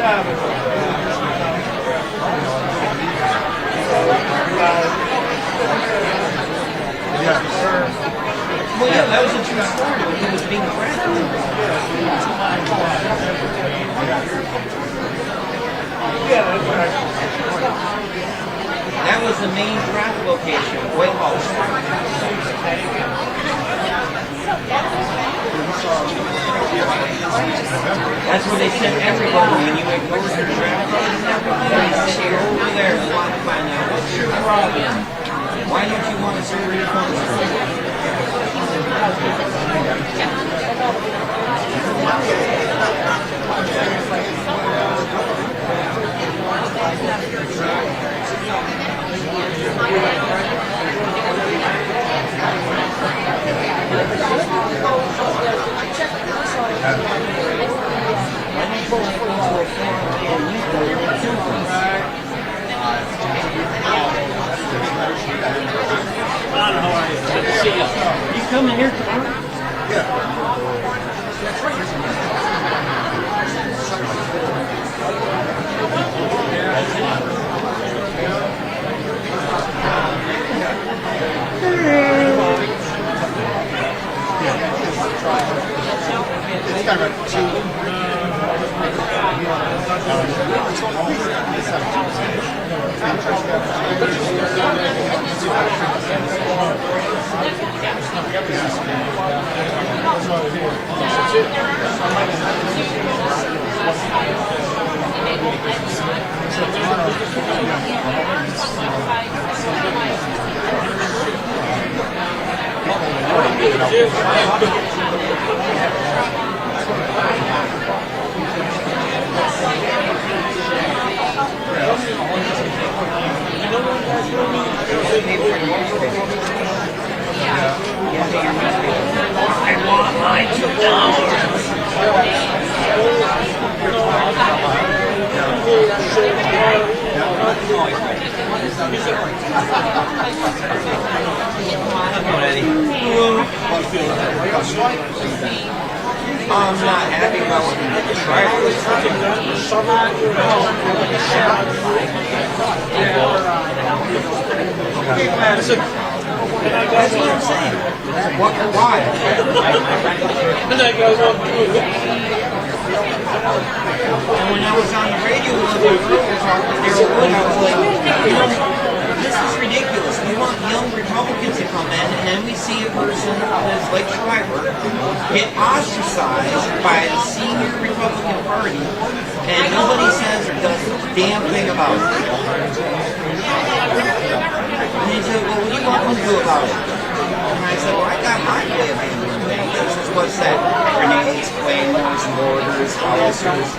Well, yeah, that was a true story when he was being threatened. That was the main traffic location, White House. That's where they sent everybody. When you ignore the traffic, they sit over there and want to find out what's your problem. Why don't you want to serve your country? You coming here tomorrow? I want my $2. I'm not happy about what you did. That's what I'm saying. Why? And when I was on the radio with the girls talking to Daryl Wood, I was like, you know, this is ridiculous. We want young Republicans to come in, and then we see a person that's like Schreiber get ostracized by the senior Republican Party, and nobody says or does a damn thing about it. And he said, well, what do you want them to do about it? And I said, well, I got my way of handling things. This is what's that? Grenades, flames, mortars, howitzers.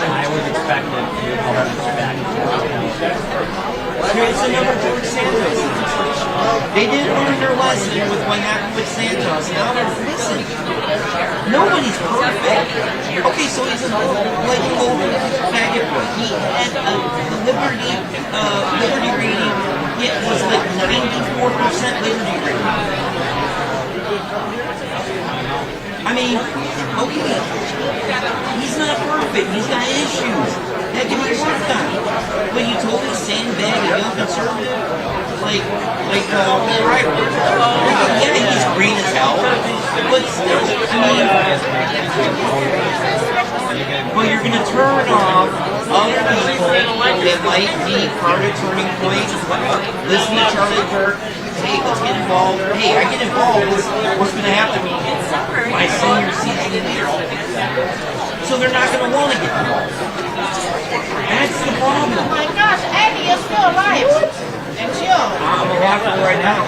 I was expecting back. It's another George Santos. They didn't learn their lesson with what happened with Santos. Now they're listen. Nobody's perfect. Okay, so he's a like golden faggot boy. He had the liberty rating. It was like 94% liberty rating. I mean, okay, he's not perfect. He's got issues that can be worked on. But you told me sandbag a young conservative, like Schreiber. Yeah, he's green as hell, but still, I mean, well, you're gonna turn off other people that might be part of turning point. Listen to Charlie Kirk. Hey, let's get involved. Hey, I get involved. What's going to happen to me? My senior season leader. So they're not going to want to get involved. That's the problem. Oh my gosh, Eddie, you're still alive. And chill. I'm alive right now.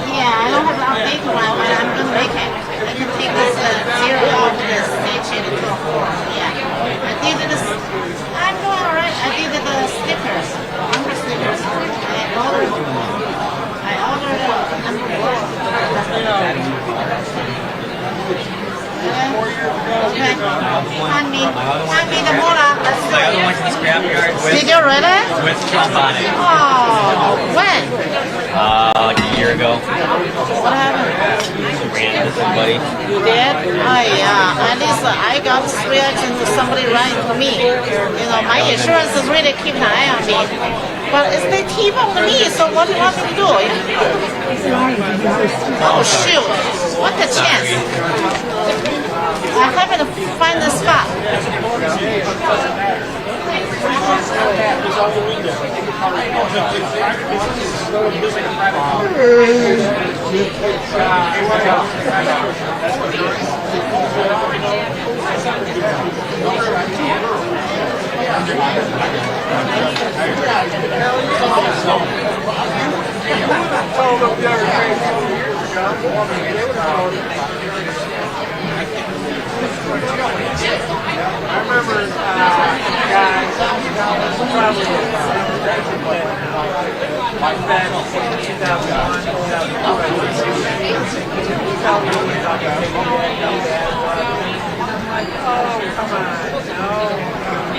Yeah, I don't have an update one, but I'm going to make it. I can take this 0 off this station into a 4. Yeah. I think that this, I'm doing alright. I think that the stickers, number stickers, I ordered number 4. Okay. Hand me the mola. Let's go. I went to the scrapyard. Did you really? With trombone. Oh, when? Like a year ago. What happened? Ran into somebody. You did? Oh yeah. At least I got this reaction to somebody running to me. You know, my insurance is really keeping an eye on me. But it's they T-boned me, so what do you want me to do? Oh shoot! What a chance! I happen to find the spot. I remember guys probably back in 2001, oh, come on, no,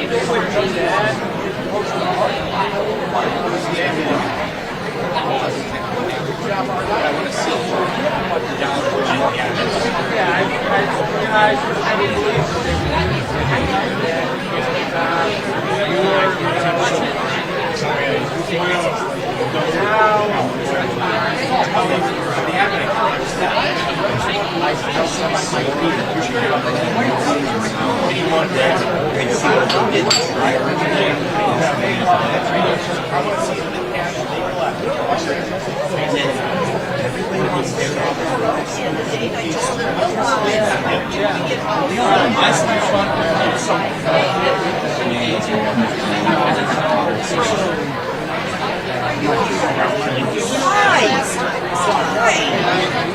they wouldn't do that. I didn't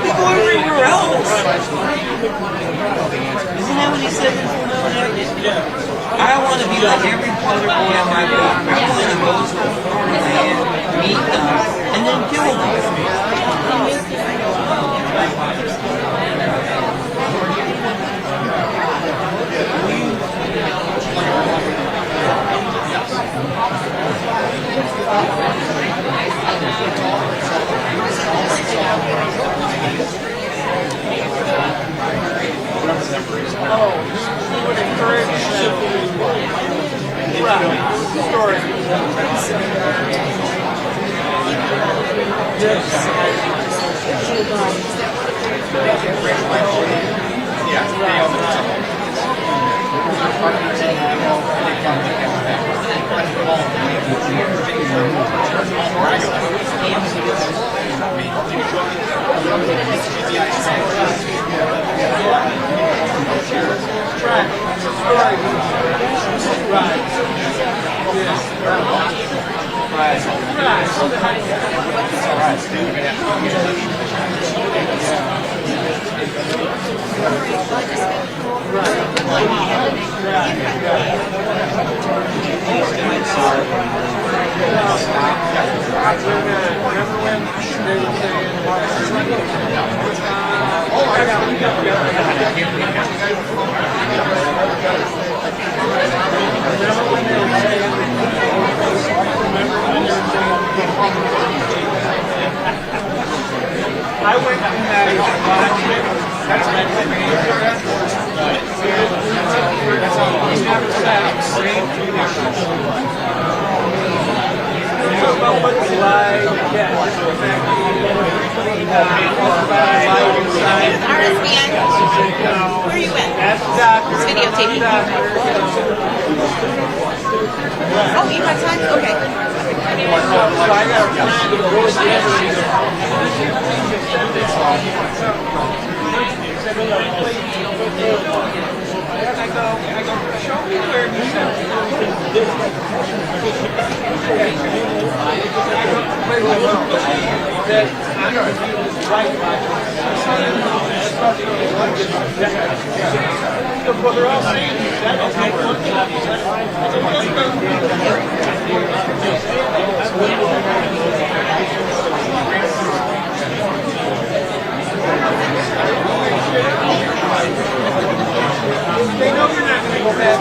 We go everywhere else. Isn't that what he said in I want to be like every other boy on my block. I want to go to a foreign land, meet them, and then kill them. I went in RSBN? Where are you at? It's videotaping. Oh, you have time? Okay. I go, show me where he said. They know you're not going to go back.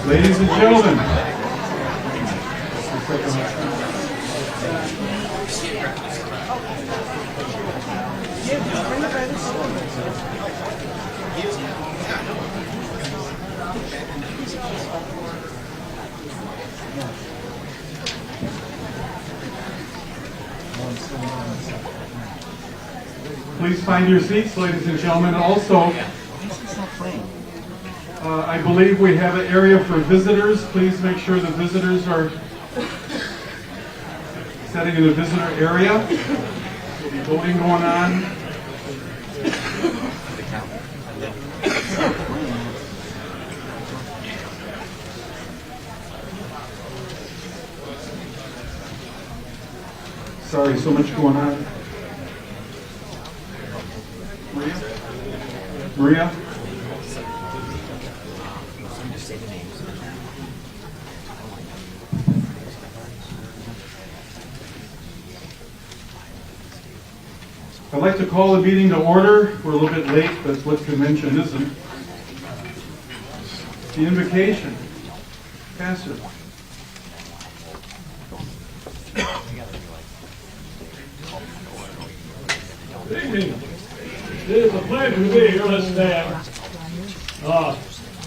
Ladies and gentlemen, please find your seats, ladies and gentlemen. Also, I believe we have an area for visitors. Please make sure the visitors are sitting in the visitor area. There'll be voting going on. Sorry, so much going on. Maria? I'd like to call the meeting to order. We're a little bit late, that's what convention isn't. The invocation. Pastor. Good evening. It is a pleasure to be here. Let's stand.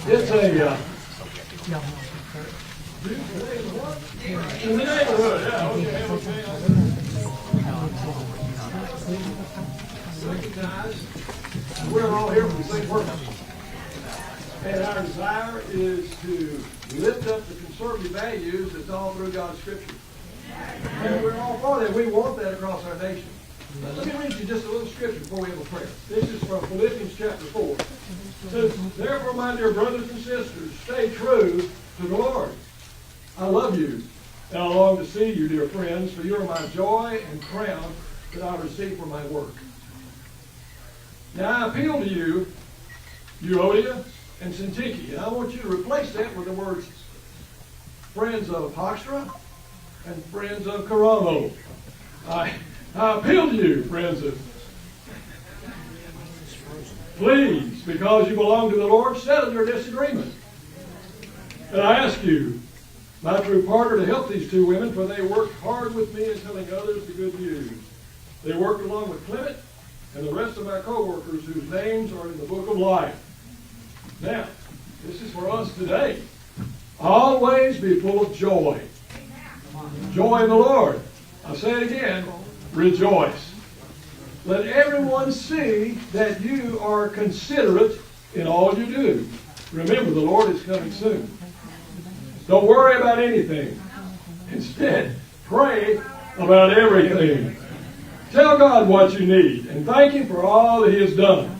It's in the neighborhood. Yeah, okay. Recognize we're all here for the same purpose. And our desire is to lift up the conservative values that's all through God's Scripture. And we're all for that. We want that across our nation. Let me read you just a little scripture before we have a prayer. This is from Philippians chapter 4. It says, "Therefore, my dear brothers and sisters, stay true to the Lord. I love you, and I long to see you, dear friends, for you are my joy and crown that I receive for my work. Now I appeal to you, Euodia and Syntyche, and I want you to replace that with the words friends of Hoxtra and friends of Caramo. I appeal to you, friends of, please, because you belong to the Lord, settle your disagreement. And I ask you, my true partner to help these two women, for they worked hard with me in telling others the good news. They worked along with Clement and the rest of my co-workers whose names are in the book of life. Now, this is for us today. Always be full of joy. Joy in the Lord. I'll say it again. Rejoice. Let everyone see that you are considerate in all you do. Remember, the Lord is coming soon. Don't worry about anything. Instead, pray about everything. Tell God what you need and thank Him for all that He has done.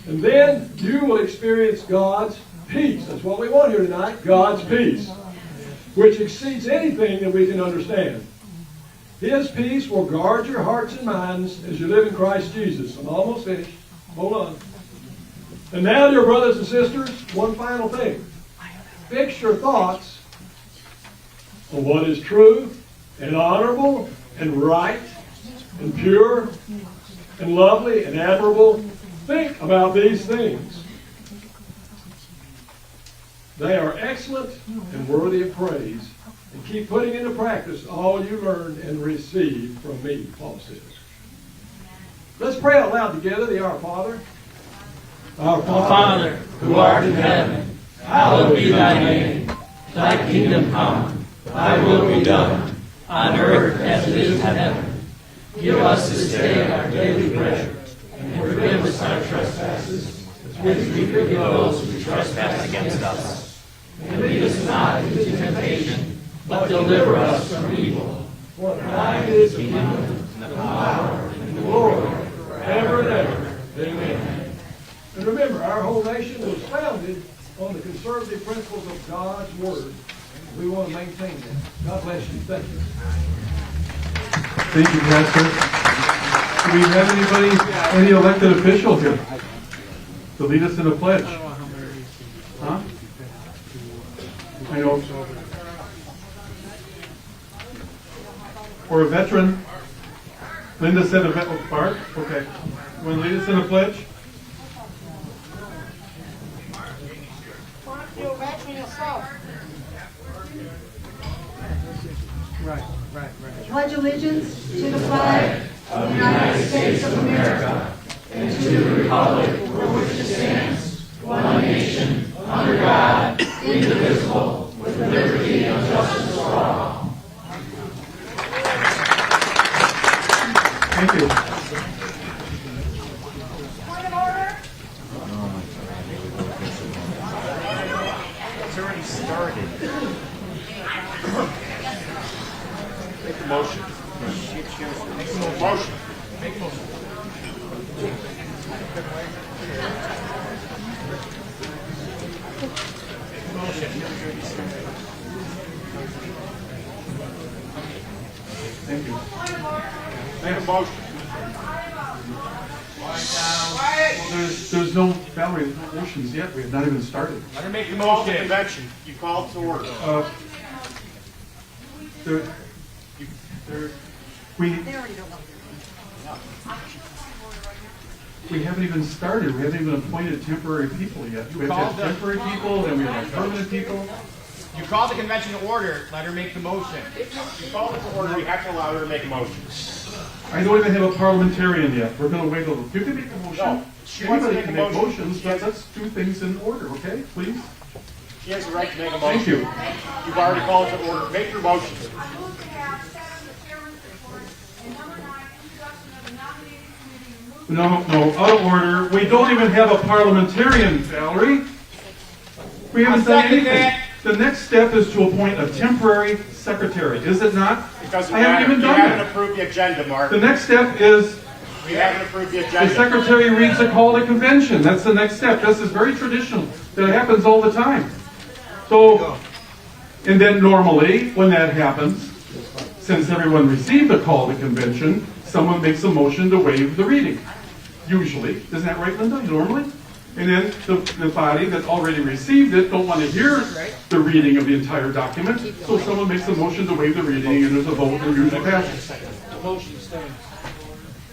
And then you will experience God's peace. That's what we want here tonight, God's peace, which exceeds anything that we can understand. His peace will guard your hearts and minds as you live in Christ Jesus. I'm almost finished. Hold on. And now, dear brothers and sisters, one final thing. Fix your thoughts on what is true and honorable and right and pure and lovely and admirable. Think about these things. They are excellent and worthy of praise. And keep putting into practice all you learned and received from me, Paul says. Let's pray out loud together the Our Father. Our Father, who art in heaven, hallowed be thy name. Thy kingdom come, thy will be done, on earth as it is in heaven. Give us this day our daily bread, and forgive us our trespasses, as we forgive those who trespass against us. And lead us not into temptation, but deliver us from evil. For thine is the kingdom, and the power, and the glory, forever and ever. Amen. And remember, our whole nation was founded on the conservative principles of God's Word. We want to maintain that. God bless you. Thank you. Thank you, Pastor. Do we have any elected official here to lead us in a pledge? Huh? I know. Or a veteran. Linda said a veteran. Bart? Okay. You want to lead us in a pledge? Why don't you veteran yourself? Right. Pledge allegiance to the flag of the United States of America and to the republic for which it stands, one nation, under God, indivisible, with liberty and justice for all. Thank you. Point of order. It's already started. Make a motion. Make a motion. Make a motion. Thank you. Make a motion. There's no, Valerie, there's no motions yet. We have not even started. Let her make the motion. Convention. You called to order. We haven't even started. We haven't even appointed temporary people yet. We have to have temporary people, then we have permanent people. You called the convention to order. Let her make the motion. You called it to order. You have to allow her to make a motion. I don't even have a parliamentarian yet. We're going to wait a little. You can make the motion. No, she wants to Anybody make can a make motion. motions, but let's do things in order, okay? Please? She has the right to make a motion. Thank you. You've already called to order. Make your motion. I move to have the chairman's report and number 9, introduction of the nominating committee. No, out of order. We don't even have a parliamentarian, Valerie. We haven't done second anything. that. The next step is to appoint a temporary secretary, is it not? Because I haven't even you done haven't that. approved the agenda, Mark. The next step is We haven't approved the the agenda. secretary reads a call to convention. That's the next step. This is very traditional. That happens all the time. So, and then normally, when that happens, since everyone received a call to convention, someone makes a motion to waive the reading. Usually. Isn't that right, Linda? Normally? And then the body that already received it don't want to hear the reading of the entire document, so someone makes a motion to waive the reading, and there's a vote, and usually passes.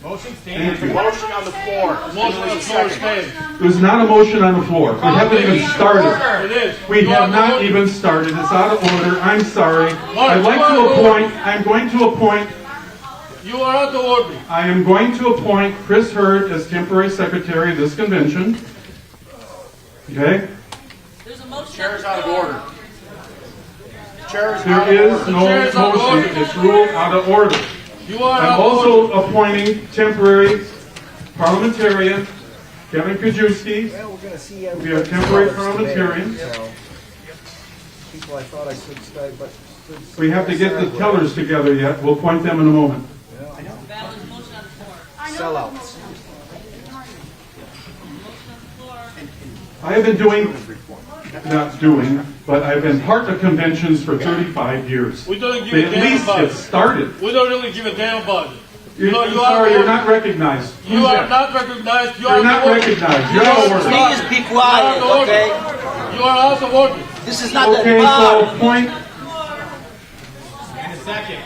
Motion stands. Motion on the floor. Motion on the floor stands. There's not a motion on the floor. We haven't even started. It is. We have not even started. It's out of order. I'm sorry. I'd like to appoint, I'm going to appoint, You are out of order. I am going to appoint Chris Hurd as temporary secretary of this convention. Okay? Chair is out of order. Chair is out There of is order. no chair is out of motion. order. It's ruled out of order. You are I'm out of order. also appointing temporary parliamentarian Kevin Kajewski. Well, we're gonna see how We have temporary parliamentarian. People I thought I could stay, but. We have to get the tellers together yet. We'll appoint them in a moment. Sellouts. I have been but I've been part of conventions for 35 years. We don't give They a at damn least about get it. started. We don't really give a damn about it. I'm sorry, you're not recognized. You Who's are that? not recognized. You You're are not out of order. recognized. You're out of order. Please be quiet, okay? You are out of order. This is not the Okay, so bar. appoint, And a second.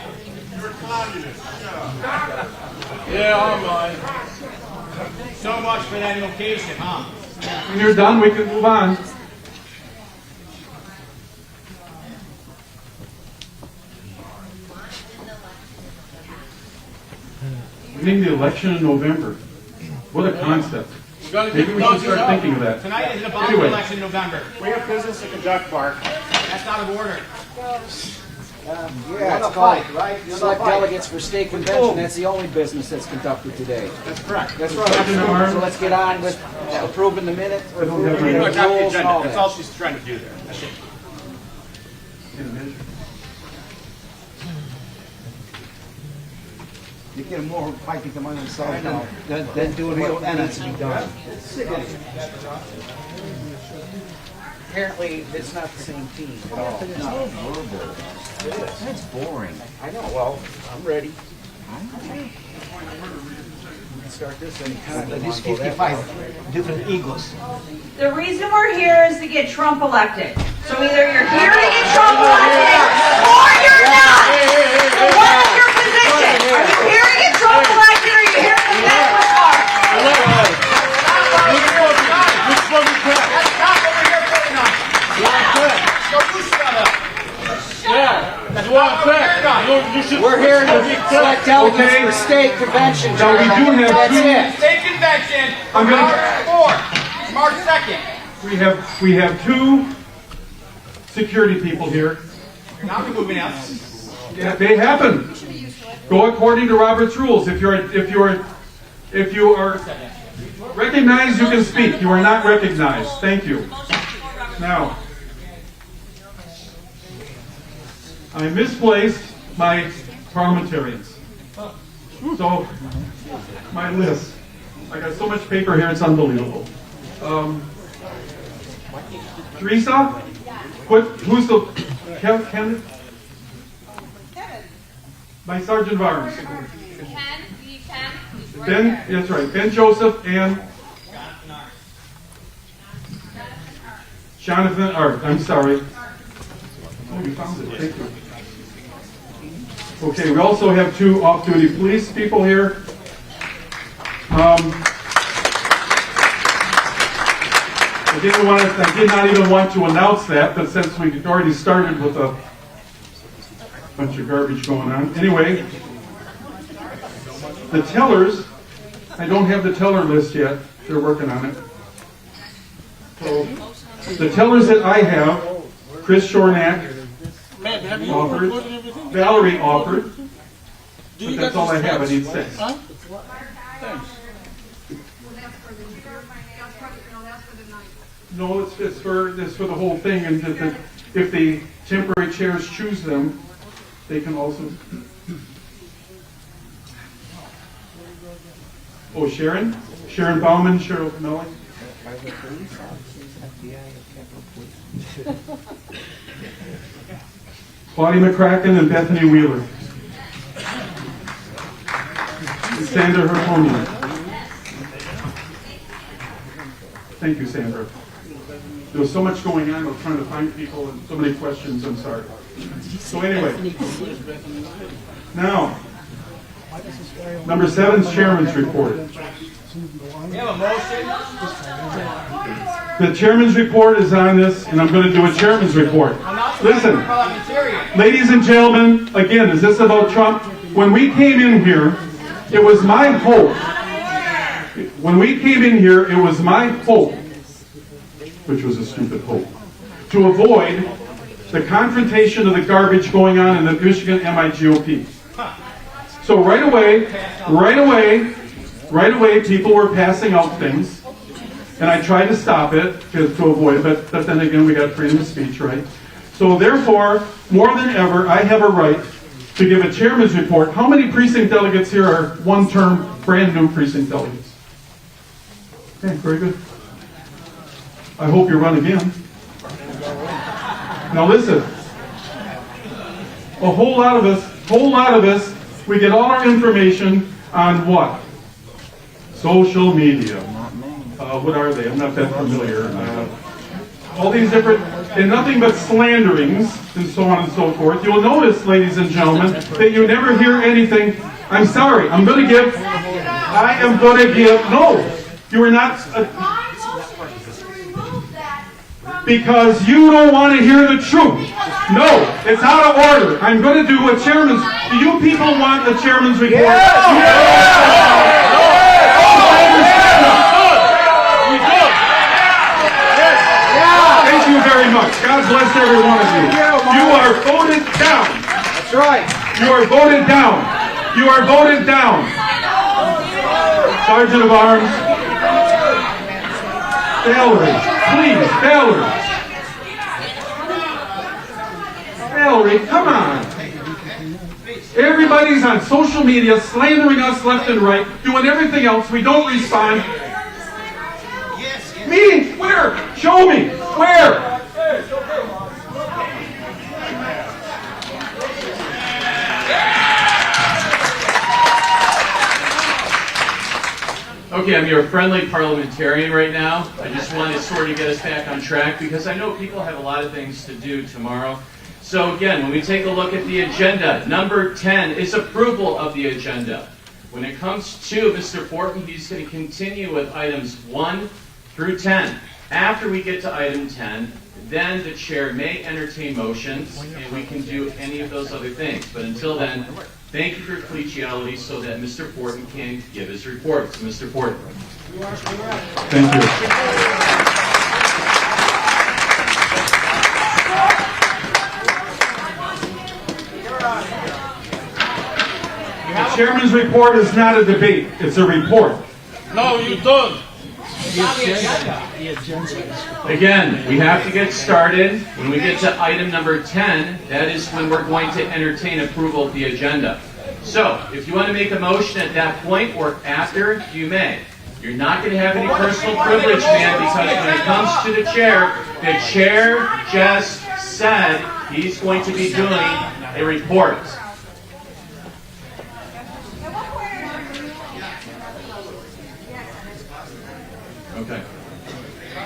Yeah, I'm lying. So much for that location, huh? when you're done, we can move on. Winning the election in November. What a concept. We gotta Maybe get we should start thinking of that. Tonight is an about Anyway. election in November. We have business to conduct, Bart. That's out of order. Yeah, it's called select delegates for state convention. That's the only business that's conducted today. That's correct. That's right. So let's get on with approving the minute, approving the That's not the rules and all agenda. That's all that. she's trying to do there. That's it. You get more fighting among themselves than doing what needs to be done. Apparently, it's not the same team at all. It's so verbal. That's boring. I know, well, I'm ready. We can start this anytime. There's 55 different egos. The reason we're here is to get Trump elected. So either you're here to get Trump elected or you're not. So what is your position? Are you here to get Trump elected or are you here to get with Mark? Which one is that? That's not what we're here voting on. So you shut up. Yeah. You want that? You should. We're here to select delegates Okay. for state convention. Now, we do have That's two- it. State convention I'm from gonna- March 4th, March 2nd. We have two security people here. You're not removing us. Yeah, they happen. Go according to Robert's rules. If you are recognized, you can speak. You are not recognized. Thank you. Now, I misplaced my parliamentarians. So, my list. I got so much paper here, it's unbelievable. Teresa? Who's the, Ken? My Sergeant of Arms. Ben, that's right, Ben Joseph and Jonathan Art, I'm sorry. Oh, you found it, thank you. Okay, we also have two off-duty police people here. I did not even want to announce that, but since we already started with a bunch of garbage going on. Anyway, the tellers, I don't have the teller list yet. They're working on it. So, the tellers that I have, Chris Shornack Man, have you offered, recorded everything? Valerie offered, Do but you that's got all I the have. I stats? need 6. Huh? Thanks. No, it's for the whole thing, and if the temporary chairs choose them, they can also. Oh, Sharon Bauman, Cheryl Camilli. Claudia McCracken and Bethany Wheeler. And Sandra Herponian. Thank you, Sandra. There was so much going on, I was trying to find people and so many questions, I'm sorry. So anyway, now, Number 7 is Chairman's report. We have a motion. The Chairman's report is on this, and I'm going to do a Chairman's report. Listen, ladies and gentlemen, again, is this about Trump? When we came in here, it was my hope. When we came in here, it was my hope, which was a stupid hope, to avoid the confrontation of the garbage going on in the Michigan MIGOP. So right away, people were passing out things, and I tried to stop it to avoid it, but then again, we got freedom of speech, right? So therefore, more than ever, I have a right to give a chairman's report. How many precinct delegates here are one-term, brand-new precinct delegates? Okay, very good. I hope you run again. Now listen, a whole lot of us, we get all our information on what? Social media. What are they? I'm not that familiar. All these different, and nothing but slanderings, and so on and so forth. You'll notice, ladies and gentlemen, that you never hear anything. I'm sorry, I am going to give, no, you are not, because you don't want to hear the truth. No, it's out of order. I'm going to do a chairman's, do you people want the chairman's report? Thank you very much. God bless every one of you. You are voted down. That's right. You are voted down. You are voted down. Sergeant of Arms. Valerie, please, Valerie. Valerie, come on. Everybody's on social media slandering us left and right, doing everything else. We don't respond. Meetings? Where? Show me. Where? Okay, I'm your friendly parliamentarian right now. I just want to sort of get us back on track because I know people have a lot of things to do tomorrow. So again, when we take a look at the agenda, number 10 is approval of the agenda. When it comes to Mr. Fortin, he's going to continue with items 1 through 10. After we get to item 10, then the chair may entertain motions, and we can do any of those other things. But until then, thank you for your collegiality so that Mr. Fortin can give his report. So, Mr. Fortin. Thank you. The chairman's report is not a debate, it's a report. No, you don't. Again, we have to get started. When we get to item number 10, that is when we're going to entertain approval of the agenda. So, if you want to make a motion at that point or after, you may. You're not going to have any personal privilege, man, because when it comes to the chair just said he's going to be doing a report. Okay.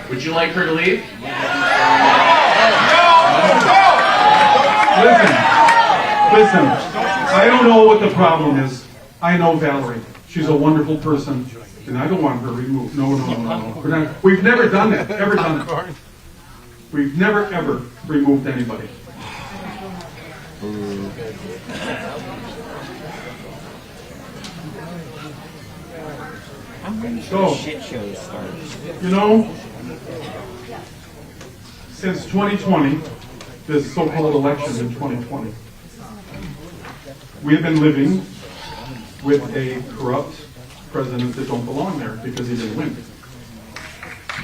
Would you like her to leave? Listen, I don't know what the problem is. I know Valerie. She's a wonderful person, and I don't want her removed. No. We've never done that, ever done it. We've never, ever removed anybody. So, you know, since 2020, this so-called election in 2020, we have been living with a corrupt president that don't belong there because he didn't win.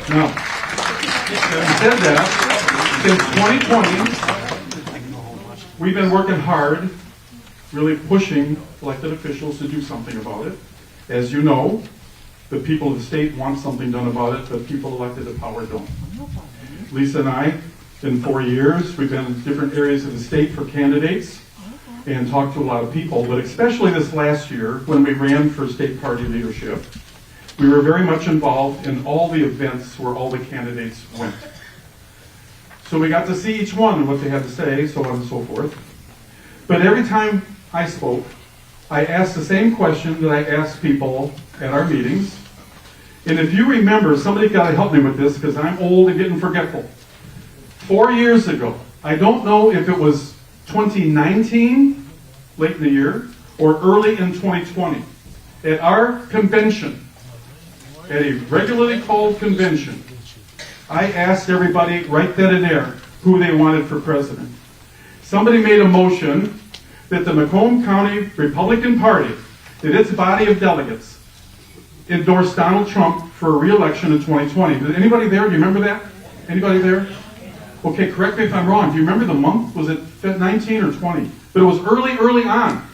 Now, having said that, since 2020, we've been working hard, really pushing elected officials to do something about it. As you know, the people of the state want something done about it, but people elected to power don't. Lisa and I, in 4 years, we've been in different areas of the state for candidates and talked to a lot of people, but especially this last year when we ran for state party leadership, we were very much involved in all the events where all the candidates went. So we got to see each one and what they had to say, so on and so forth. But every time I spoke, I asked the same question that I asked people at our meetings. And if you remember, somebody got to help me with this because I'm old and getting forgetful. 4 years ago, I don't know if it was 2019, late in the year, or early in 2020, at our convention, at a regularly called convention, I asked everybody right then and there who they wanted for president. Somebody made a motion that the Macomb County Republican Party, that its body of delegates, endorsed Donald Trump for a re-election in 2020. Did anybody there? Do you remember that? Anybody there? Okay, correct me if I'm wrong. Do you remember the month? Was it 19 or 20? But it was early on.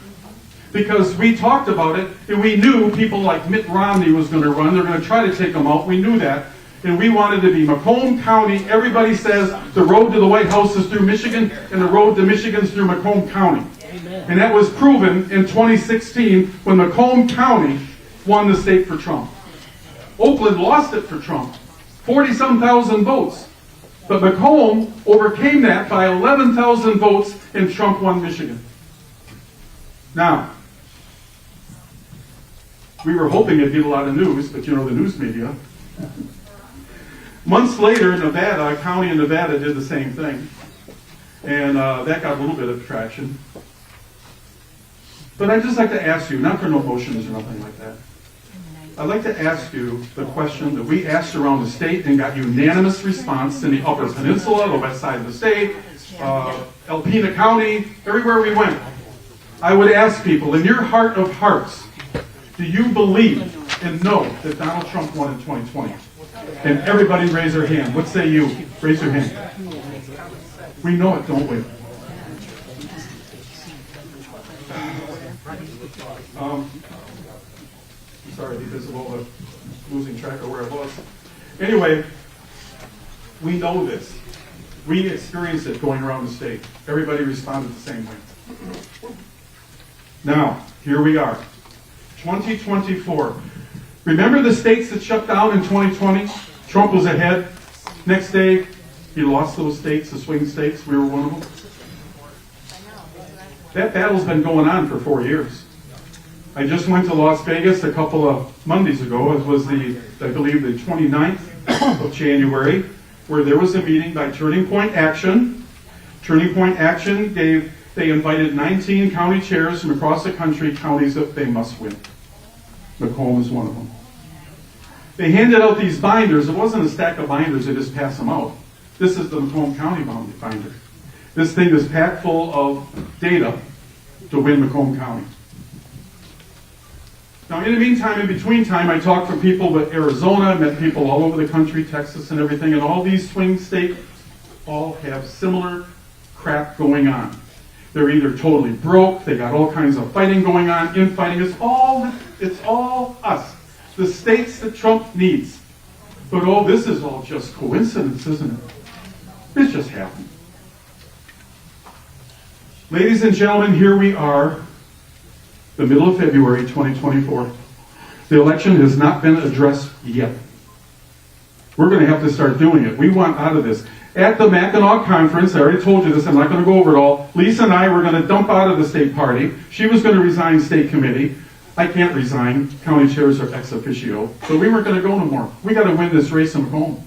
Because we talked about it, and we knew people like Mitt Romney was going to run. They're going to try to take him out. We knew that. And we wanted to be Macomb County. Everybody says the road to the White House is through Michigan, and the road to Michigan is through Macomb County. Amen. And that was proven in 2016 when Macomb County won the state for Trump. Oakland lost it for Trump, 40-some thousand votes. But Macomb overcame that by 11,000 votes, and Trump won Michigan. Now, we were hoping it'd get a lot of news, but you know the news media. Months later, Nevada, a county in Nevada did the same thing. And that got a little bit of traction. But I'd just like to ask you, not for no motions or nothing like that, I'd like to ask you the question that we asked around the state and got unanimous response in the Upper Peninsula, the west side of the state, Alpena County, everywhere we went. I would ask people, in your heart of hearts, do you believe and know that Donald Trump won in 2020? And everybody raise their hand. What say you? Raise your hand. We know it, don't we? Sorry, because of all the losing track of where I was. Anyway, we know this. We experienced it going around the state. Everybody responded the same way. Now, here we are. 2024. Remember the states that shut down in 2020? Trump was ahead. Next day, he lost those states, the swing states. We were one of them. That battle's been going on for 4 years. I just went to Las Vegas a couple of Mondays ago. It was I believe, the 29th of January, where there was a meeting by Turning Point Action. Turning Point Action they invited 19 county chairs from across the country, counties that they must win. Macomb is one of them. They handed out these binders. It wasn't a stack of binders, they just passed them out. This is the Macomb County binder. This thing is packed full of data to win Macomb County. Now, in the meantime, in between time, I talked to people with Arizona, I met people all over the country, Texas and everything, and all these swing states all have similar crap going on. They're either totally broke, they got all kinds of fighting going on, infighting. It's all us, the states that Trump needs. But oh, this is all just coincidence, isn't it? It's just happened. Ladies and gentlemen, here we are, the middle of February 2024. The election has not been addressed yet. We're going to have to start doing it. We want out of this. At the Mackinac conference, I already told you this, I'm not going to go over it all. Lisa and I were going to dump out of the state party. She was going to resign state committee. I can't resign. County chairs are ex officio. So we weren't going to go no more. We got to win this race in Macomb.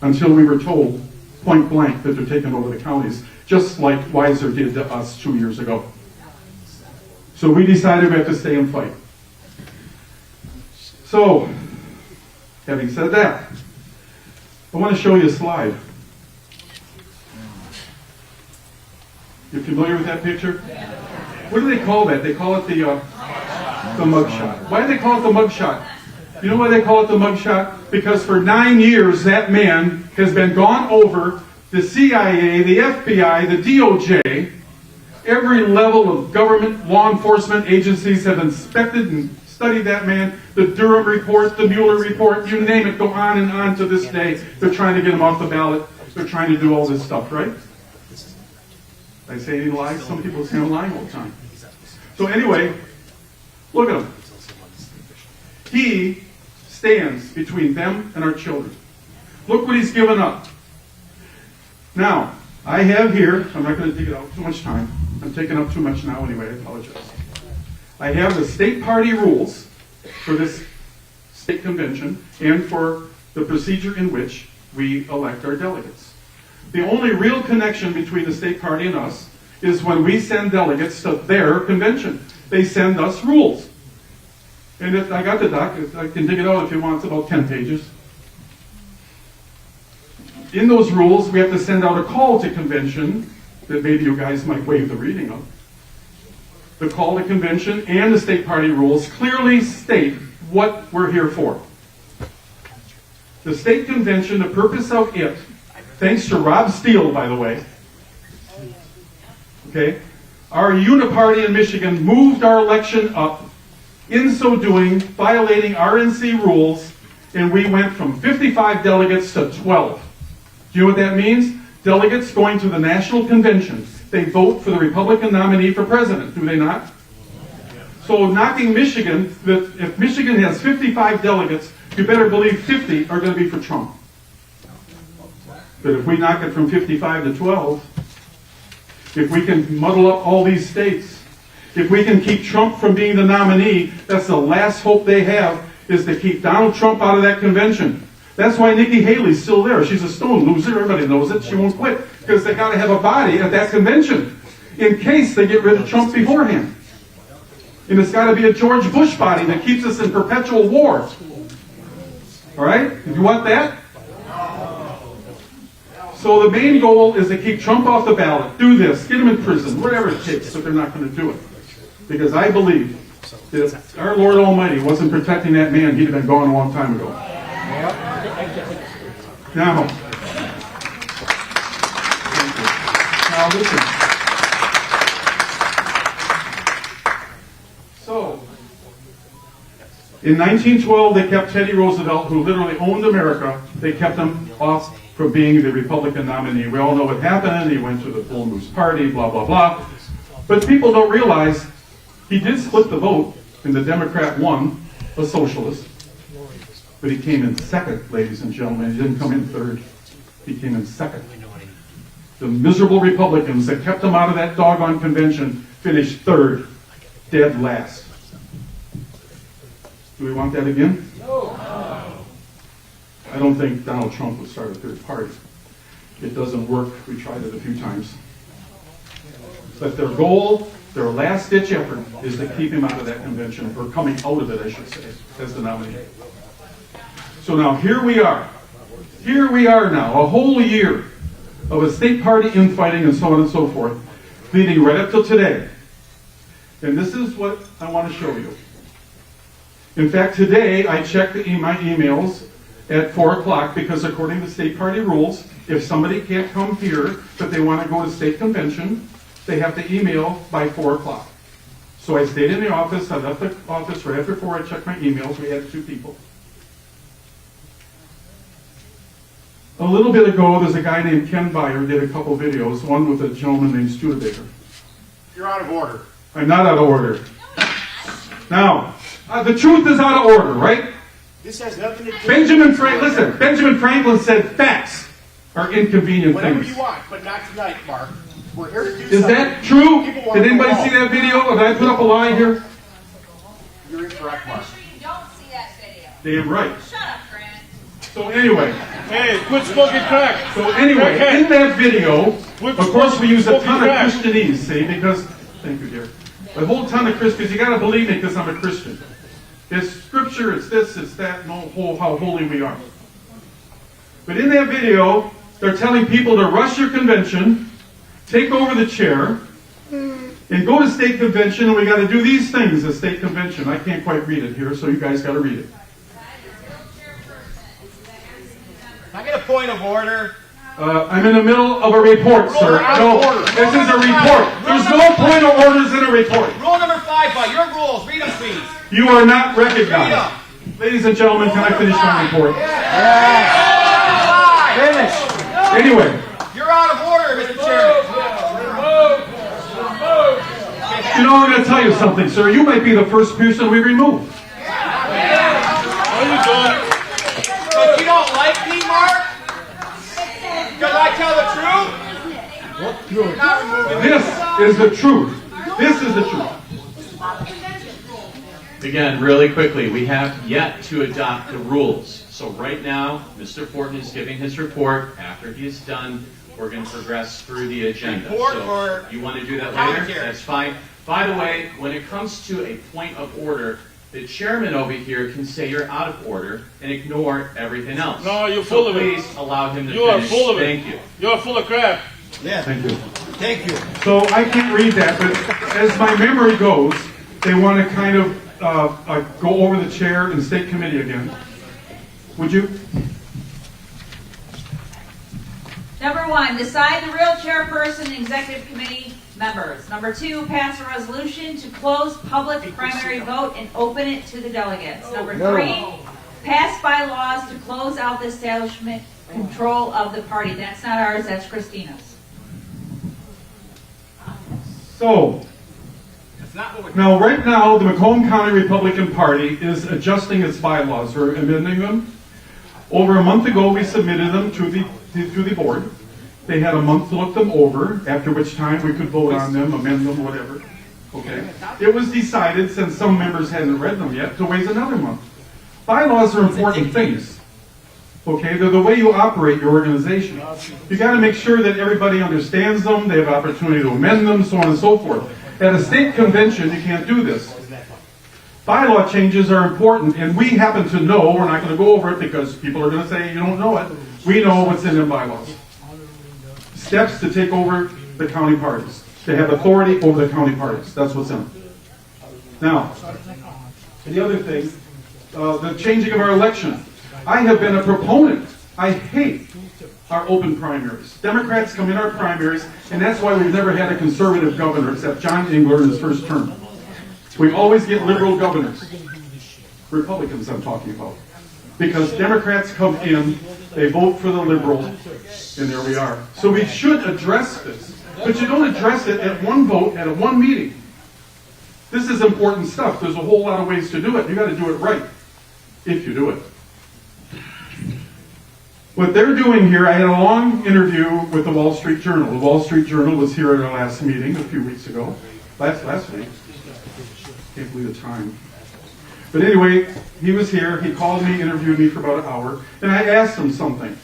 Until we were told, point blank, that they're taking over the counties, just like Weiser did to us 2 years ago. So we decided we have to stay and fight. So, having said that, I want to show you a slide. You familiar with that picture? What do they call that? They call it the mugshot. Why do they call it the mugshot? You know why they call it the mugshot? Because for 9 years, that man has been gone over. The CIA, the FBI, the DOJ, every level of government, law enforcement agencies have inspected and studied that man. The Durham report, the Mueller report, you name it, go on and on to this day. They're trying to get him off the ballot. They're trying to do all this stuff, right? I say any lies? Some people say I'm lying all the time. So anyway, look at him. He stands between them and our children. Look what he's given up. Now, I have here, I'm not going to dig it out too much time. I'm taking up too much now anyway, I apologize. I have the state party rules for this state convention and for the procedure in which we elect our delegates. The only real connection between the state party and us is when we send delegates to their convention. They send us rules. And if I got the doc, I can dig it out if you want. It's about 10 pages. In those rules, we have to send out a call to convention that maybe you guys might waive the reading of. The call to convention and the state party rules clearly state what we're here for. The state convention, the purpose of it, thanks to Rob Steele, by the way, okay, our uniparty in Michigan moved our election up, in so doing, violating RNC rules, and we went from 55 delegates to 12. Do you know what that means? Delegates going to the national convention. They vote for the Republican nominee for president, do they not? So knocking Michigan, if Michigan has 55 delegates, you better believe 50 are going to be for Trump. But if we knock it from 55 to 12, if we can muddle up all these states, if we can keep Trump from being the nominee, that's the last hope they have, is to keep Donald Trump out of that convention. That's why Nikki Haley's still there. She's a stone loser. Everybody knows it. She won't quit because they got to have a body at that convention in case they get rid of Trump beforehand. And it's got to be a George Bush body that keeps us in perpetual war. All right? You want that? So the main goal is to keep Trump off the ballot. Do this. Get him in prison. Whatever it takes, but they're not going to do it. Because I believe that if our Lord Almighty wasn't protecting that man, he'd have been gone a long time ago. Now listen. So, in 1912, they kept Teddy Roosevelt, who literally owned America, they kept him off from being the Republican nominee. We all know what happened. He went to the Bull Moose Party, blah, blah, blah. But people don't realize he did split the vote, and the Democrat won, a socialist. But he came in second, ladies and gentlemen. He didn't come in third. He came in second. The miserable Republicans that kept him out of that doggone convention finished third, dead last. Do we want that again? No. I don't think Donald Trump would start a third party. It doesn't work. We tried it a few times. But their goal, their last-ditch effort, is to keep him out of that convention, or coming out of it, I should say, as the nominee. So now here we are. Here we are now, a whole year of a state party infighting and so on and so forth, leading right up till today. And this is what I want to show you. In fact, today I checked my emails at 4 o'clock because according to state party rules, if somebody can't come here but they want to go to state convention, they have to email by 4 o'clock. So I stayed in the office. I left the office right after 4. I checked my emails. We had 2 people. A little bit ago, there's a guy named Ken Byer did a couple videos, one with a gentleman named Studebaker. You're out of order. I'm not out of order. Now, the truth is out of order, right? This has nothing to do Benjamin Franklin said facts are inconvenient whatever things. you want, but not tonight, Mark. We're here to do Is something. that true? People want Did anybody to go see home. that video? Did I put up a lie here? You're incorrect, Mark. You don't see that video. Damn right. Shut up, Grant. So anyway, Hey, quit smoking crack. in that video, of course we use a ton of crack. Christianese, see, because, thank you, dear. A whole ton of Christians, you gotta believe me because I'm a Christian. It's scripture, it's this, it's that, and how holy we are. But in that video, they're telling people to rush your convention, take over the chair, and go to state convention, and we gotta do these things at state convention. I can't quite read it here, so you guys gotta read it. Can I get a point of order? I'm in the middle of a report, sir. No, this is a report. There's no point of orders in a report. Rule number 5, by your rules. Read them, please. You are not recognized. Ladies and gentlemen, can I finish my report? Finish. Anyway. You're out of order, Mr. Chairman. You know, I'm going to tell you something, sir. You might be the first person we remove. But you don't like me, Mark? Because I tell the truth? What truth? This is the truth. This is the truth. again, really quickly, we have yet to adopt the rules. So right now, Mr. Fortin is giving his report. After he is done, we're going to progress through the agenda. Report So or you want to do that later? commentary? That's fine. By the way, when it comes to a point of order, the chairman over here can say you're out of order and ignore everything else. No, you're full of it. Please allow him to You are finish. full of it. Thank you. You're full of crap. Yes. Thank you. Thank you. So I can't read that, but as my memory goes, they want to kind of go over the chair and state committee again. Would you? Number 1, decide the real chairperson and executive committee members. Number 2, pass a resolution to close public primary vote and open it to the delegates. Number 3, pass bylaws to close out the establishment control of the party. That's not ours, that's Christina's. So, now right now, the Macomb County Republican Party is adjusting its bylaws or amending them. Over a month ago, we submitted them to the board. They had a month to look them over, after which time we could vote on them, amend them, whatever. Okay. It was decided, since some members hadn't read them yet, to wait another month. Bylaws are important things. Okay, they're the way you operate your organization. You got to make sure that everybody understands them, they have opportunity to amend them, so on and so forth. At a state convention, you can't do this. Bylaw changes are important, and we happen to know, we're not going to go over it because people are going to say you don't know it. We know what's in the bylaws. Steps to take over the county parties, to have authority over the county parties. That's what's in it. Now, the other thing, the changing of our election. I have been a proponent. I hate our open primaries. Democrats come in our primaries, and that's why we've never had a conservative governor except John Engler in his first term. We always get liberal governors. Republicans I'm talking about. Because Democrats come in, they vote for the liberal, and there we are. So we should address this. But you don't address it at one vote, at one meeting. This is important stuff. There's a whole lot of ways to do it. You got to do it right, if you do it. What they're doing here, I had a long interview with the Wall Street Journal. The Wall Street Journal was here at our last meeting a few weeks ago. Last week. Can't believe the time. But anyway, he was here. He called me, interviewed me for about an hour, and I asked him something.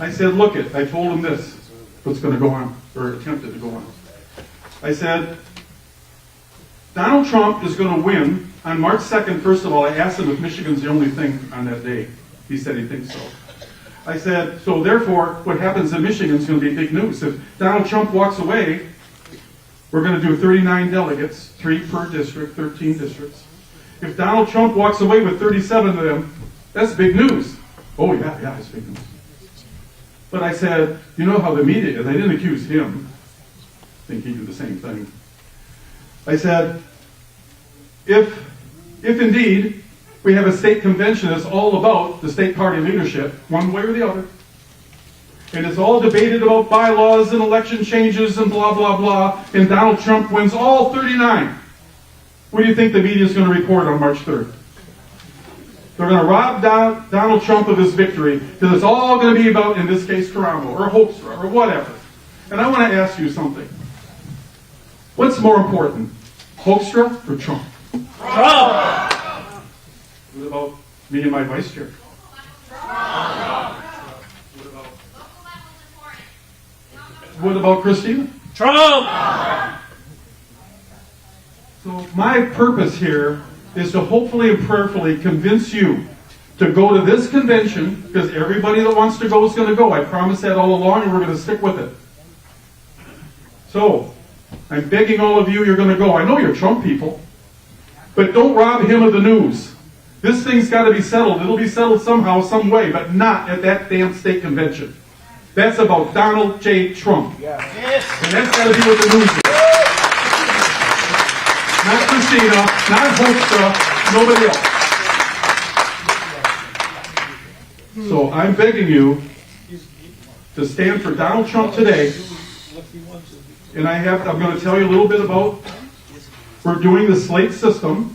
I said, look it, I told him this, what's going to go on, or attempted to go on. I said, Donald Trump is going to win on March 2nd. First of all, I asked him if Michigan's the only thing on that day. He said he thinks so. I said, so therefore, what happens in Michigan is going to be big news. If Donald Trump walks away, we're going to do 39 delegates, 3 per district, 13 districts. If Donald Trump walks away with 37 of them, that's big news. Oh, yeah, it's big news. But I said, you know how the media is. I didn't accuse him. I think he did the same thing. I said, if indeed we have a state convention that's all about the state party leadership, one way or the other, and it's all debated about bylaws and election changes and blah, blah, blah, and Donald Trump wins all 39, what do you think the media is going to report on March 3rd? They're going to rob Donald Trump of his victory, because it's all going to be about, in this case, Caramo, or Hoekstra, or whatever. And I want to ask you something. What's more important, Hoekstra or Trump? Trump! What about me and my vice chair? What about Christina? Trump! So my purpose here is to hopefully and prayerfully convince you to go to this convention, because everybody that wants to go is going to go. I promised that all along, and we're going to stick with it. So, I'm begging all of you, you're going to go. I know you're Trump people, but don't rob him of the news. This thing's got to be settled. It'll be settled somehow, some way, but not at that damn state convention. That's about Donald J. Trump. Yes. And that's got to be what the news is. Not Christina, not Hoekstra, nobody else. So I'm begging you to stand for Donald Trump today. And I'm going to tell you a little bit about, we're doing the slate system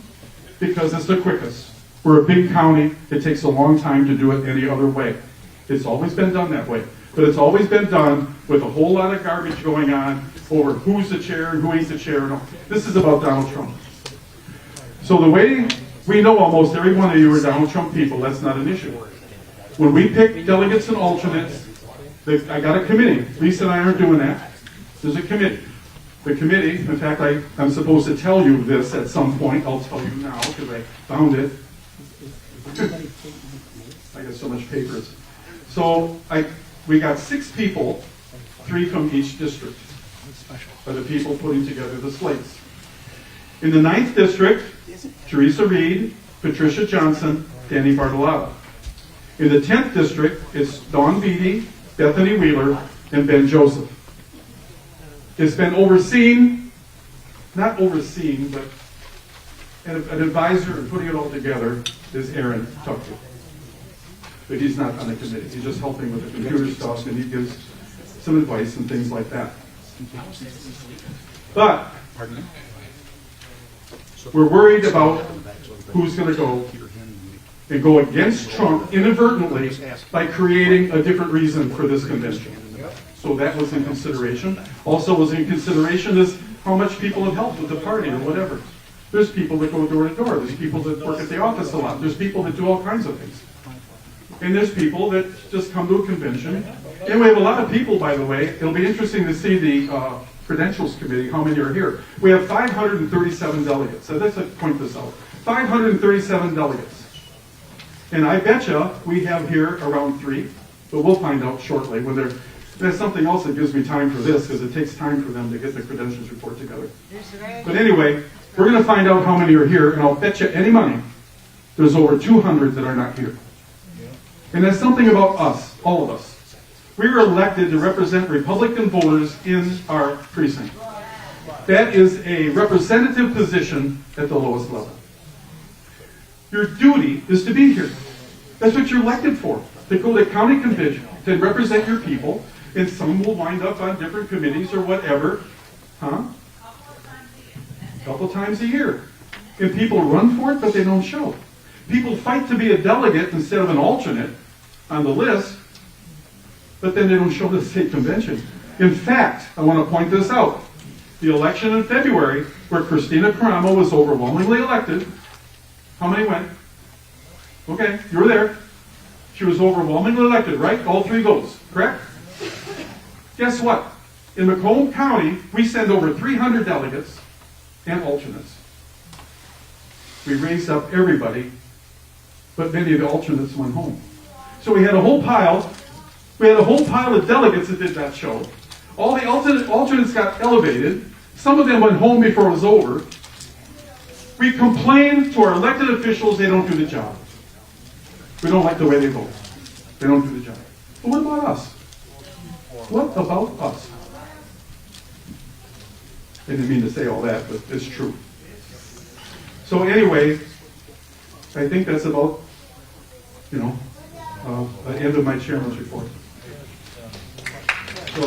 because it's the quickest. We're a big county. It takes a long time to do it any other way. It's always been done that way. But it's always been done with a whole lot of garbage going on over who's the chair and who ain't the chair and all. This is about Donald Trump. So the way we know almost every one of you are Donald Trump people, that's not an issue. When we pick delegates and alternates, I got a committee. Lisa and I aren't doing that. There's a committee. The committee, in fact, I'm supposed to tell you this at some point. I'll tell you now because I found it. I got so much papers. So we got 6 people, 3 from each district, are the people putting together the slates. In the 9th district, Teresa Reed, Patricia Johnson, Danny Bartolotta. In the 10th district, it's Dawn Beatty, Bethany Wheeler, and Ben Joseph. It's been overseen, not overseen, but an advisor in putting it all together is Aaron Tucker. But he's not on the committee. He's just helping with the computer stuff, and he gives some advice and things like that. But we're worried about who's going to go and go against Trump inadvertently by creating a different reason for this convention. So that was in consideration. Also was in consideration is how much people have helped with the party or whatever. There's people that go door to door. There's people that work at the office a lot. There's people that do all kinds of things. And there's people that just come to a convention. And we have a lot of people, by the way. It'll be interesting to see the credentials committee, how many are here. We have 537 delegates. So let's point this out. 537 delegates. And I betcha we have here around 3, but we'll find out shortly. There's something else that gives me time for this, because it takes time for them to get the credentials report together. But anyway, we're going to find out how many are here, and I'll bet you any money there's over 200 that are not here. And that's something about us, all of us. We were elected to represent Republican voters in our precinct. That is a representative position at the lowest level. Your duty is to be here. That's what you're elected for, to go to county convention, to represent your people, and some will wind up on different committees or whatever. A couple times a year. And people run for it, but they don't show. People fight to be a delegate instead of an alternate on the list, but then they don't show to the state convention. In fact, I want to point this out. The election in February, where Christina Caramo was overwhelmingly elected, how many went? Okay, you were there. She was overwhelmingly elected, right? All 3 votes, correct? Guess what? In Macomb County, we send over 300 delegates and alternates. We raised up everybody, but many of the alternates went home. So we had a whole pile. We had a whole pile of delegates that did not show. All the alternates got elevated. Some of them went home before it was over. We complain to our elected officials they don't do the job. We don't like the way they vote. They don't do the job. But what about us? What about us? I didn't mean to say all that, but it's true. So anyway, I think that's about, the end of my chairman's report. So,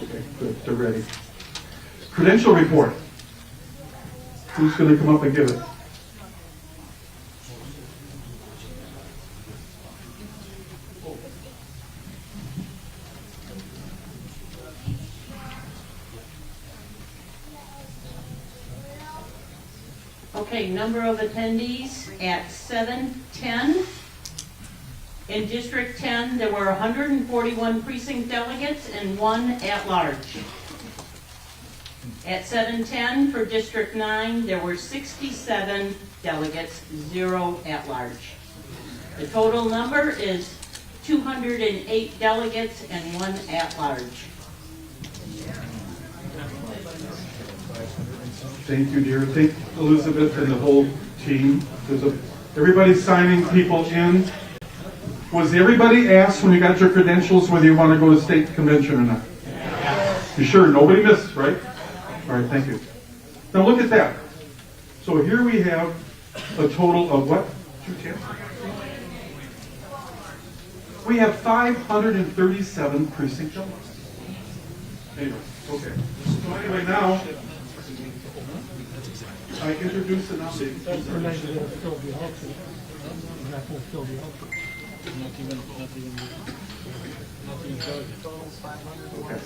okay, good, they're ready. Credential report. Who's going to come up and give it? Okay, number of attendees at 7:10. In District 10, there were 141 precinct delegates and 1 at-large. At 7:10 for District 9, there were 67 delegates, 0 at-large. The total number is 208 delegates and 1 at-large. Thank you, dear. Thank Elizabeth and the whole team. Everybody's signing people in. Was everybody asked when you got your credentials whether you want to go to state convention or not? You sure? Nobody missed, right? All right, thank you. Now look at that. So here we have a total of what? 210? We have 537 precinct delegates. Anyway, okay. So anyway, now I introduce the nominee. Okay.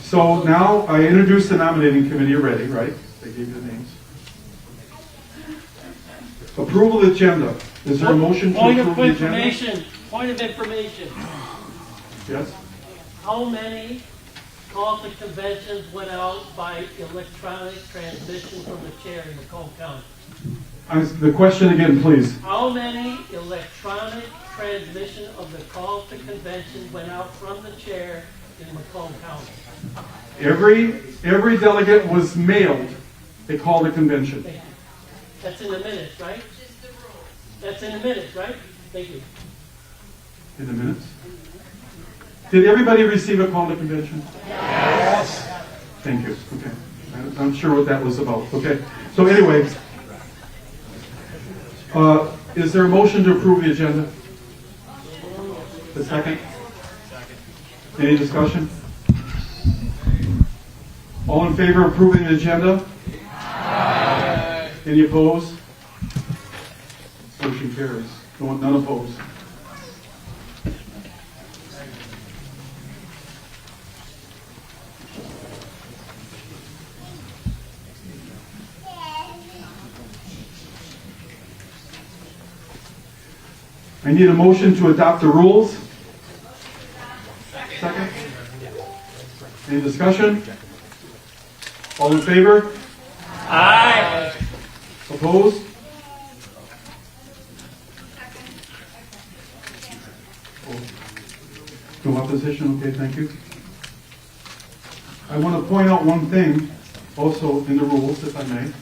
So now I introduced the nominating committee already, right? They gave you the names. Approval of the agenda. Is there a motion to Point approve of the agenda? information. Point of information. Yes? How many call to conventions went out by electronic transmission from the chair in Macomb County? The question again, please. How many electronic transmission of the call to convention went out from the chair in Macomb County? Every delegate was mailed a call to convention. Thank you. That's in the minutes, right? That's in the minutes, right? Thank you. In the minutes? Did everybody receive a call to convention? Yes. Thank you. Okay. I'm not sure what that was about. Okay. So anyway, is there a motion to approve the agenda? The second? Any discussion? All in favor of approving the agenda? Aye. Any opposed? Motion carries. None opposed. I need a motion to adopt the rules. Second. Any discussion? All in favor? Aye. Opposed? No opposition? Okay, thank you. I want to point out one thing also in the rules, if I may.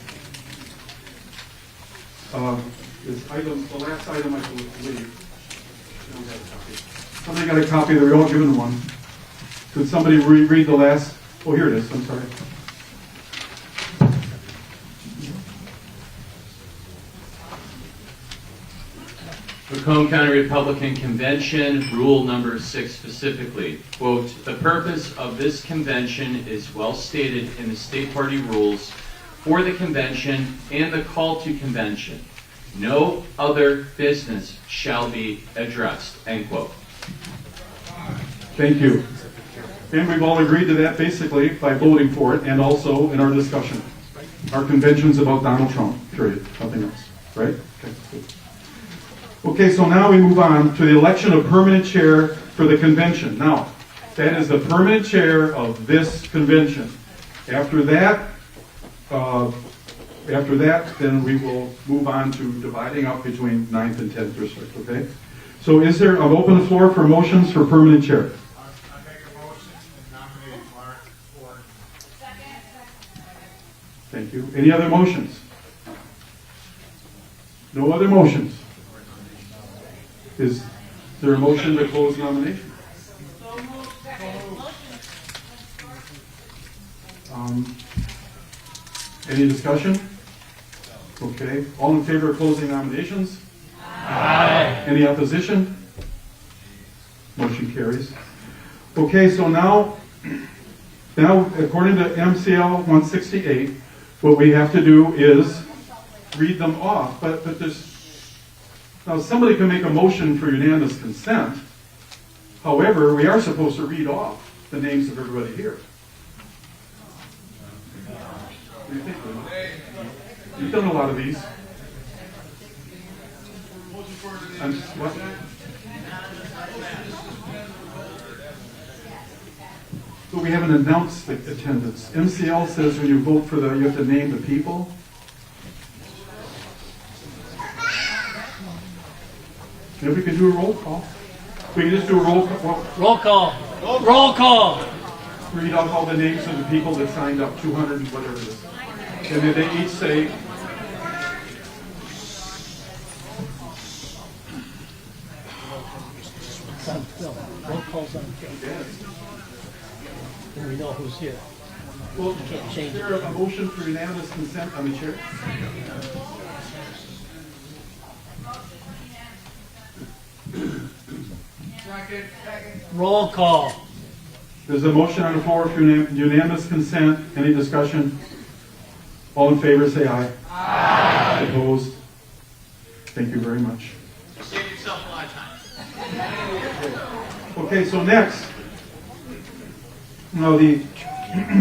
This item, the last item I believe. Somebody got a copy, they were all given one. Could somebody read the last? Oh, here it is, I'm sorry. Macomb County Republican Convention, rule number 6 specifically, quote, "The purpose of this convention is well stated in the state party rules for the convention and the call to convention. No other business shall be addressed," end quote. Thank you. And we've all agreed to that basically by voting for it and also in our discussion. Our convention's about Donald Trump, period, nothing else, right? Okay, good. Okay, so now we move on to the election of permanent chair for the convention. Now, that is the permanent chair of this convention. After that, then we will move on to dividing up between 9th and 10th district, okay? So is there, I'll open the floor for motions for permanent chair. I make a motion to nominate Mark Ford. Thank you. Any other motions? No other motions? Is there a motion to close nomination? Any discussion? Okay. All in favor of closing nominations? Aye. Any opposition? Motion carries. Okay, so now according to MCL 168, what we have to do is read them off. But there's now somebody can make a motion for unanimous consent. However, we are supposed to read off the names of everybody here. What do you think, Lynn? You've done a lot of these. What? So we haven't announced the attendance. MCL says when you vote for you have to name the people. Maybe we can do a roll call. We can just do a roll call. Roll call. Roll call. Read off all the names of the people that signed up, 200 and whatever it is. And then they each say, Roll call's on film. And we know who's here. well, You can't change is it. there a motion for unanimous consent on the chair? Roll call. There's a motion on the floor for unanimous consent. Any discussion? All in favor say aye. Aye. Opposed? Thank you very much. You saved yourself a lot of time. Okay, so next, now the,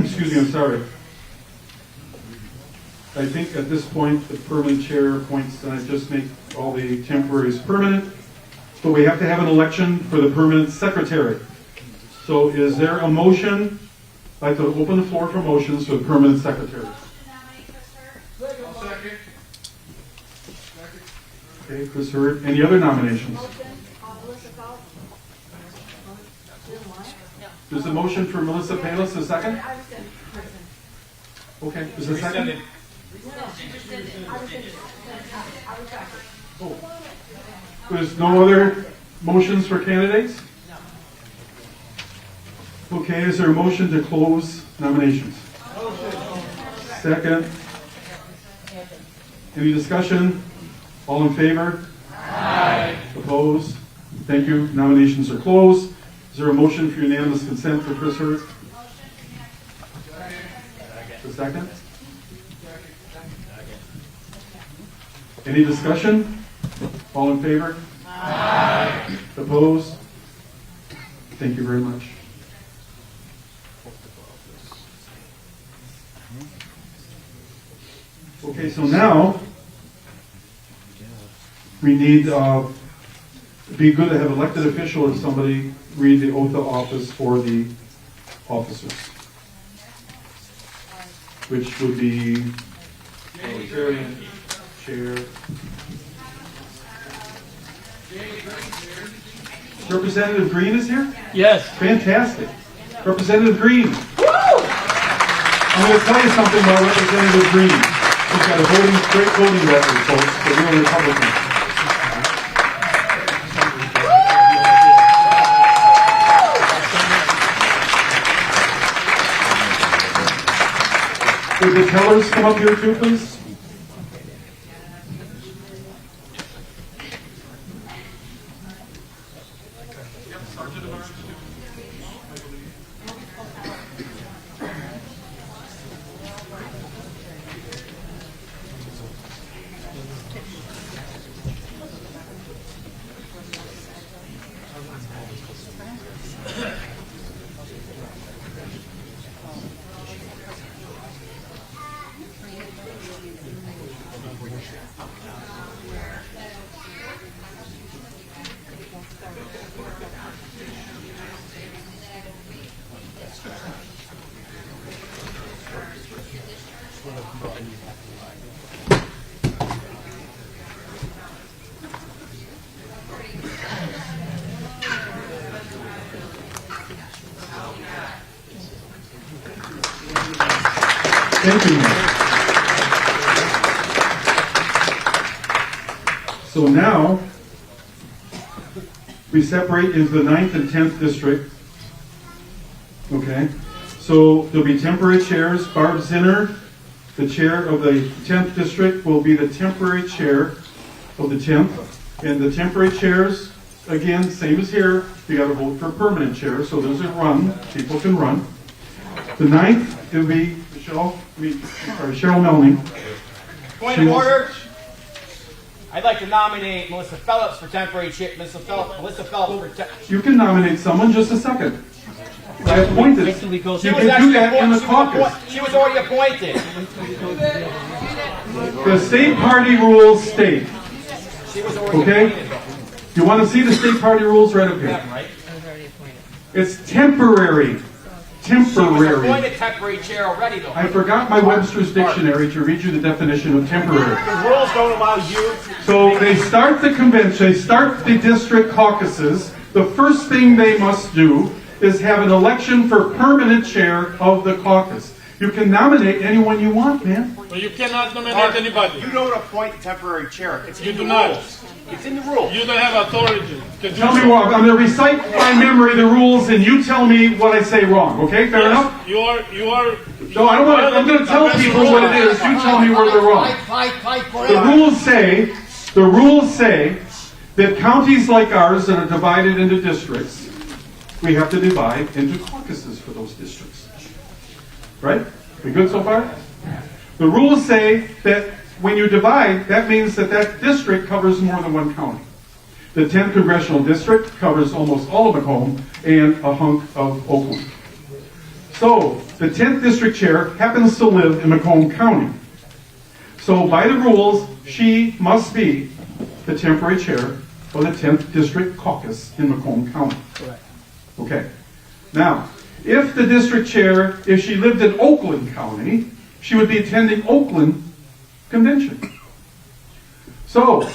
excuse me, I'm sorry. I think at this point, the permanent chair appoints, and I just make all the temporaries permanent, but we have to have an election for the permanent secretary. So is there a motion? I'd like to open the floor for motions for the permanent secretary. Okay, Chris Hurd. Any other nominations? There's a motion for Melissa Palis, a second? Okay, is there a second? Oh. There's no other motions for candidates? Okay, is there a motion to close nominations? Second. Any discussion? All in favor? Aye. Opposed? Thank you. Nominations are closed. Is there a motion for unanimous consent for Chris Hurd? A second? Any discussion? All in favor? Aye. Opposed? Thank you very much. Okay, so now we need, it'd be good to have elected official if somebody read the oath of office for the officers, which would be parliamentarian chair. Representative Green is here? Yes. Fantastic. Representative Green. Woo! I'm going to tell you something about Representative Green. She's got a great voting record, folks, for real Republicans. Would the tellers come up here too, please? Thank you. So now, we separate into the 9th and 10th district. Okay. So there'll be temporary chairs. Barb Zinner, the chair of the 10th district, will be the temporary chair of the 10th. And the temporary chairs, again, same as here, you got to vote for a permanent chair. So there's a run. People can run. The 9th, it'll be Cheryl Melning. Point of order. I'd like to nominate Melissa Phillips for temporary chair. Melissa Phillips for You can nominate someone. Just a second. I appointed. You can do that in the caucus. She was already appointed. The state party rules state. She was already Okay? appointed. You want to see the state party rules right up here? Right? It's temporary. She was Temporary. appointed temporary chair already, though. I forgot my Webster's dictionary to read you the definition of temporary. The rules don't allow you. So they start the convention, they start the district caucuses. The first thing they must do is have an election for permanent chair of the caucus. You can nominate anyone you want, man. But you cannot nominate anybody. You don't appoint temporary chair. It's You in do the not. rules. It's in the rules. You don't have authority to do Tell me so. what, I'm going to recite by memory the rules and you tell me what I say wrong, okay? Fair enough? You are. No, I don't want to, I'm going to tell people what it is. You tell me where they're wrong. The rules say that counties like ours that are divided into districts, we have to divide into caucuses for those districts. Right? We good so far? The rules say that when you divide, that means that that district covers more than one county. The 10th Congressional District covers almost all of Macomb and a hunk of Oakland. So, the 10th District Chair happens to live in Macomb County. So, by the rules, she must be the temporary chair of the 10th District Caucus in Macomb County. Correct. Okay. Now, if the district chair, if she lived in Oakland County, she would be attending Oakland Convention. So,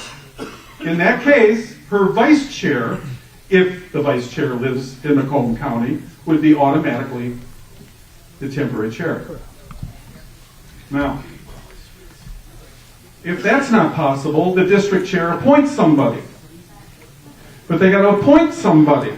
in that case, her vice chair, if the vice chair lives in Macomb County, would be automatically the temporary chair. Now, if that's not possible, the district chair appoints somebody. But they got to appoint somebody.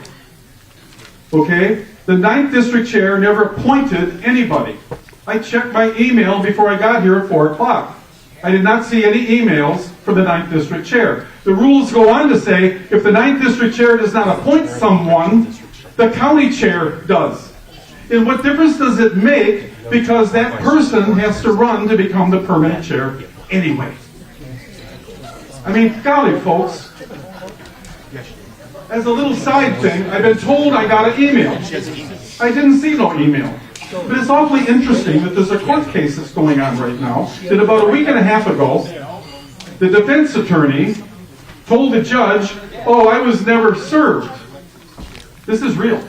Okay? The 9th district chair never appointed anybody. I checked my email before I got here at 4 o'clock. I did not see any emails from the 9th district chair. The rules go on to say if the 9th district chair does not appoint someone, the county chair does. And what difference does it make, because that person has to run to become the permanent chair anyway? I mean, golly, folks. As a little side thing, I've been told I got an email. I didn't see no email. But it's awfully interesting that there's a court case that's going on right now, that about a week and a half ago, the defense attorney told the judge, oh, I was never served. This is real.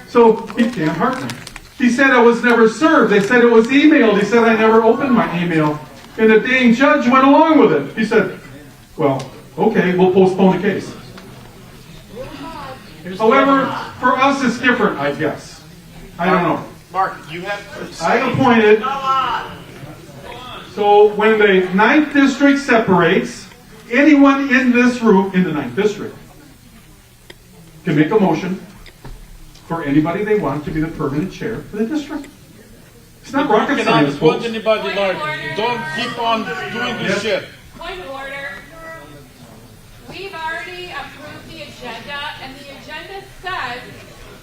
So, he can't hurt me. He said I was never served. They said it was emailed. He said I never opened my email. And the dang judge went along with it. He said, well, okay, we'll postpone the case. However, for us it's different, I guess. I don't know. Mark, you have... I appointed... So when the 9th district separates, anyone in this room, in the 9th district, can make a motion for anybody they want to be the permanent chair for the district. It's not rocket science, folks. Anybody, Lord. Don't keep on doing this shit. Point of order. We've already approved the agenda, and the agenda says,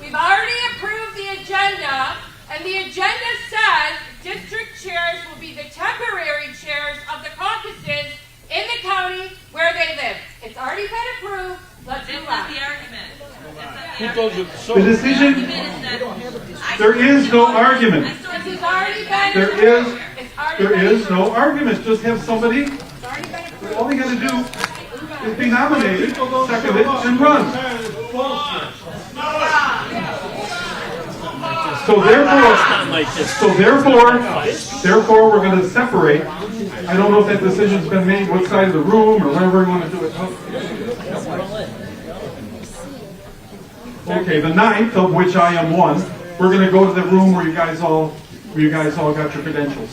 we've already approved the agenda, and the agenda says district chairs will be the temporary chairs of the caucuses in the county where they live. It's already been approved. Let's move on. Who told you? So, The decision, there is no argument. This has already been There approved. is, It's already there been is approved. no argument. Just have somebody, all they gotta do is be nominated, seconded, and run. Therefore, we're going to separate. I don't know if that decision's been made, what side of the room, or whatever you want to do it. Okay, the 9th, of which I am one, we're going to go to the room where you guys all got your credentials.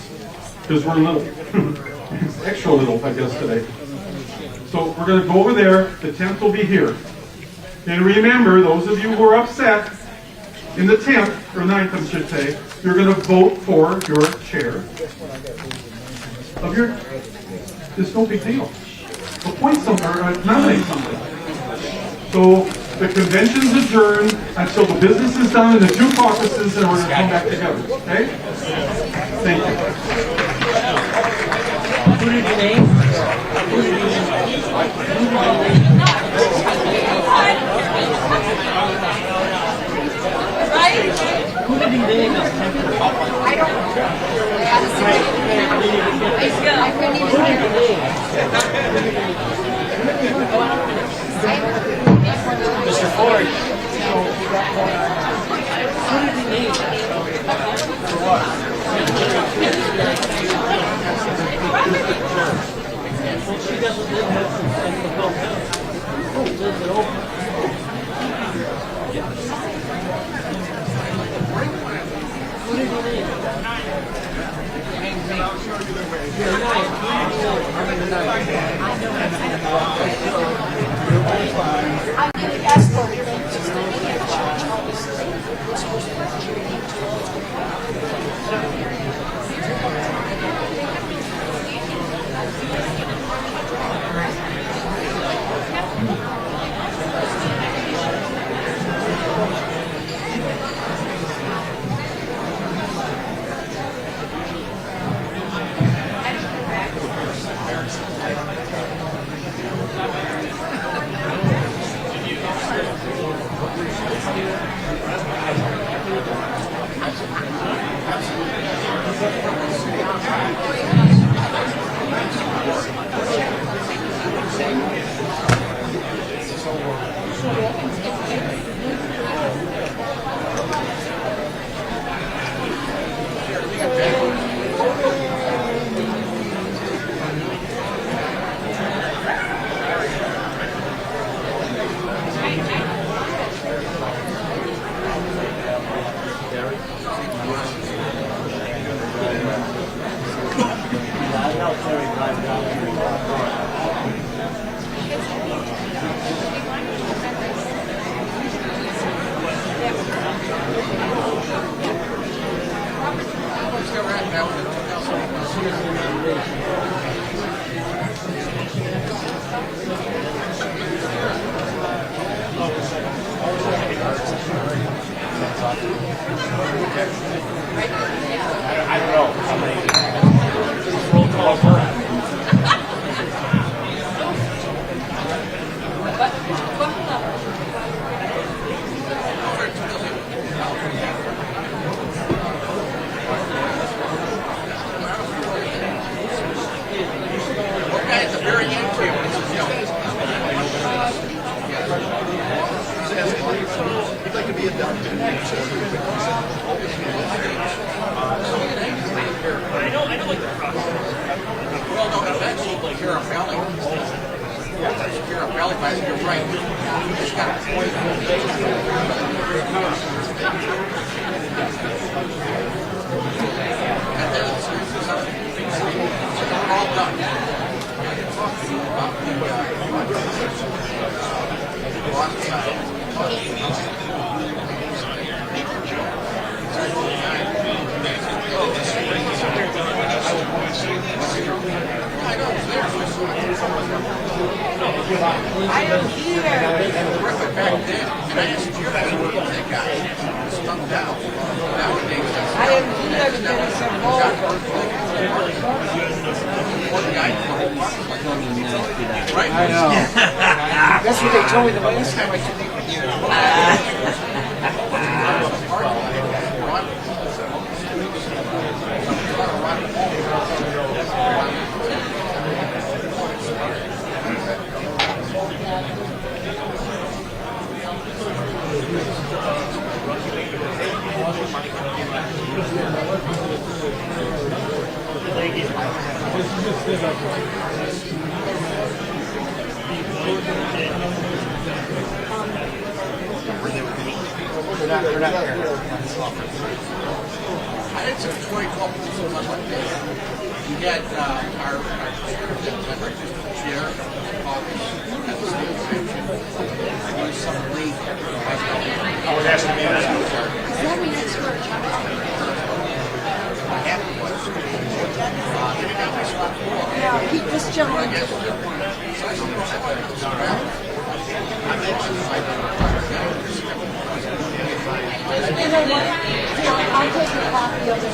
Because we're little. Extra little, I guess, today. So we're going to go over there. The 10th will be here. And remember, those of you who are upset, in the 10th, or 9th, I should say, you're going to vote for your chair of your... It's no big deal. Appoint somebody, or nominate somebody. So the convention's adjourned until the business is done in the 2 caucuses, and we're going to come back together. Okay? Thank you. Who did you name? Who did you name? Who did you name as temporary? I don't know. I couldn't even Who did you name? Mr. Ford. Who did you name? For what? Well, she doesn't live in Macomb County. She lives in Oakland. Who did you name? You're nice. I'm going to escort you. That's what they told me the last time I took it. They're not here. I had some toy couples on my day. We had our chair, office, at the same convention. There was some late. Oh, it has to be that. What happened was, Now, keep this gentleman. You know what? I'll take a copy of it.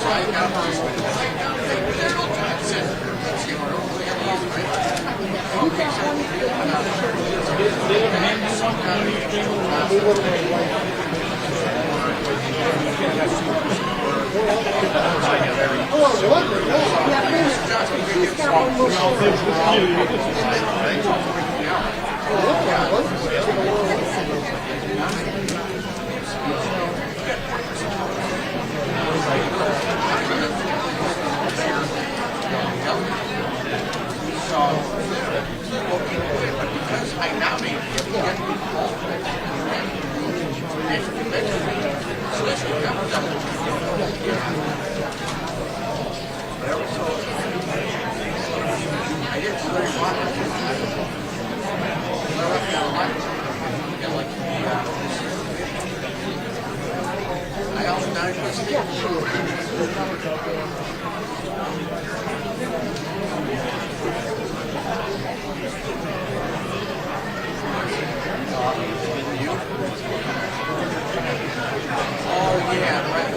Because I nominated him, I didn't really want it. I also died with oh, yeah, right.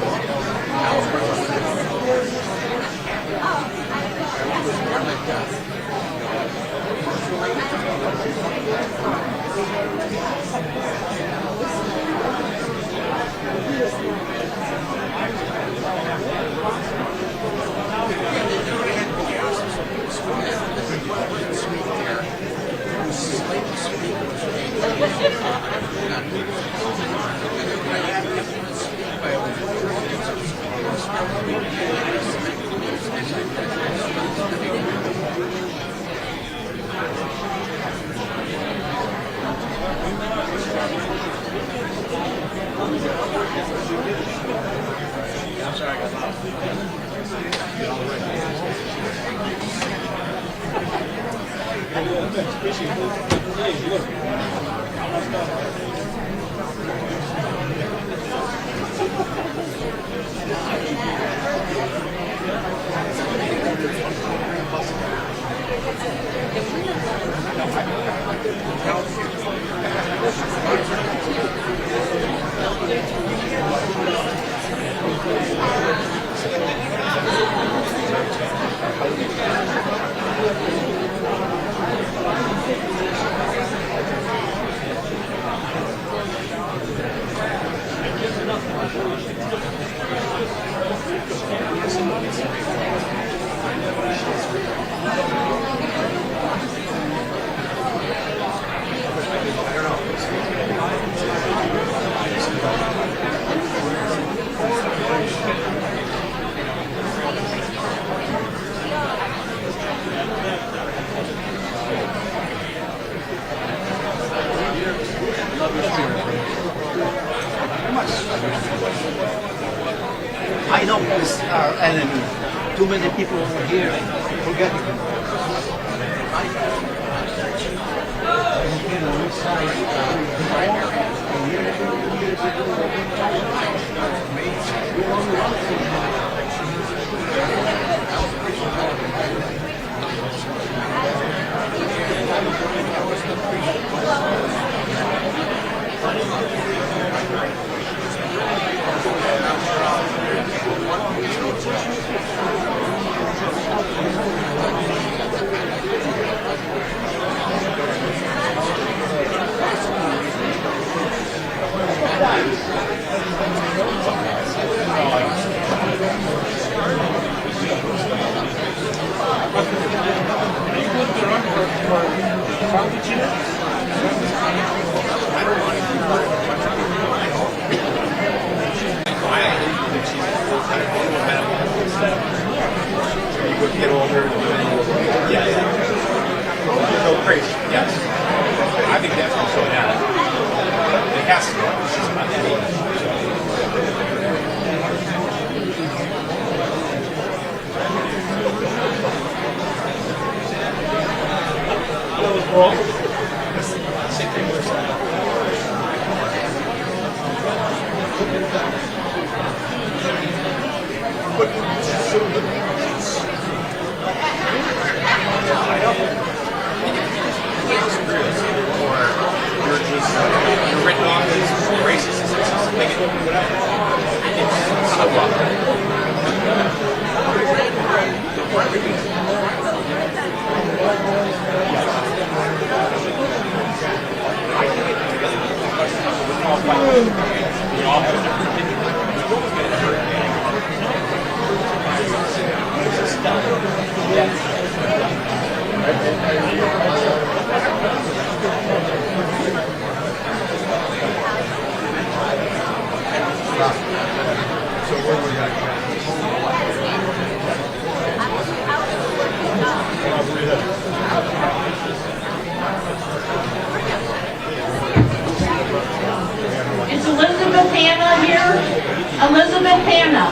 I know it's our enemy. Too many people over here forget it. Get older. Yes. Go crazy. Yes. I think that's what's going on. It has to go. It's just about that. You're written off as racist, sexist, bigot, whatever. It's so we all have a different opinion. No one's going to ever So where were you at? Is Elizabeth Hanna here? Elizabeth Hanna.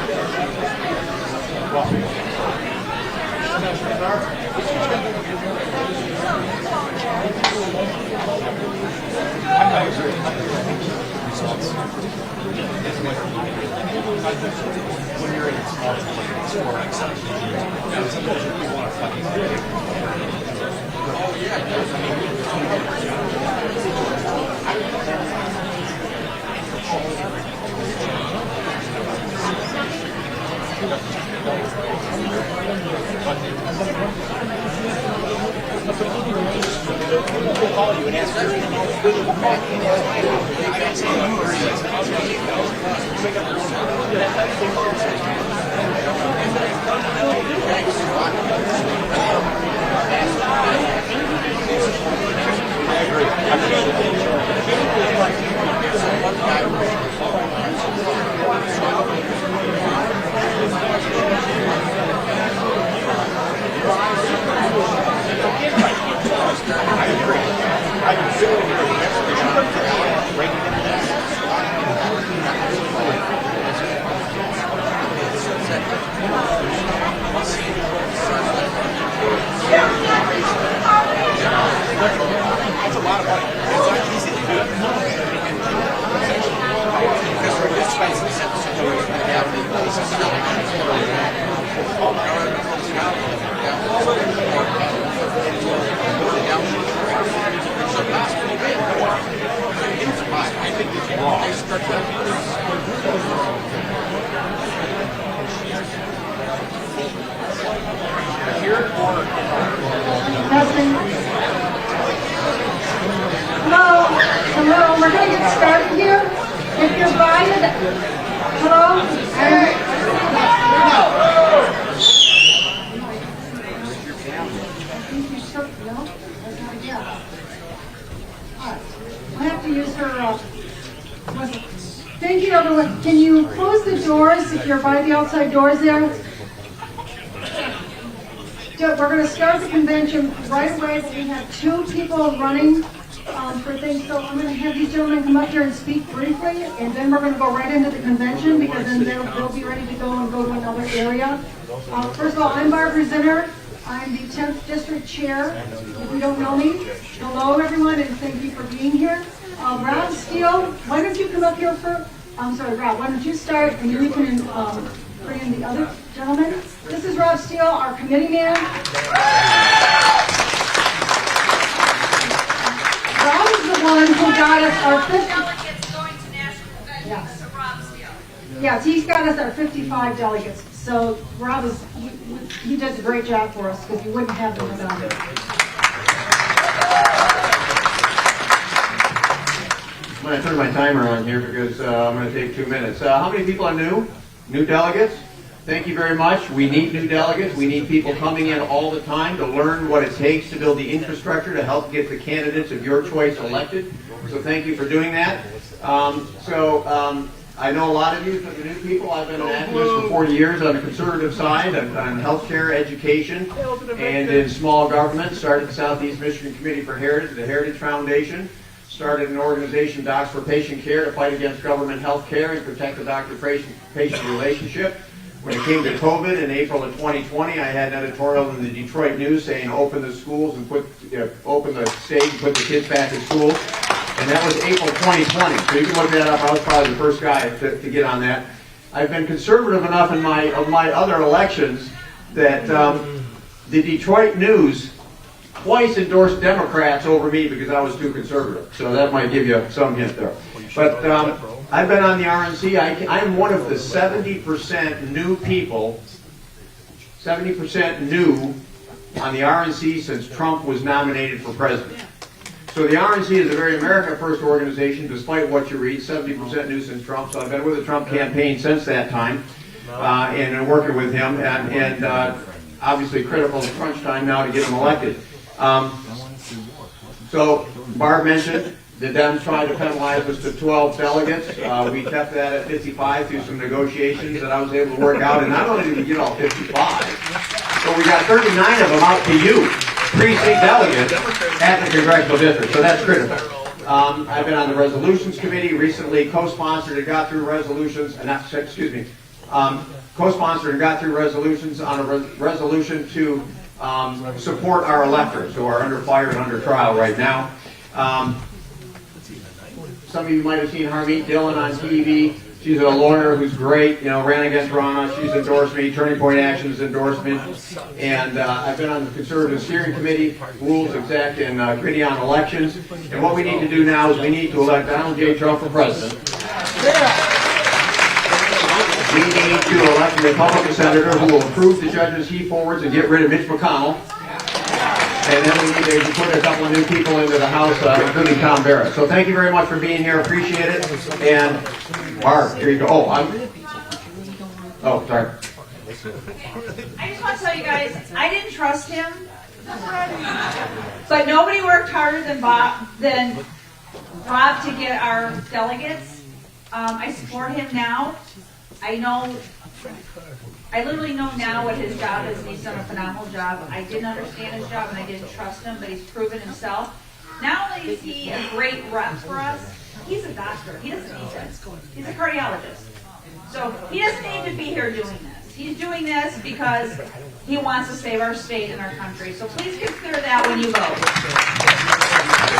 When you're in a small sport like something, sometimes you want to fucking We'll call you and ask for your opinion. I don't say That's a lot of money. It's not easy to do. Because we're expensive. I think it's wrong. Testing. Hello, we're going to get started here. If you're buying it, hello? I have to use her, thank you everyone. Can you close the doors if you're by the outside doors there? We're going to start the convention right away, but we have two people running for things. So I'm going to have these gentlemen come up here and speak briefly, and then we're going to go right into the convention because then they'll be ready to go and go to another area. First of all, I'm Barbara Zinner. I'm the 10th District Chair. If you don't know me, hello everyone, and thank you for being here. Rob Steele, why don't you come up here for, I'm sorry, Rob, why don't you start, and then we can bring in the other gentleman. This is Rob Steele, our committee man. Rob is the one who got us our 50 delegates going to national convention. Yes. So Rob Steele. Yes, he's got us our 55 delegates. So Rob is, he does a great job for us because we wouldn't have them without him. I'm going to turn my timer on here because I'm going to take 2 minutes. How many people are new? New delegates? Thank you very much. We need new delegates. We need people coming in all the time to learn what it takes to build the infrastructure to help get the candidates of your choice elected. So thank you for doing that. I know a lot of you, the new people. I've been an activist for 40 years on the conservative side, on healthcare, education, and in small government. Started the Southeast Michigan Committee for Heritage, the Heritage Foundation. Started an organization, Docs for Patient Care, to fight against government health care and protect the doctor-patient relationship. When it came to COVID in April of 2020, I had an editorial in the Detroit News saying open the schools and open the state and put the kids back in school. And that was April 2020. So you can look that up. I was probably the first guy to get on that. I've been conservative enough in my other elections that the Detroit News twice endorsed Democrats over me because I was too conservative. So that might give you some hint there. But I've been on the RNC. I'm one of the 70% new people, 70% new on the RNC since Trump was nominated for president. So the RNC is a very America First organization, despite what you read, 70% new since Trump. So I've been with the Trump campaign since that time and working with him, and obviously critical of crunch time now to get him elected. So Barb mentioned the Dems tried to penalize us to 12 delegates. We kept that at 55 through some negotiations that I was able to work out, and not only did we get all 55, but we got 39 of them out to you, precinct delegates at the congressional district. So that's critical. I've been on the resolutions committee, recently co-sponsored and got through resolutions, co-sponsored and got through resolutions on a resolution to support our electors who are under fire and under trial right now. Some of you might have seen Harmeet Dillon on TV. She's a lawyer who's great, ran against Ronna. She's endorsed me. Turning Point Action has endorsed me. And I've been on the Conservative Steering Committee, Rules Exec, and Committee on Elections. And what we need to do now is we need to elect Donald J. Trump for president. We need to elect a Republican senator who will approve the judges he forwards and get rid of Mitch McConnell. And then we need to put a couple of new people into the House, including Tom Barrett. So thank you very much for being here. Appreciate it. And Barb, here you go. Sorry. I just want to tell you guys, I didn't trust him, but nobody worked harder than Rob to get our delegates. I support him now. I literally know now what his job is, and he's done a phenomenal job. I didn't understand his job, and I didn't trust him, but he's proven himself. Not only is he a great rep for us, he's a doctor. He doesn't need this. He's a cardiologist. So he doesn't need to be here doing this. He's doing this because he wants to save our state and our country. So please consider that when you vote.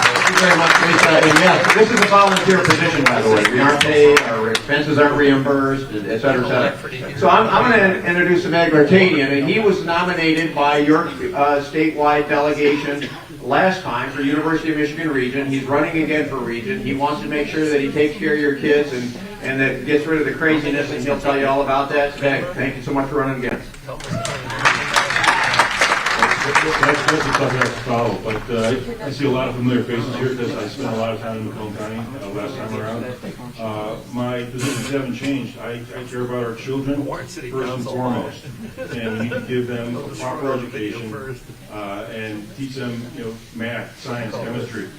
Thank you very much, Lisa. And yes, this is a volunteer position, by the way. We aren't paid, our expenses aren't reimbursed, et cetera, et cetera. So I'm going to introduce Meg Vartanian, and he was nominated by your statewide delegation last time for University of Michigan Region. He's running again for Region. He wants to make sure that he takes care of your kids and that gets rid of the craziness, and he'll tell you all about that. Meg, thank you so much for running again. That's a tough act to follow, but I see a lot of familiar faces here because I spent a lot of time in Macomb County last time around. My positions haven't changed. I care about our children first and foremost, and we need to give them a proper education and teach them, math, science, chemistry,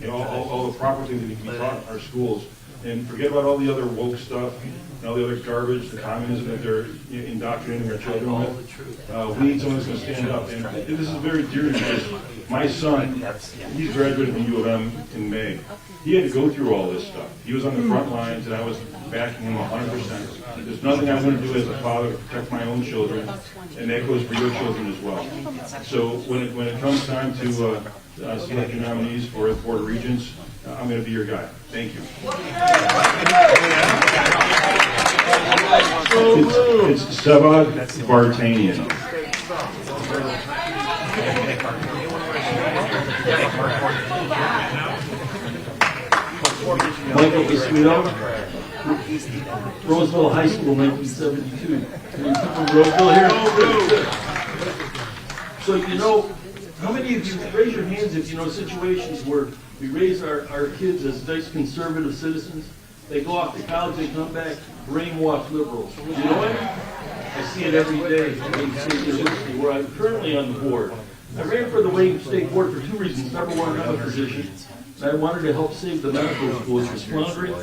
all the proper things that need to be taught in our schools. And forget about all the other woke stuff and all the other garbage, the communism that they're indoctrinating our children with. We need someone that's going to stand up. And this is very dear to me because my son, he's graduated from U of M in May. He had to go through all this stuff. He was on the front lines, and I was backing him 100%. There's nothing I'm going to do as a father to protect my own children, and that goes for your children as well. So when it comes time to select your nominees for the Board of Regents, I'm going to be your guy. Thank you. It's Sebag Vartanian. Michael Esquito, Roseville High School, 1972. Any people from Roseville here? So, how many of you, raise your hands if you know situations where we raise our kids as nice conservative citizens, they go off to college, they come back, brainwashed liberals. You know what? I see it every day at Wayne State University, where I'm currently on the board. I ran for the Wayne State Board for two reasons. Number one, I'm a physician, and I wanted to help save the medical school, which was floundering.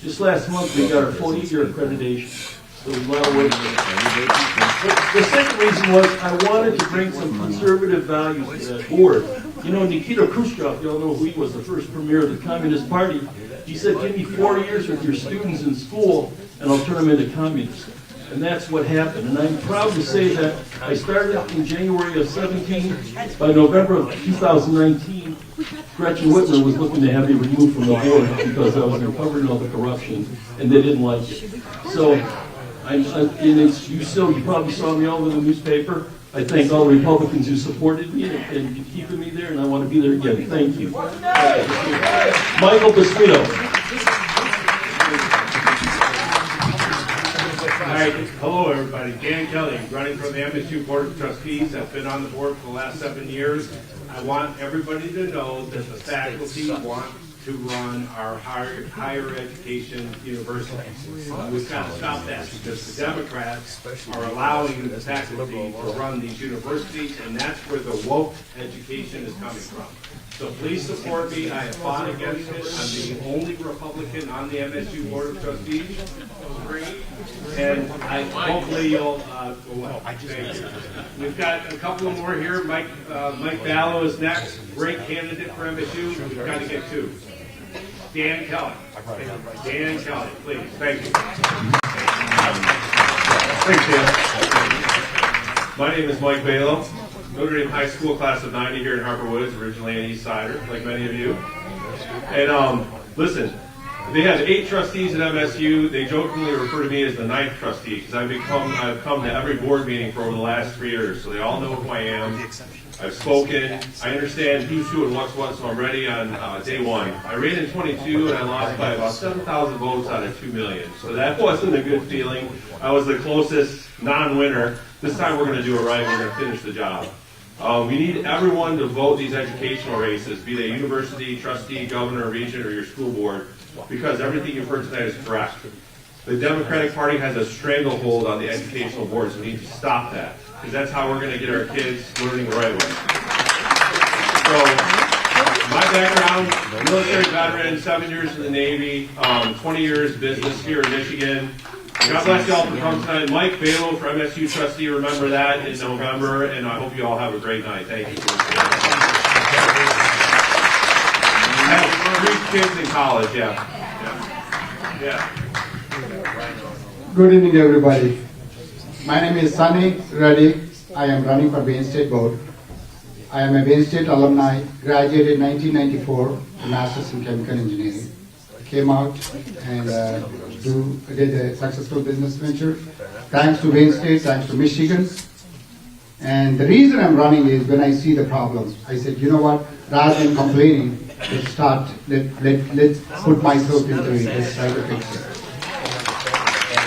Just last month, we got our 40-year accreditation. So a lot of work. The second reason was I wanted to bring some conservative values to that board. Nikita Khrushchev, you all know who he was, the first premier of the Communist Party. He said, give me 4 years with your students in school, and I'll turn them into communists. And that's what happened. And I'm proud to say that I started in January of 17. By November of 2019, Gretchen Whitmer was looking to have me removed from the board because I was uncovering all the corruption, and they didn't like it. So, you probably saw me all over the newspaper. I thank all the Republicans who supported me and keeping me there, and I want to be there again. Thank you. Michael Esquito. All right, hello everybody. Dan Kelly, running for the MSU Board of Trustees. I've been on the board for the last 7 years. I want everybody to know that the faculty want to run our higher education universities. We've got to stop that because the Democrats are allowing the faculty to run these universities, and that's where the woke education is coming from. So please support me. I have fought against it. I'm the only Republican on the MSU Board of Trustees. And hopefully you'll go well. Thank you. We've got a couple more here. Mike Ballo is next. Great candidate for MSU. We've got to get two. Dan Kelly. Dan Kelly, please. Thank you. Thanks, Dan. My name is Mike Ballo. Notre Dame High School class of 90 here in Harper Woods, originally an East Sider, like many of you. And listen, they have 8 trustees at MSU. They jokingly refer to me as the 9th trustee because I've come to every board meeting for over the last 3 years, so they all know who I am. I've spoken. I understand who's who and what's what, so I'm ready on day one. I ran in 22 and I lost by about 7,000 votes out of 2 million, so that wasn't a good feeling. I was the closest non-winner. This time we're going to do it right. We're going to finish the job. We need everyone to vote these educational races, be they university, trustee, governor, regent, or your school board, because everything you've heard tonight is correct. The Democratic Party has a stranglehold on the educational boards. We need to stop that, because that's how we're going to get our kids learning the right way. So, my background, military veteran, 7 years in the Navy, 20 years business here in Michigan. God bless you all for coming tonight. Mike Ballo for MSU trustee, remember that in November, and I hope you all have a great night. Thank you. I have 3 kids in college, yeah. Good evening, everybody. My name is Sunny Reddy. I am running for Wayne State Board. I am a Wayne State alumni, graduated in 1994, a Master's in Chemical Engineering. Came out and did a successful business venture. Thanks to Wayne State, thanks to Michigan. And the reason I'm running is when I see the problems, I said, you know what, rather than complaining, let's put myself into it, let's try to fix it.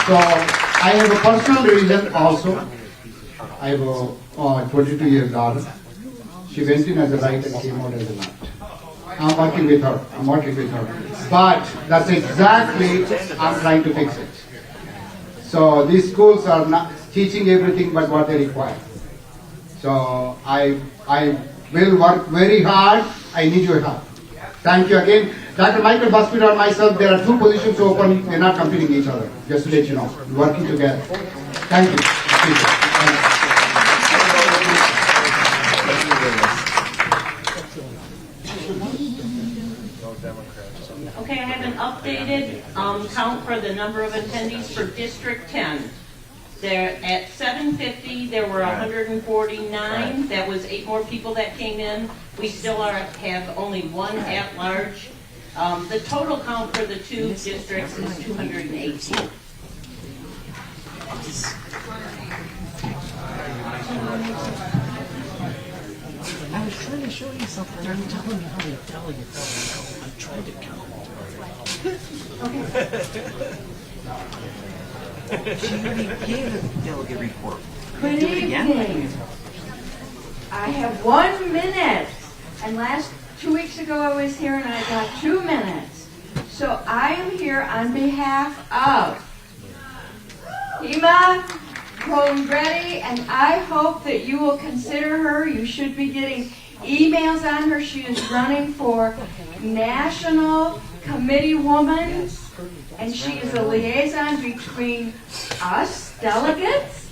So I have a personal reason also. I have a 22-year daughter. She went in as a right and came out as a left. I'm working with her. But that's exactly, I'm trying to fix it. So these schools are not teaching everything but what they require. So I will work very hard. I need your help. Thank you again. Dr. Michael Busfield and myself, there are 2 positions open. We're not competing each other, just to let you know. We're working together. Thank you. Okay, I have an updated count for the number of attendees for District 10. There at 7:50, there were 149. That was 8 more people that came in. We still have only 1 at large. The total count for the 2 districts is 218. I was trying to show you something. I'm telling you how many delegates are. I'm trying to count. She already gave a delegate report. Good Do it again? evening. I have 1 minute. And 2 weeks ago I was here and I got 2 minutes. So I am here on behalf of Hema Condretti, and I hope that you will consider her. You should be getting emails on her. She is running for National Committee Woman, and she is a liaison between us delegates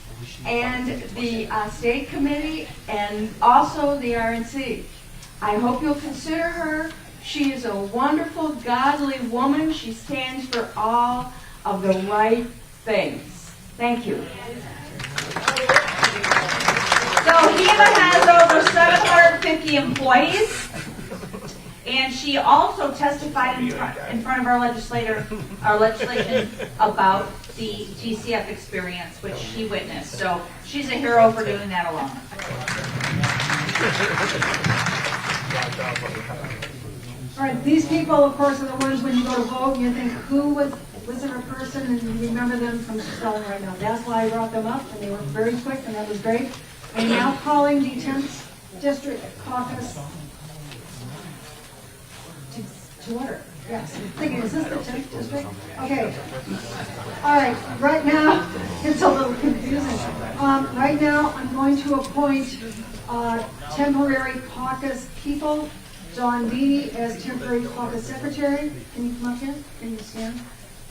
and the state committee and also the RNC. I hope you'll consider her. She is a wonderful, godly woman. She stands for all of the right things. Thank you. So HEMA has over 750 employees, and she also testified in front of our legislation about the GCF experience, which she witnessed. So she's a hero for doing that alone. All right, these people, of course, are the ones when you go to vote, you think, who was there a person, and you remember them from spelling right now. That's why I brought them up, and they were very quick, and that was great. I'm now calling the 10th District Caucus to order. Yes, I'm thinking, is this the 10th District? Okay. All right, right now, it's a little confusing. Right now, I'm going to appoint temporary caucus people. Dawn Beatty as temporary caucus secretary. Can you come up here? Can you stand?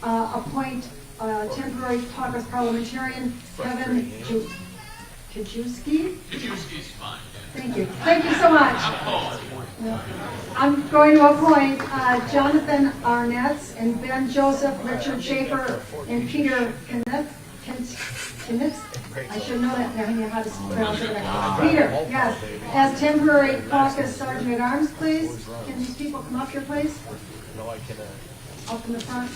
Appoint temporary caucus parliamentarian Kevin Kajewski. Kajewski's fine. Thank you. Thank you so much. I'm going to appoint Jonathan Arnetz and Ben Joseph, Richard Schaefer, and Peter Knitz. I should know that now, how to pronounce it. Peter, yes, as temporary caucus sergeant at arms, please. Can these people come up here, please? Up in the front.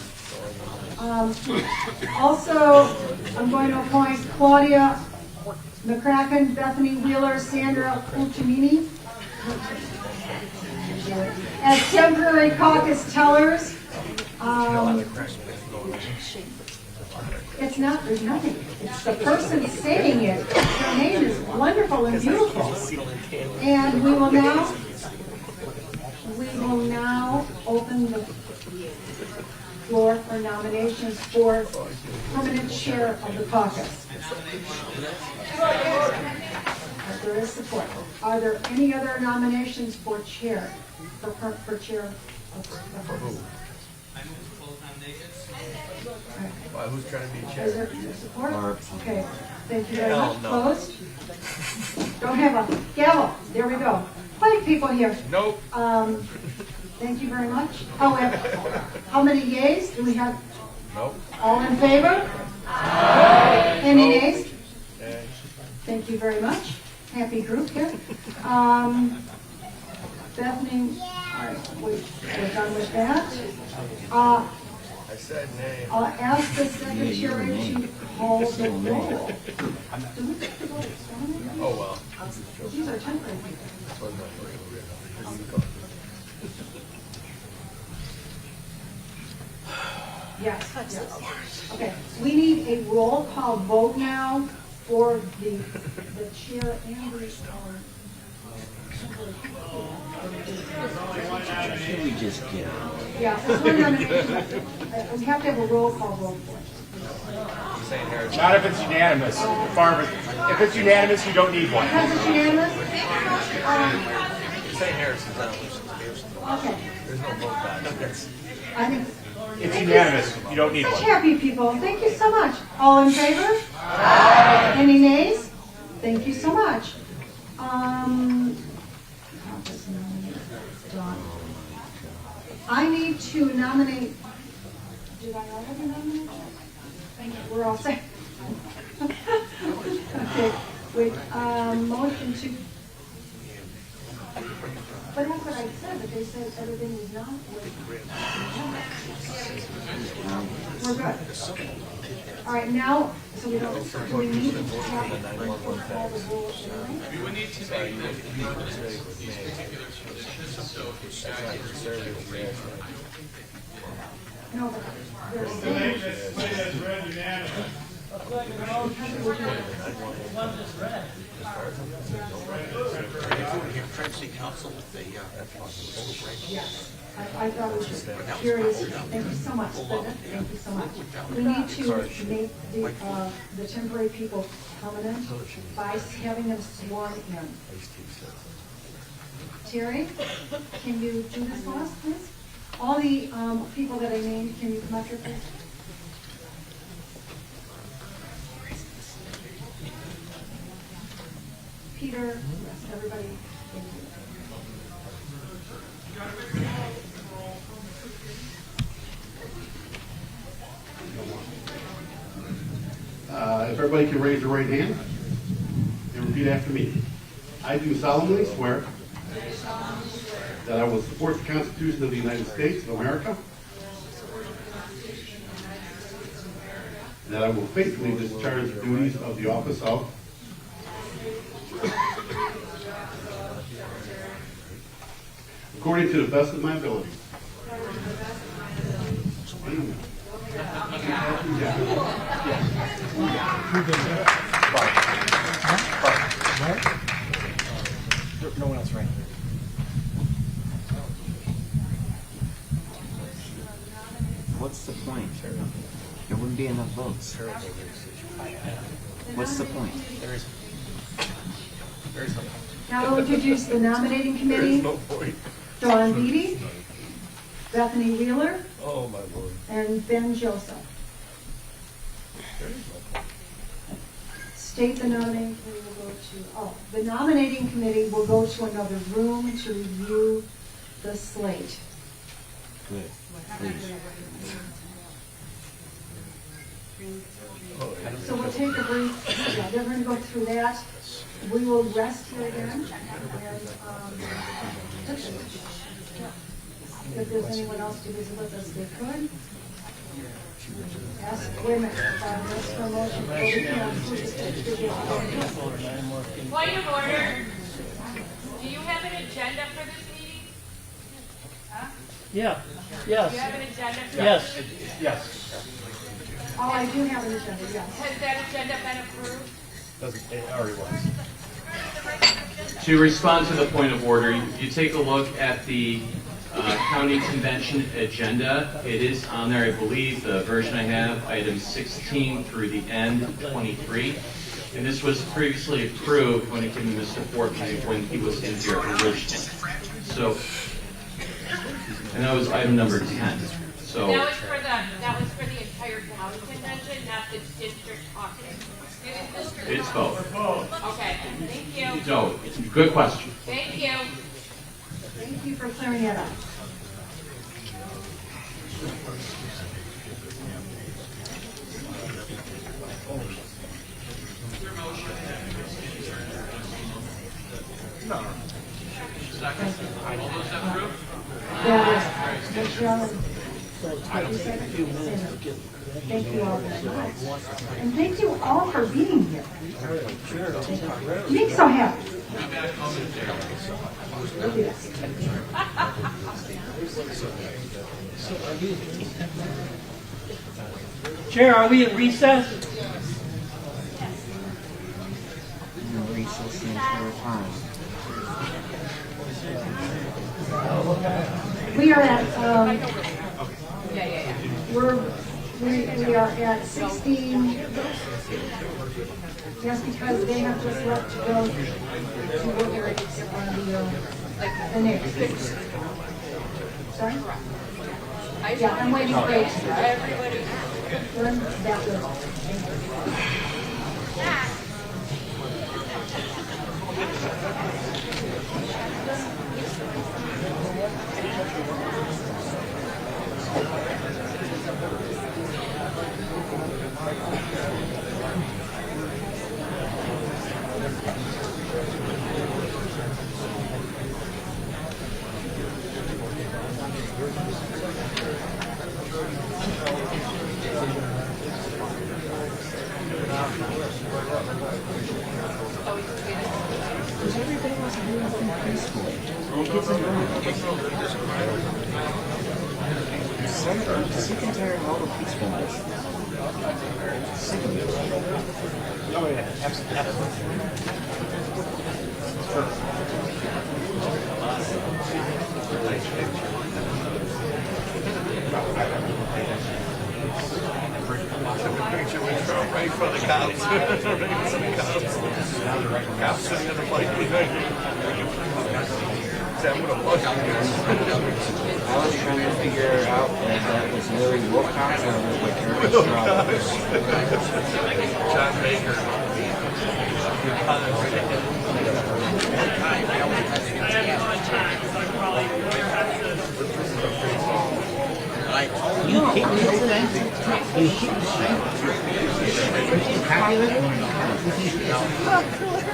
Also, I'm going to appoint Claudia McCracken, Bethany Wheeler, Sandra Ultimini as temporary caucus tellers. It's not, there's nothing. It's the person saying it. Her name is wonderful and beautiful. And we will now open the floor for nominations for permanent chair of the caucus. There is support. Are there any other nominations for chair? For chair of the caucus? Who's trying to be chair? Is there support? Okay. Thank you very much. Closed. Don't have a gavel. There we go. Plenty of people here. Nope. Thank you very much. Oh, how many yeas do we have? Nope. All in favor? Aye. Any nays? Thank you very much. happy group here. Bethany, all right, we're done with that. I said nay. I'll ask the secretary to hold the roll. Do we have to go down? Oh, well. These are temporary people. Yes. Okay, we need a roll call vote now for the chair and the, Should we just get out? yeah, this one nomination, we have to have a roll call vote for it. Not if it's unanimous. If it's unanimous, you don't need one. Because it's unanimous? St. Harrison's on. Okay. There's no vote back. I think. It's unanimous. You don't need Such one. happy people. Thank you so much. All in favor? Aye. Any nays? Thank you so much. I need to nominate. Did I already nominate? We're all set. Okay. Wait. Motion to. But that's what I said, but they said everything was not. We're good. All right, now, so we don't, do we need to have all the rules anyway? We would need to make these particular conditions, so if statute. No, but they're saying. Yes, I thought it was just curious. Thank you so much. Thank you so much. We need to make the temporary people permanent by having them sworn in. Terry, can you do this for us, please? All the people that I named, can you come up here, please? Peter, yes, everybody. If everybody can raise their right hand and repeat after me. I do solemnly swear that I will support the Constitution of the United States of America, and that I will faithfully discharge the duties of the office of according to the best of my ability. Amen. No one else right. What's the point? There wouldn't be enough votes. What's the point? There is no. Now I'll introduce the nominating committee. Dawn Beatty, Bethany Wheeler, Oh, my Lord. and Ben Joseph. State the nominating committee will go to, the nominating committee will go to another room to review the slate. Good. Please. So we'll take a brief, yeah, they're going to go through that. We will rest here again. And, if there's anyone else to visit with us, they could. Ask, wait a minute, ask for a motion. Point of order. Do you have an agenda for this meeting? Huh? Yeah. Yes. Do you have an agenda for Yes. this meeting? Yes. Oh, I do have an agenda, yes. Has that agenda been approved? It already was. To respond to the point of order, you take a look at the county convention agenda. It is on there, I believe, the version I have, items 16 through the end, 23. And this was previously approved when it came to Mr. Fortnite when he was in here originally. So, and that was item number 10. So That was for the entire county convention, not the district caucus. it's both. Okay, thank you. So, it's a good question. Thank you. Thank you for clearing it up. Michelle, thank you all very much. And thank you all for being here. You make me so happy. Chair, are we in recess? Recess the entire time. We are at, we are at 16, just because they have just left to go to work on the next. Sorry? Yeah, I'm waiting for it. Run that way. I'm sick and tired of all the peacefulness. Sick of it. Oh yeah, absolutely. Right in front of the cops. Cops sitting in the bike. I was trying to figure out if that was Larry Wilcox or like Eric John Baker. You hate me today? You hate me today?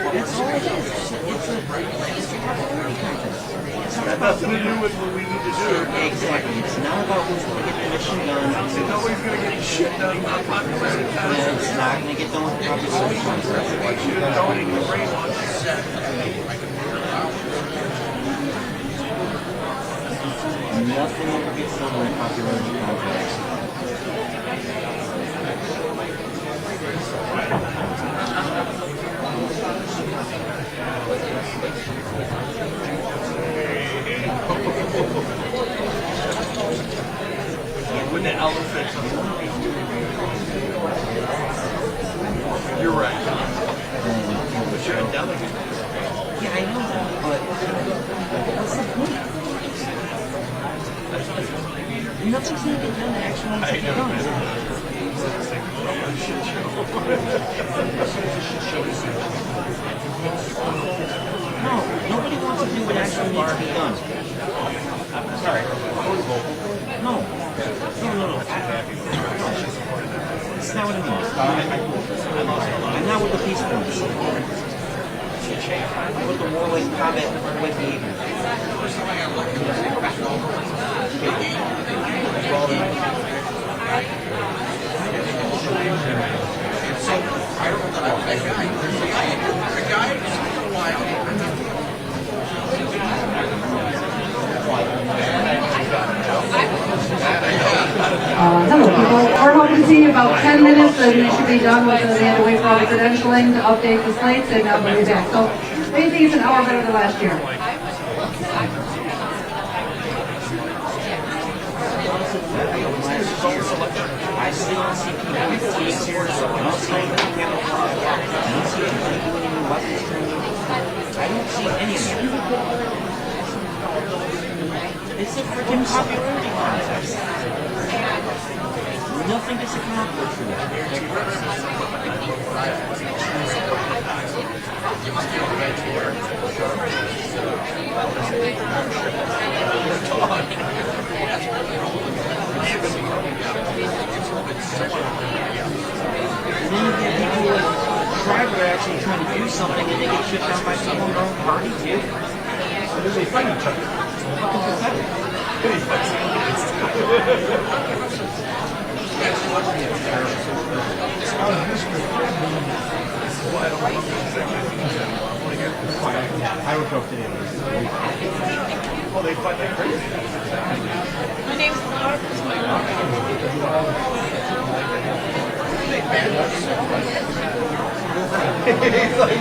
That's all it is. It's a popularity contest. It's got nothing to do with what we need to do. Exactly. It's not about who's going to get the mission done. Nobody's going to get shit done by popularity contest. It's not going to get done with popularity contest. Don't even brainwash. Nothing ever gets done with popularity contest. With the elephants. You're right. But you're a delegate. Yeah, I know that, but what's the point? Nothing's going to get done that actually wants to get done. No, nobody wants to do what actually needs to be done. Sorry. No. That's not what I mean. I'm not with the peacefulness. I'm with the warlike combat warlike behavior. Hello, people. We're hoping to see you about 10 minutes, and we should be done with the hand away for all the credentialing to update the slates, and we'll be back. So, anything is an hour better than last year. I still don't see people with teams here. I don't see anybody doing any weapons training. I don't see any of them. It's a freaking popularity contest. Nothing gets accomplished for that. And then you get people like Driver actually trying to do something and they get shit down by people in their own party too. They fight each other. Fucking pathetic. I would go today. Oh, they fight like crazy. My name's Laura. He's like,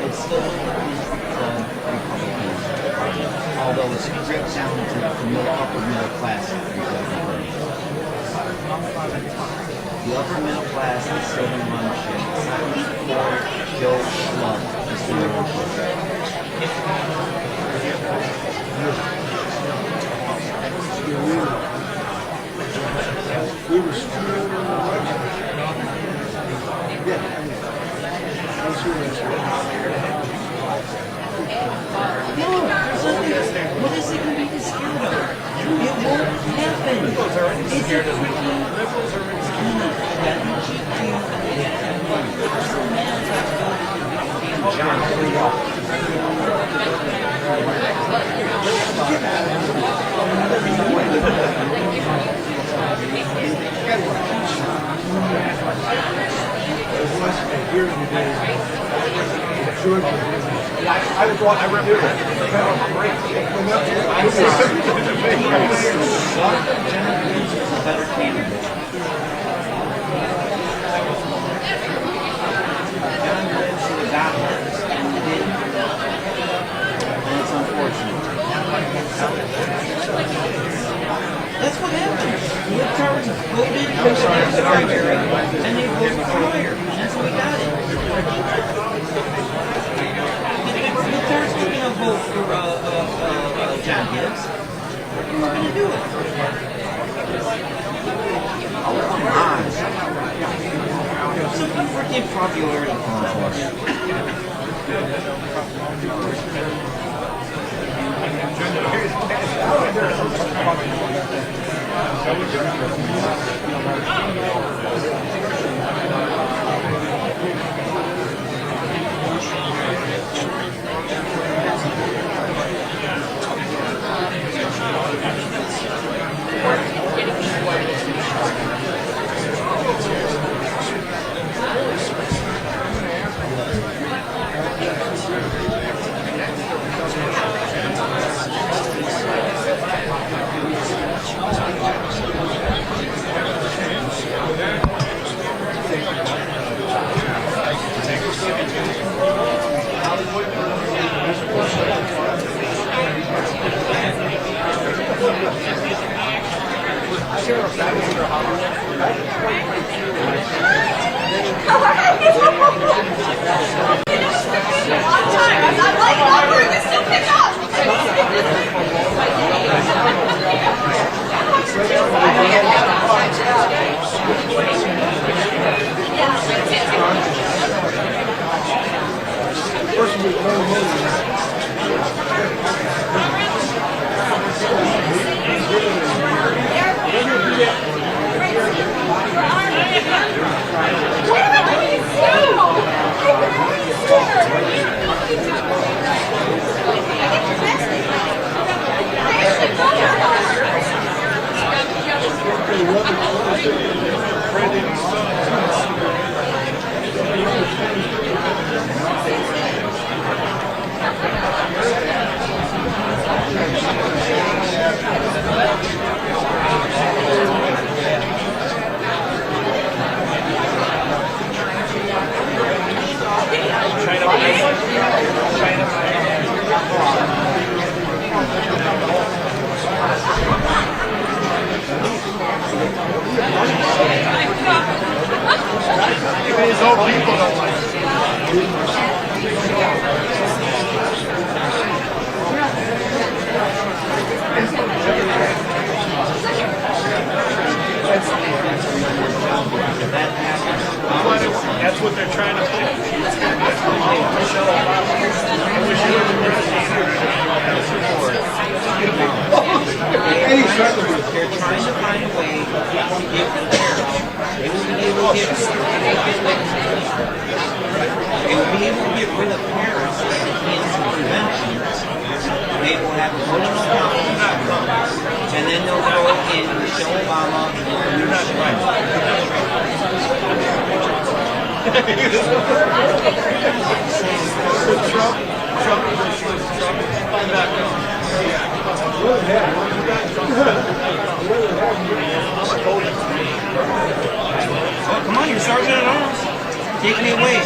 It's still Republican, although it's stripped down to the upper middle class. The upper middle class is still in run shit. It's not poor Joe Schlub just to make We were screwed. No, what is it going to be scared of? It won't happen. It's I was going, I reviewed it. better candidate. John Glenn should have got hers and didn't. And it's unfortunate. That's what happened. The libtards voted for the primary, and they voted for Hoyer, and that's how we got it. The libtards were going to vote for John Gibbs. They were going to do it. Oh, come on. Some freaking popularity have a political conference, and then they'll go in Michelle Obama and you're not right. Oh, come on, you're sergeant at arms. Take me away.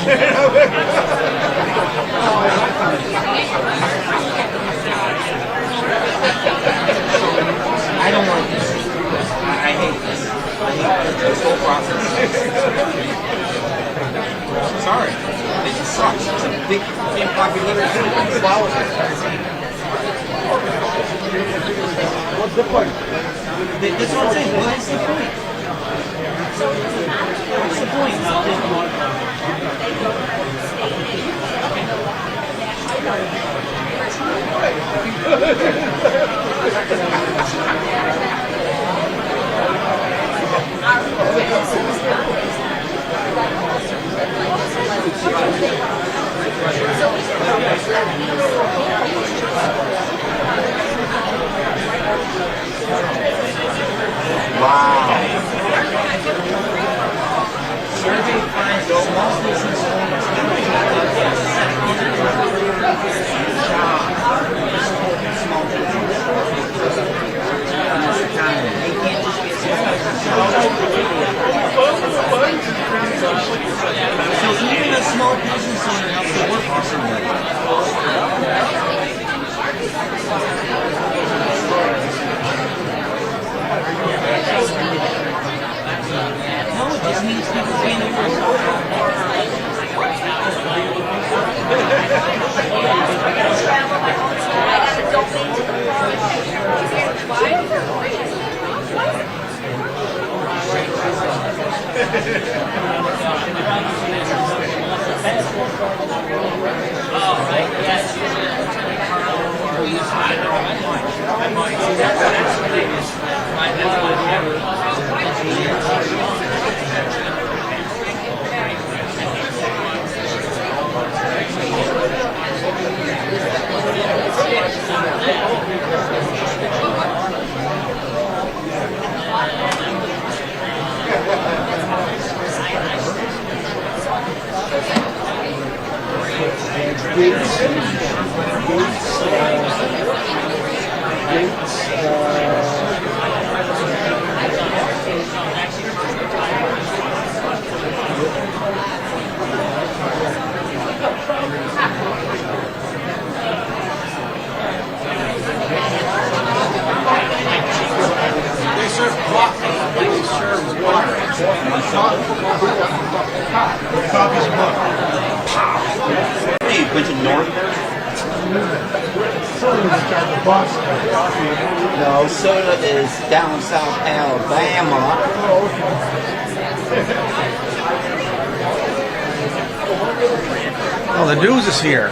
I don't like this. I hate this. I hate this whole process. Sorry. It just sucks. It's a big popularity. What's the point? That's what I'm saying. What is the point? What's the point? Wow. Survey finds small business owners small business in this economy. They can't just get so even a small business owner has to work for somebody. No, it just means people being No, soda is down South Alabama. Oh, the news is here.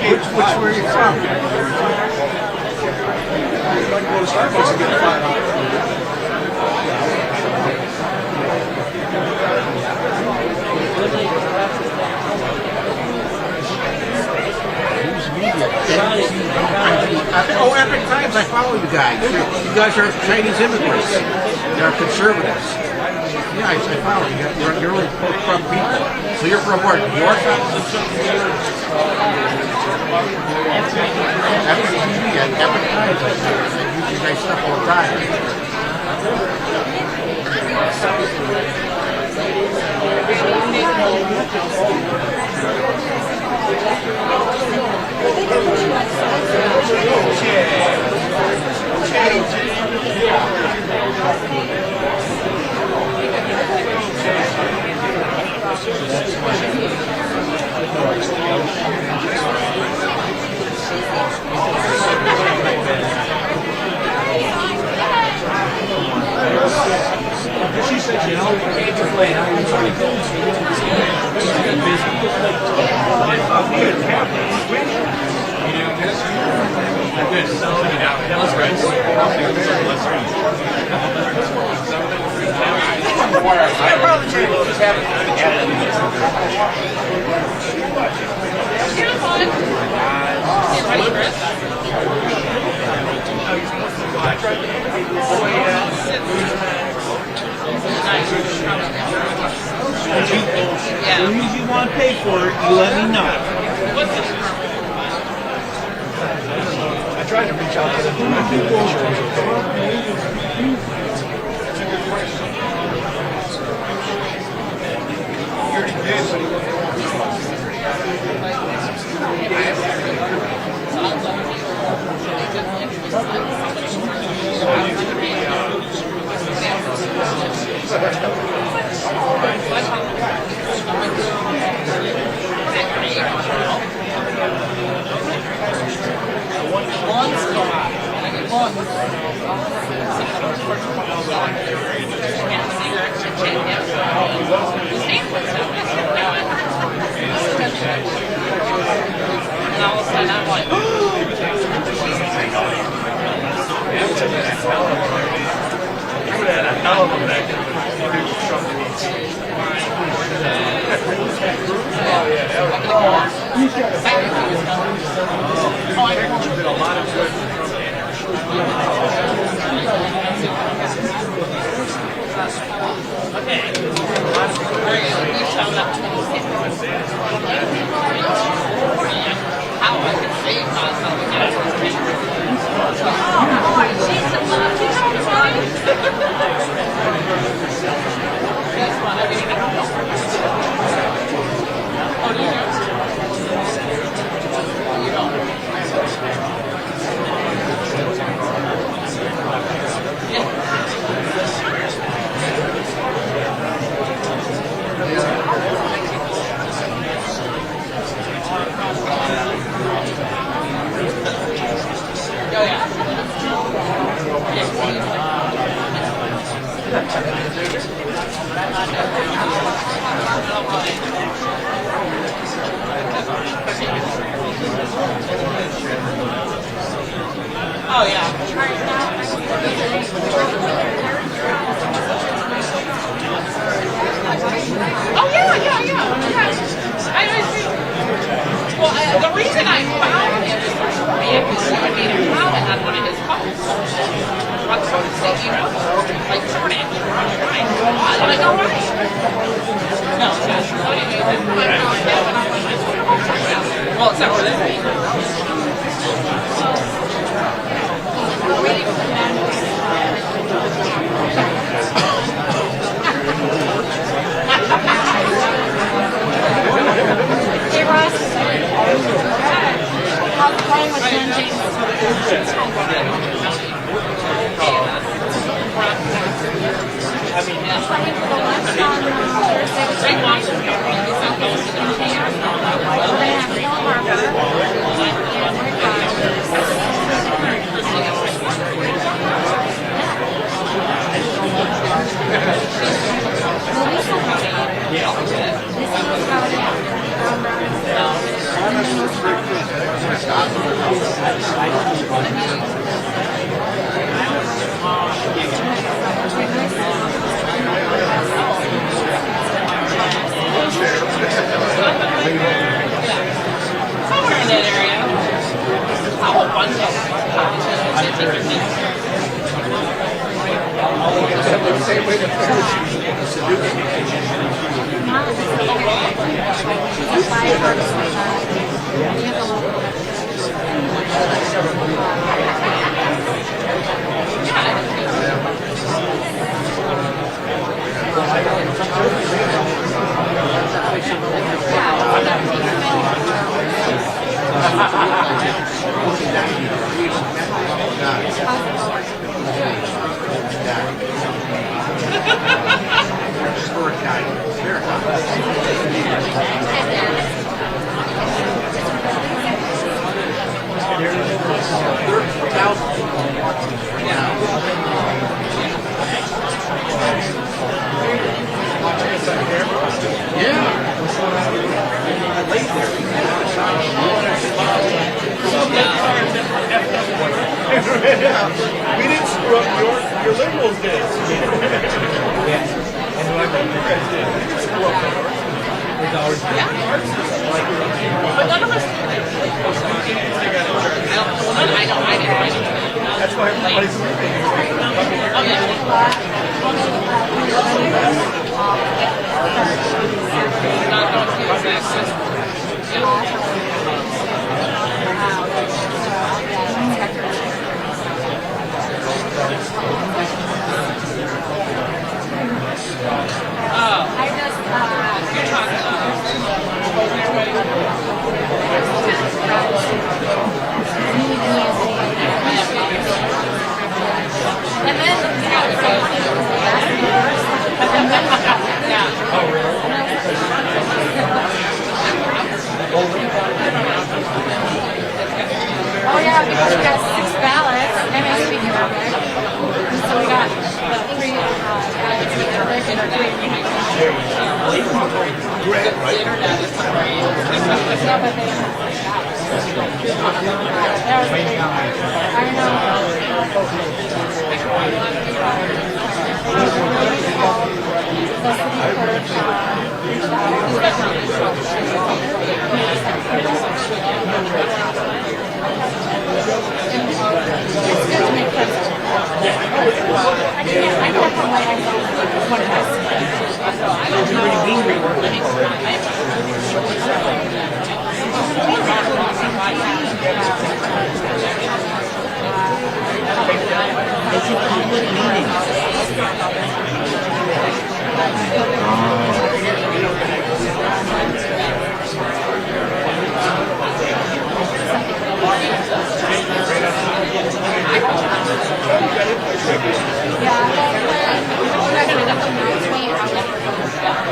Which were you from? Oh, Epic Times, I follow you guys. You guys are Chinese immigrants. They're conservatives. Yeah, I follow you. You're really from people. So you're from where? New York? Epic TV and Epic Times. I use you guys stuff all the time. She said, you know, play how you trying to go. soon as you want to pay for it, you let me know. I tried to reach out to them. I think the insurance was And all of a sudden I'm like, oh yeah. Oh yeah. I always do. Well, the reason I found him is because he made a comment on one of his posts. You know, like short answer. Right. I'm like, all right. No, it's not true. Well, except for this week. Hey, Ross. How's it going with Shen Yun? Playing for the West on Thursday with St. Washington. We're going to have Phil Harper and somewhere in that area. A whole bunch of different things. We didn't screw up your liberals did. Yeah. And whoever you guys did, we didn't screw up yours. But none of us did. I didn't. That's why everybody's leaving. Oh, yeah. Oh yeah, because we got 6 ballots. MSP came out there. So we got 3 ballots with Eric and It's a public meeting.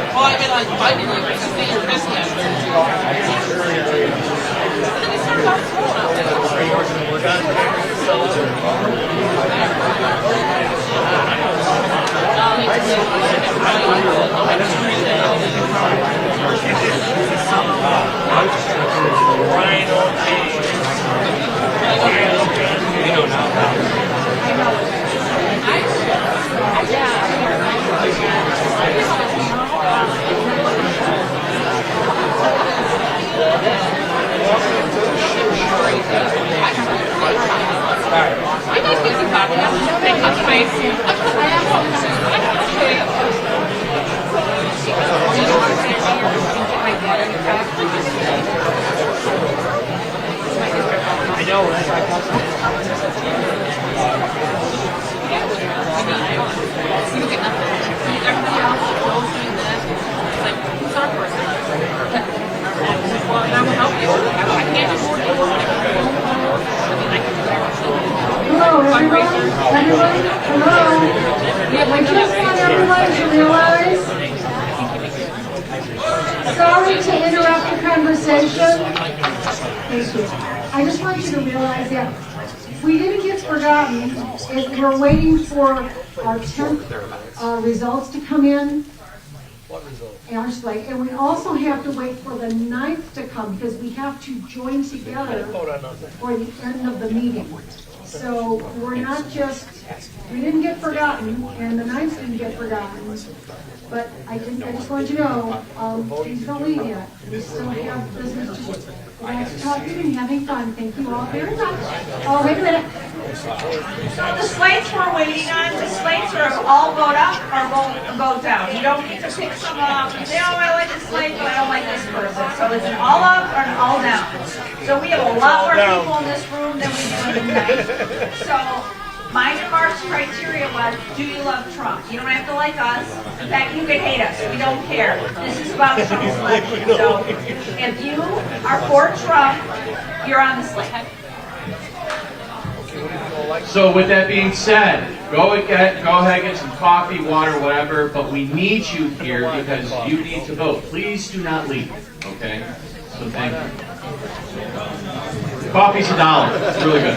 Well, I mean, like, fighting you to see your business. I know, that's Hello, everyone. Hello. I just want everyone to realize, sorry to interrupt the conversation. Thank you. I just want you to realize that we didn't get forgotten. We're waiting for our 10th results to come in. What result? Our slate. And we also have to wait for the 9th to come because we have to join together for the end of the meeting. So we're not just, we didn't get forgotten, and the 9th didn't get forgotten. But I just want you to know, please don't leave yet. We still have business to do. Nice talking and having fun. Thank you all very much. Oh, wait a minute. So the slates we're waiting on, the slates are all vote up or vote down. You don't get to pick some up and say, oh, I like this slate, but I don't like this person. So it's an all up or an all down. So we have a lot more people in this room than we do tonight. So my remarks criteria was, do you love Trump? You don't have to like us. In fact, you can hate us. We don't care. This is about Trump's election. So if you are for Trump, you're on the slate. So with that being said, go ahead, get some coffee, water, whatever, but we need you here because you need to vote. Please do not leave, okay? So thank you. Coffee's $1. It's really good.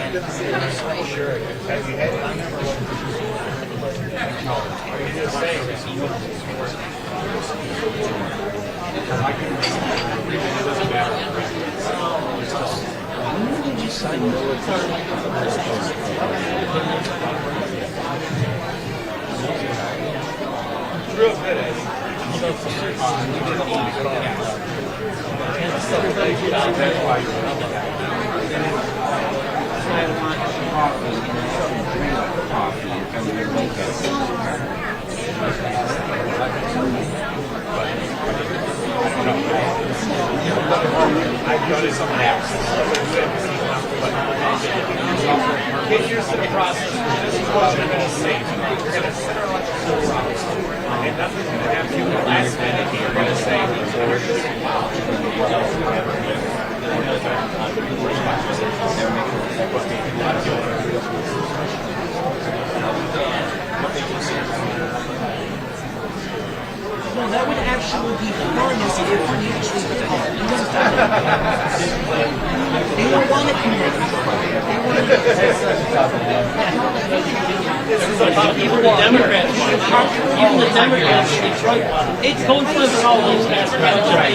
Real good, Eddie. this is the process. This is what you're going to see. You're going to sit our electrical problems. And nothing's going to happen in the last minute. You're going to say, No, that would actually be fun if you actually did that. They don't want to connect. They want to. Even the Democrats want it. Even the Democrats in Detroit want it. It's going for the all those guys. That's right.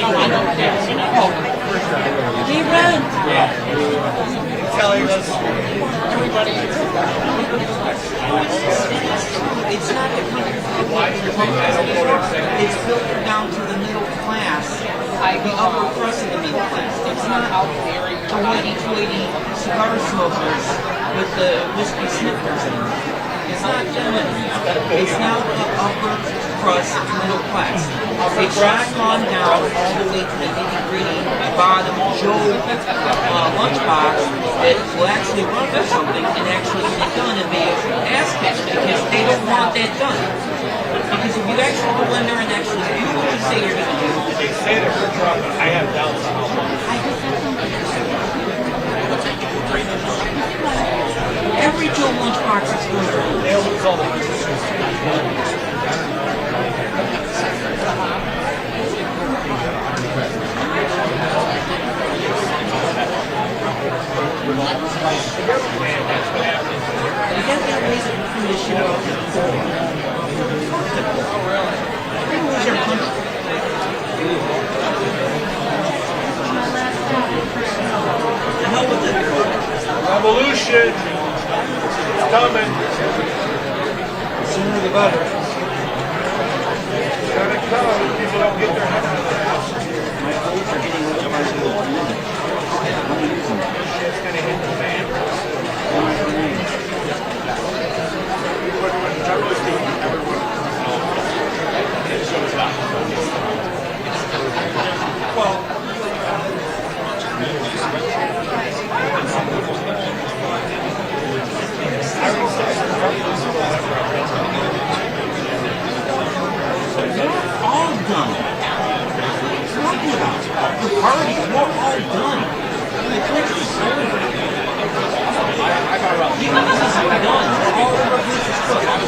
They rent. telling us everybody. It's not the country. It's filtered down to the middle class, the upper crust of the middle class. It's not the hoity-toity cigar smokers with the whiskey sniffers in them. It's not them. It's now the upper crust middle class. It's not gone down all the way to the nitty-gritty bottom Joe lunchbox that will actually run for something and actually get it done and be ass kicked because they don't want that done. Because if you actually go in there and actually do what you say you're going to do, They say they're for Trump, but I have doubts on how long. every Joe lunchbox is going to They'll lose all the positions. Revolution is coming. The sooner the better. It's gonna come if people don't get their head out of the house. My clothes are getting really hard to clean. Shit's gonna hit the fan. All done. Talking about the party, we're all done. The country's over. You guys are done. All the revolution's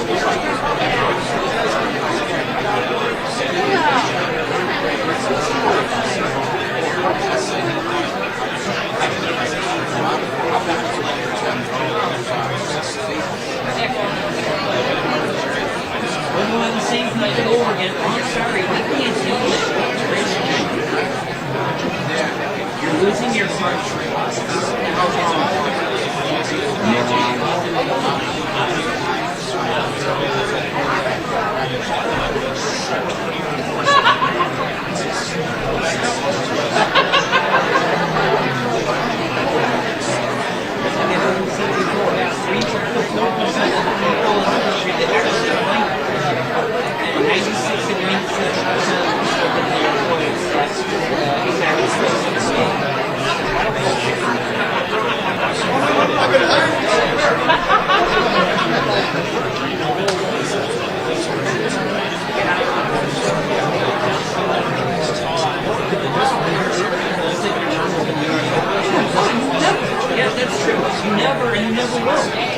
We're doing the same thing over again. I'm sorry, we can't do this. You're losing your country. Yeah, that's true. You never, and you never will.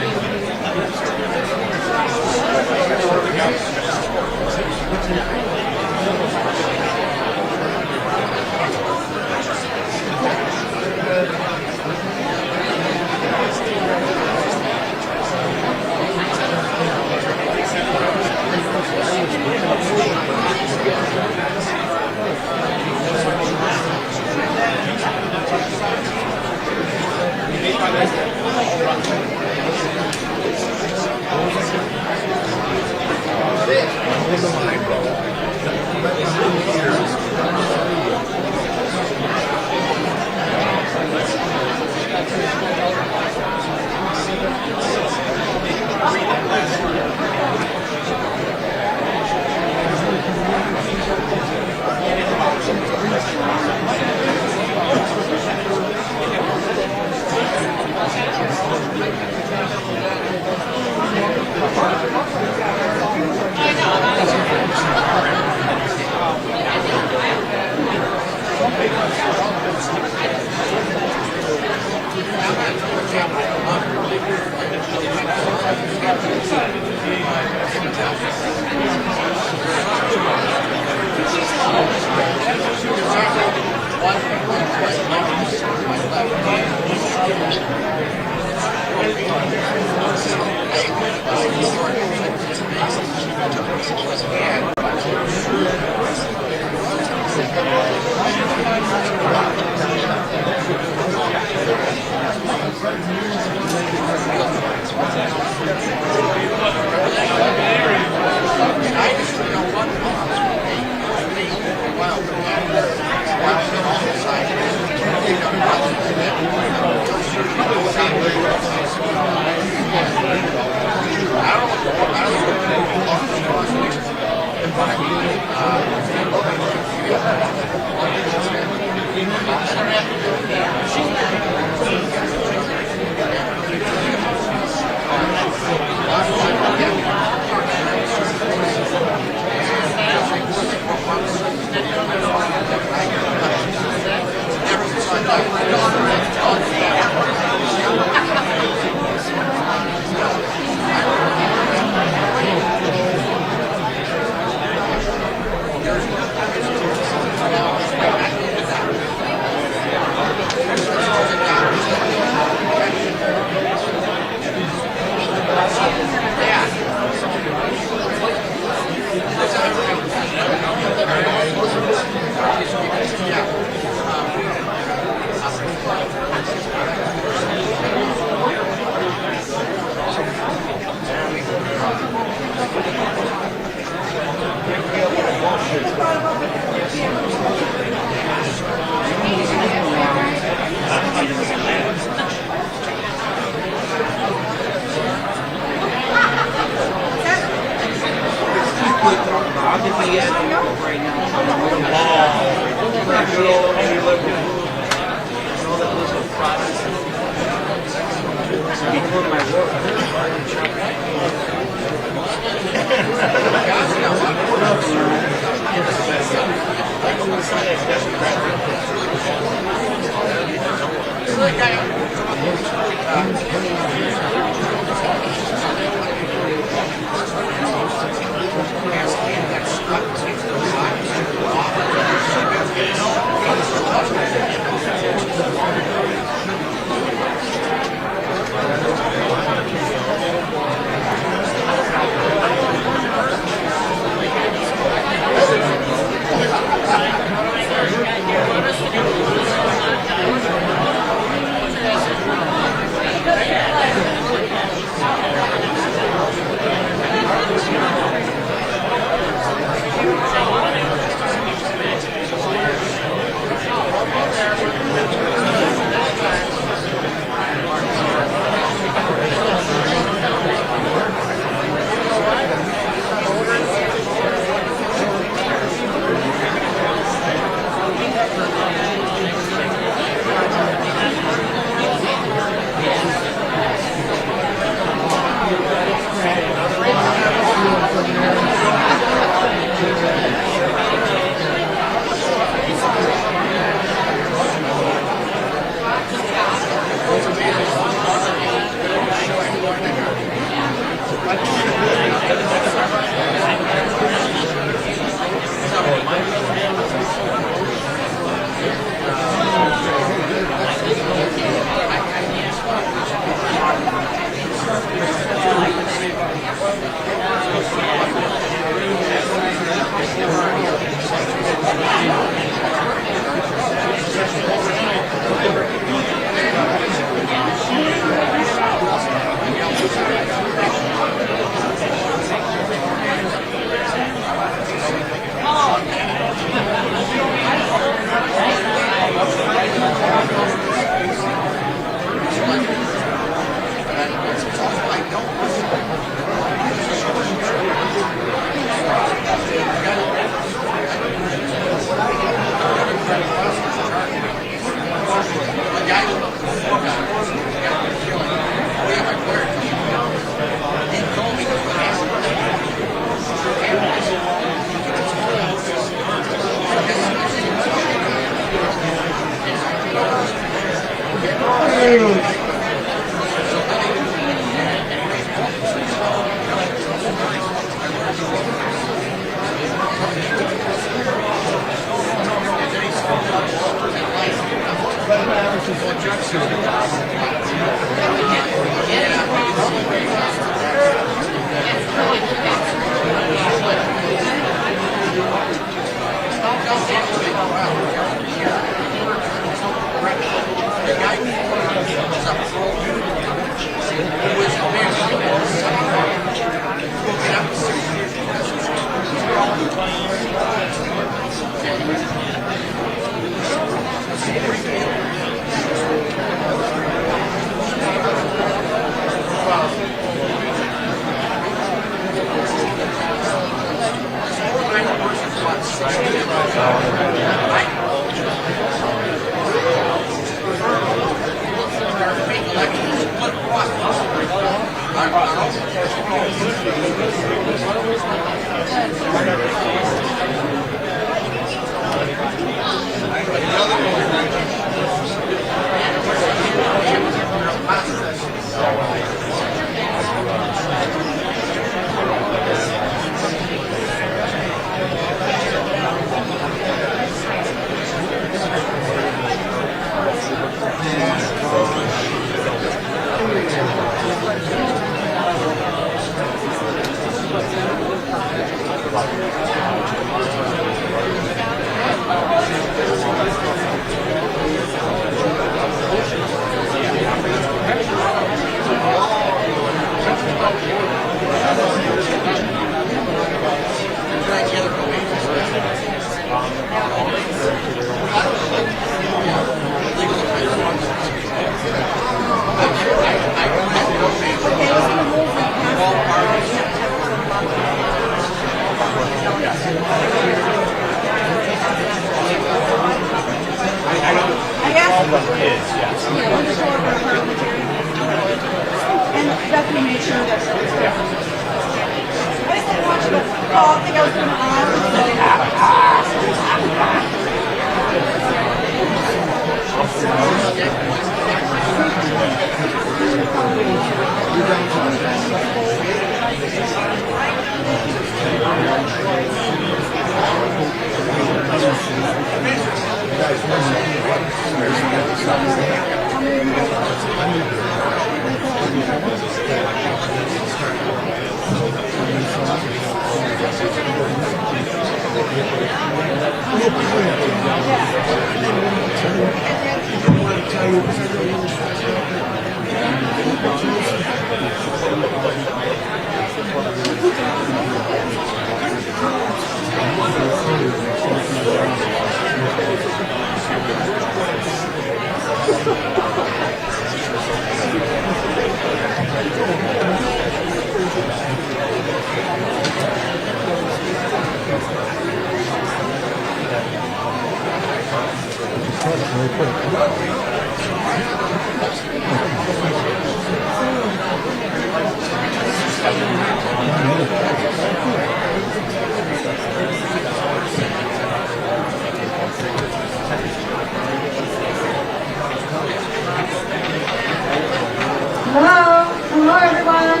Hello? Hello, everyone.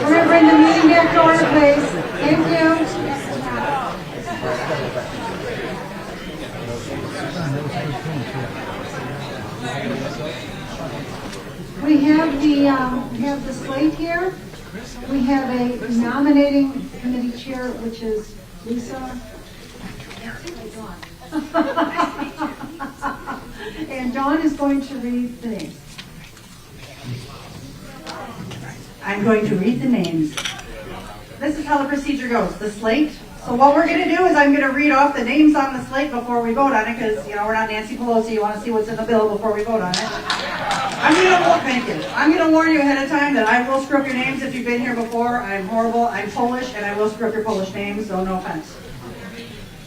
We're going to bring the meeting back to order, please. Thank you. We have the slate here. We have a nominating committee chair, which is Lisa. And Dawn is going to read the names. I'm going to read the names. This is how the procedure goes. The slate. So what we're going to do is I'm going to read off the names on the slate before we vote on it, because we're not Nancy Pelosi. You want to see what's in the bill before we vote on it. I'm going to warn you ahead of time that I will screw up your names if you've been here before. I'm horrible. I'm Polish, and I will screw up your Polish names. So no offense.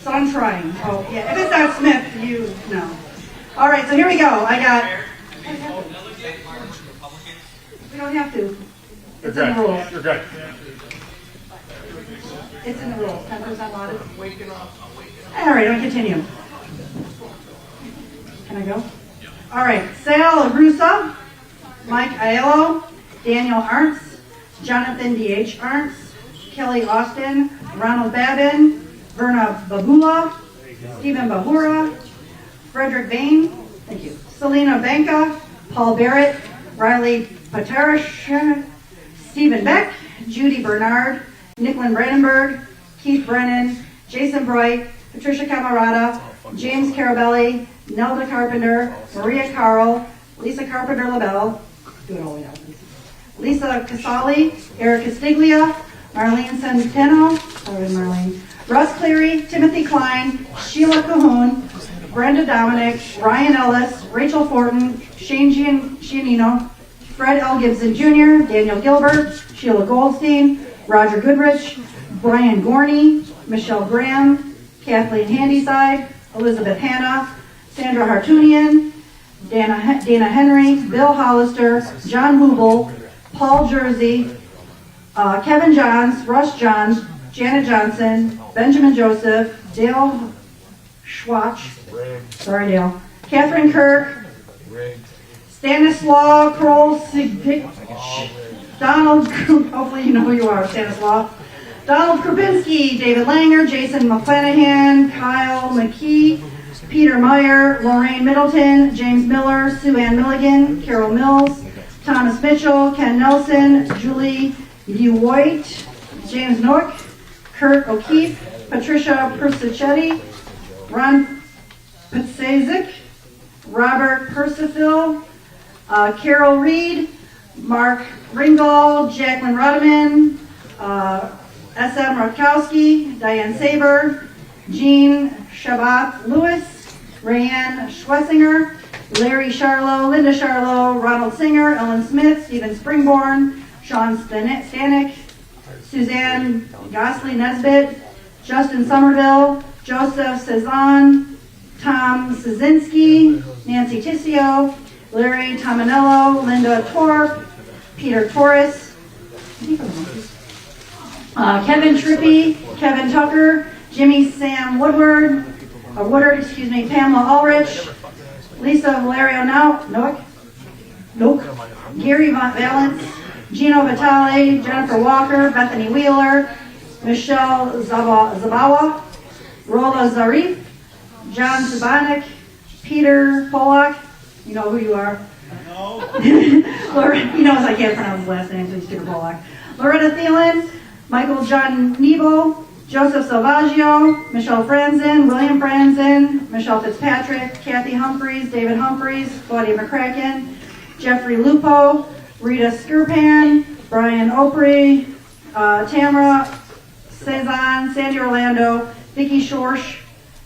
So I'm trying. Oh yeah. If it's not Smith, you know. All right. So here we go. I got. We don't have to. It's in the rules. You're good. It's in the rules. 10% allotted. All right, I'll continue. Can I go? All right. Sal Agrusa, Mike Aiello, Daniel Arntz, Jonathan D.H. Arntz, Kelly Austin, Ronald Babin, Verna Babula, Stephen Bahura, Frederick Bain, thank you, Selena Banka, Paul Barrett, Riley Patarish, Stephen Beck, Judy Bernard, Nicklin Brandenburg, Keith Brennan, Jason Bright, Patricia Camarada, James Carabelli, Nelda Carpenter, Maria Carl, Lisa Carpenter LaBelle, do it all the way down, please. Lisa Casali, Eric Castiglia, Marlene Centeno, sorry Marlene, Russ Cleary, Timothy Klein, Sheila Cahoon, Brenda Dominic, Ryan Ellis, Rachel Fortin, Shane Giannino, Fred L. Gibson Jr., Daniel Gilbert, Sheila Goldstein, Roger Goodrich, Brian Gorney, Michelle Graham, Kathleen Handyside, Elizabeth Hanna, Sandra Hartunian, Dana Henry, Bill Hollister, John Hubel, Paul Jersey, Kevin Johns, Russ Johns, Janet Johnson, Benjamin Joseph, Dale Schwach, sorry Dale, Catherine Kirk, Stanislaw Kroll, Donald, hopefully you know who you are, Stanislaw, Donald Krupinski, David Langer, Jason McClanahan, Kyle McKee, Peter Meyer, Lorraine Middleton, James Miller, Sue Ann Milligan, Carol Mills, Thomas Mitchell, Ken Nelson, Julie White, James Nook, Kurt O'Keefe, Patricia Persichetti, Ron Petsazik, Robert Persifil, Carol Reed, Mark Ringgold, Jacqueline Rodeman, S.M. Rutkowski, Diane Saber, Jean Shabbat Lewis, Rayanne Schwessinger, Larry Charlo, Linda Charlo, Ronald Singer, Ellen Smith, Stephen Springborn, Sean Stanek, Suzanne Gosley Nesbitt, Justin Somerville, Joseph Cezanne, Tom Szynski, Nancy Tissio, Larry Tominello, Linda Torp, Peter Torres, Kevin Trippy, Kevin Tucker, Jimmy Sam Woodward, Pamela Ulrich, Lisa Valerio Noak, Gary Valance, Gino Vitale, Jennifer Walker, Bethany Wheeler, Michelle Zabawa, Rola Zarif, John Sabanik, Peter Polak, you know who you are. He knows I can't pronounce his last name, so he's Peter Polak. Loretta Thielen, Michael John Nebo, Joseph Salvaggio, Michelle Franzen, William Franzen, Michelle Fitzpatrick, Kathy Humphreys, David Humphreys, Claudia McCracken, Jeffrey Lupo, Rita Skirpan, Brian Opry, Tamara Cezanne, Sandy Orlando, Vicki Schorsch,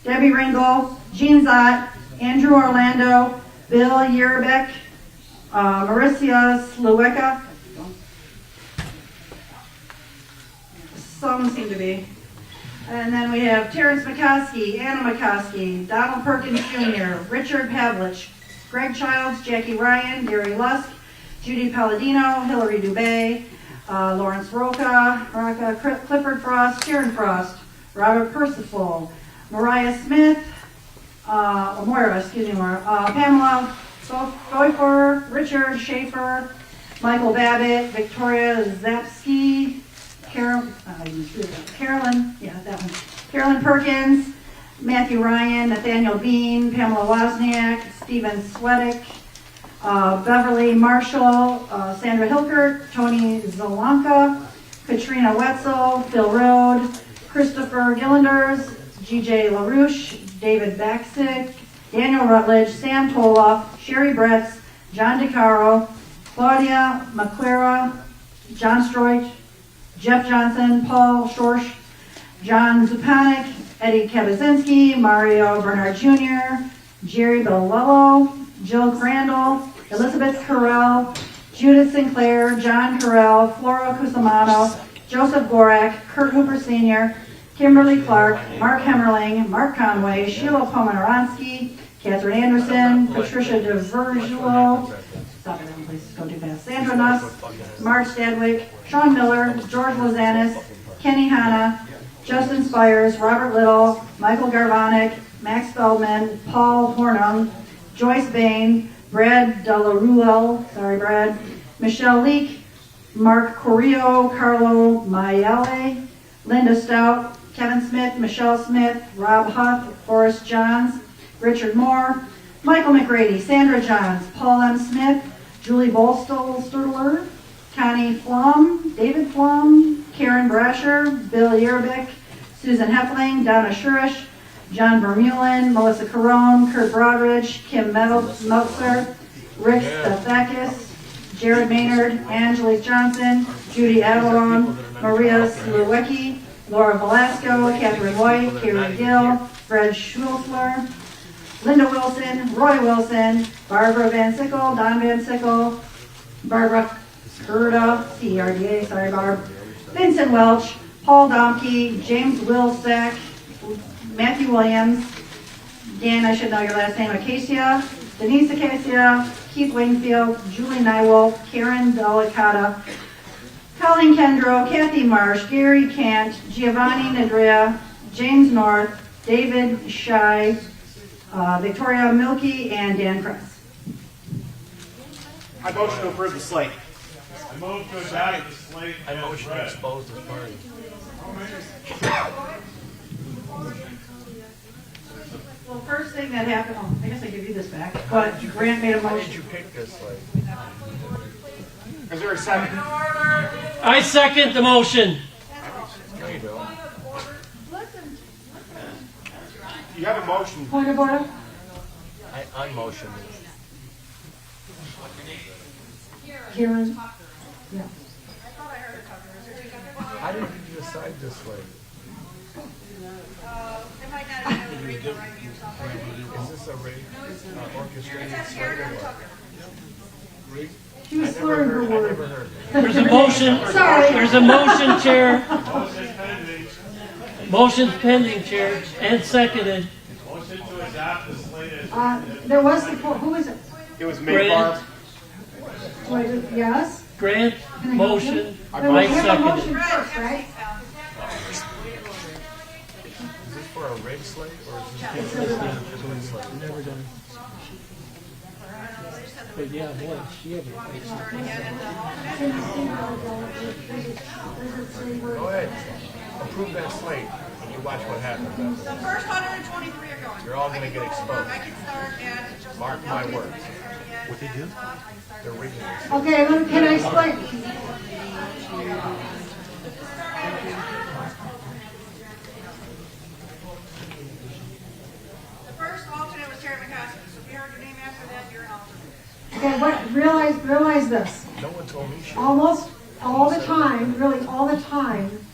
Debbie Ringel, Jean Zott, Andrew Orlando, Bill Yerbeck, Marissa Sluweka. Some seem to be. And then we have Terrence McCoskey, Anna McCoskey, Donald Perkins Jr., Richard Pavlich, Greg Childs, Jackie Ryan, Gary Lusk, Judy Palladino, Hillary Dubé, Lawrence Roca, Clifford Frost, Sharon Frost, Robert Percival, Moira, Pamela Pfeiffer, Richard Schaefer, Michael Babbitt, Victoria Zapsky, Carolyn Perkins, Matthew Ryan, Nathaniel Bean, Pamela Wozniak, Stephen Swedick, Beverly Marshall, Sandra Hilkert, Tony Zolanka, Katrina Wetzel, Phil Rode, Christopher Gillanders, G.J. LaRouche, David Baksick, Daniel Rutledge, Sam Tola, Sherry Bretz, John DeCaro, Claudia McQuera, John Stroich, Jeff Johnson, Paul Schorsch, John Zupanik, Eddie Kabazinski, Mario Bernard Jr., Jerry Bellello, Jill Crandall, Elizabeth Carell, Judith Sinclair, John Carell, Flora Cusimano, Joseph Gorak, Kurt Hooper Sr., Kimberly Clark, Mark Hemmerling, Mark Conway, Sheila Pomeranski, Catherine Anderson, Patricia DeVergulo, stop it, please, go too fast, Sandra Nuss, Mark Stadwick, Sean Miller, George Lozanis, Kenny Hanna, Justin Spires, Robert Little, Michael Garvonic, Max Feldman, Paul Hornung, Joyce Bain, Brad Delaruel, sorry Brad, Michelle Leake, Mark Corrio, Carlo Mayale, Linda Stout, Kevin Smith, Michelle Smith, Rob Huff, Forrest Johns, Richard Moore, Michael McGrady, Sandra Johns, Paul M. Smith, Julie Bolstelster, Connie Flum, David Flum, Karen Brasher, Bill Yerbick, Susan Heffling, Donna Shurish, John Vermeulen, Melissa Carone, Kurt Broadridge, Kim Meltzer, Rick Stathakis, Jared Maynard, Angelique Johnson, Judy Avalon, Maria Sluwecki, Laura Velasco, Catherine White, Carrie Gill, Fred Schulzler, Linda Wilson, Roy Wilson, Barbara Van Sickle, Don Van Sickle, Barbara Gerda, CRDA, sorry Barb, Vincent Welch, Paul Domke, James Wilsack, Matthew Williams, Dan, I should know your last name, Acacia, Denise Acacia, Keith Wingfield, Julie Nywolf, Karen Delicata, Colleen Kendrow, Kathy Marsh, Gary Kant, Giovanni Nadrea, James North, David Shai, Victoria Milky, and Dan Kress. I motion to approve the slate. I move to adopt the slate. I motion to expose this party. Well, first thing that happened, oh, I guess I give you this back, but Grant made a motion. Why did you pick this slate? Is there a second? I second the motion. No, you don't. You have a motion. Point of order? I motion. Karen? Yeah. How did you decide this way? Is this a orchestrated slate or what? She was slurring her word. There's a motion. Sorry. There's a motion, Chair. Motion's pending, Chair, and seconded. Motion to adopt the slate as There was support. Who was it? It was me, Grant. Barb. Yes? Grant, motion, Then we I have a seconded. motion first, right? Is this for a rig slate or is this It's a- just one slate? Never done. But yeah, boy, she had a Go ahead. Approve that slate and you watch what happens. The first 123 are going. You're all going to get exposed. I can start at just Mark my words. What they do? They're rigging this. Okay, can I explain? The first alternate was Terry McCaskey. So if you heard your name after that, you're an alternate. Okay, what, realize this. No one told me shit. Almost all the time, really all the time,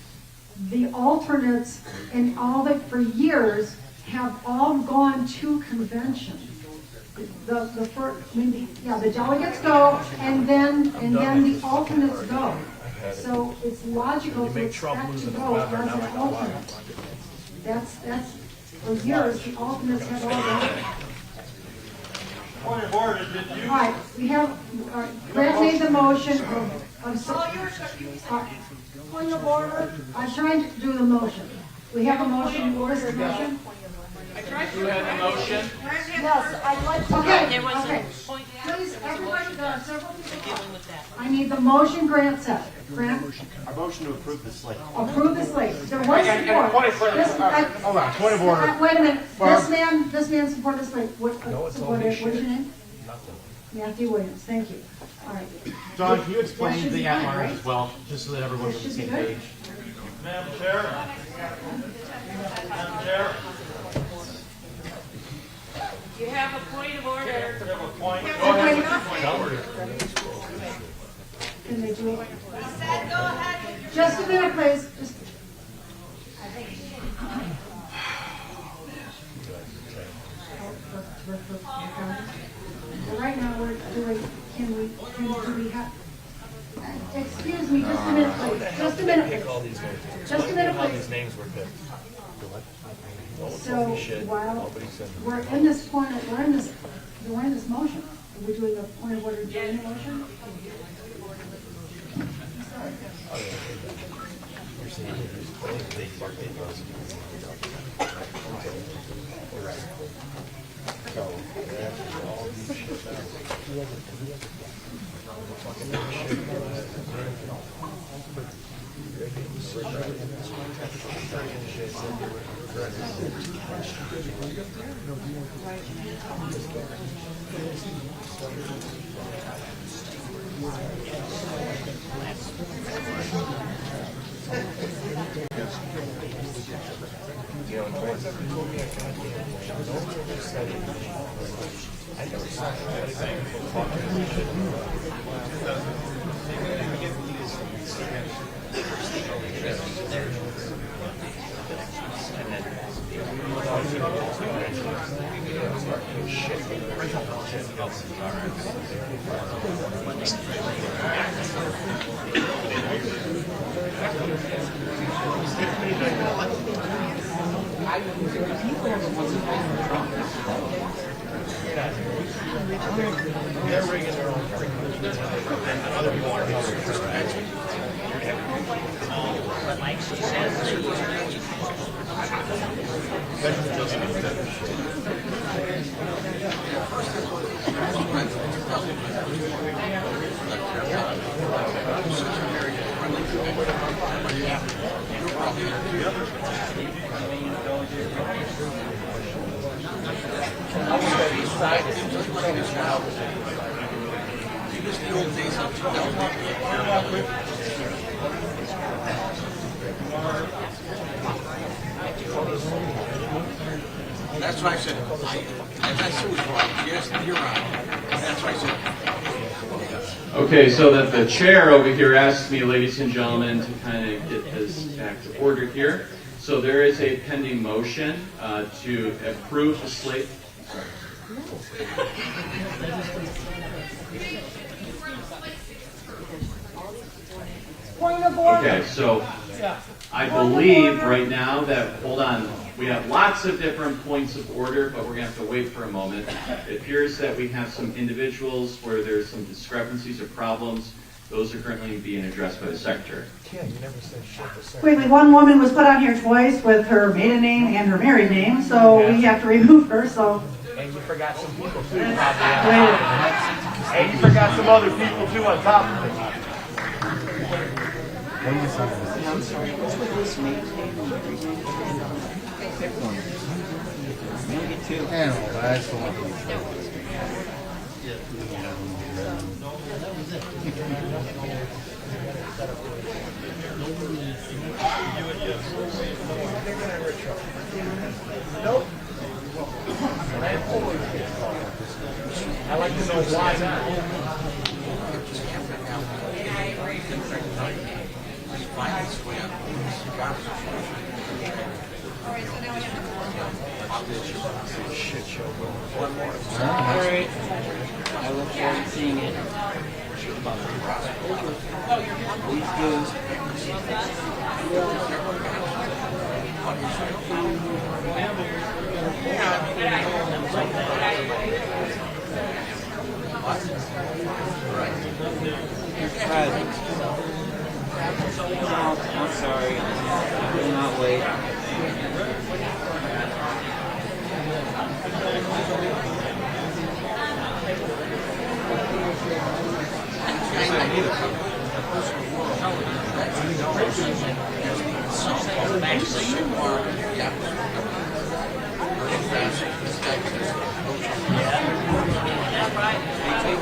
the alternates and all the, for years, have all gone to convention. The first, I mean, yeah, the delegates go, and then the alternates go. So it's logical to expect to go as an alternate. That's, for years, the alternates have all gone. Point of order, did you? All right, we have, Grant made the motion of, point of order, I'm trying to do the motion. We have a motion, what is the motion? You had the motion? Yes, I'd like to. Okay, There was a okay. point. Please, everybody, there are several people. I need the motion Grant said. Grant, I motion to approve the slate. approve the slate. There was Point of support. order. This- Hold on, point of order. Wait a minute, Barb. this man supported the slate. What is your name? Nothing. Matthew Williams, thank you. All right. John, can you That explain should be the good, at-large right? as well, just so that everyone's on the Should be same good. page? Madam Chair. Madam Chair. You have a point of order. You have a point. Go Wait, ahead. Can they do it? Just a minute, please. Just. Right now, we're doing, do we have, excuse me, just a minute, please. Just a minute, Pick all please. these names. Just a minute, How please. these names were picked. No one So, told me shit. while Nobody said we're in this point, we're in this motion. Are we doing a point of order during the motion? You're saying they fucked it up. So, That's why I said, I said was wrong. Yes, you're right. That's why I said. Okay, so that the chair over here asked me, ladies and gentlemen, to kind of get this back to order here. So there is a pending motion to approve the slate. Point of order. Okay, so I believe right now that, hold on, we have lots of different points of order, but we're going to have to wait for a moment. It appears that we have some individuals where there's some discrepancies or problems. Those are currently being addressed by the secretary. Quickly, one woman was put on here twice with her maiden name and her married name, so we have to remove her, so. And you forgot some people too. And you forgot some other people too on top of it. I'm sorry, what's with this maiden name and married name? Pick one. You get two. That's the one. Nope. I like to know why not. All right. I look forward to seeing it. Please do. I'm sorry. I will not wait.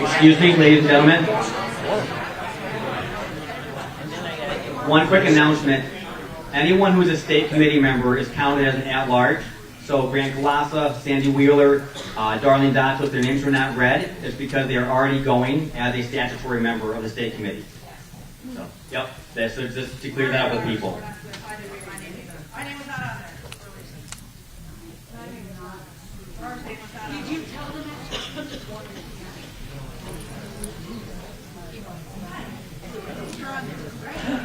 Excuse me, ladies and gentlemen. One quick announcement. Anyone who's a state committee member is counted as an at-large. So Grant Galassa, Sandy Wheeler, Darlene Dotto, if their names were not read, it's because they are already going as a statutory member of the state committee. So, yep, that's just to clear that up with people. My name was not on there. Did you tell them you're on there, right?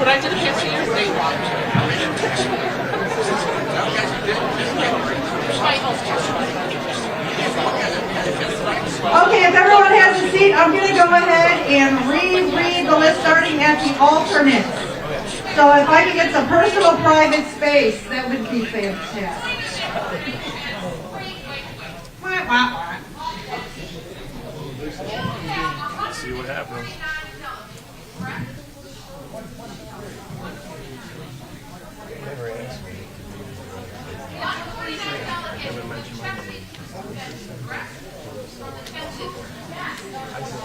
What I did a past year, they walked. Okay, if everyone has a seat, I'm going to go ahead and reread the list starting at the alternates. So if I could get some personal private space, that would be fantastic. Wah, wah, wah. See what happens.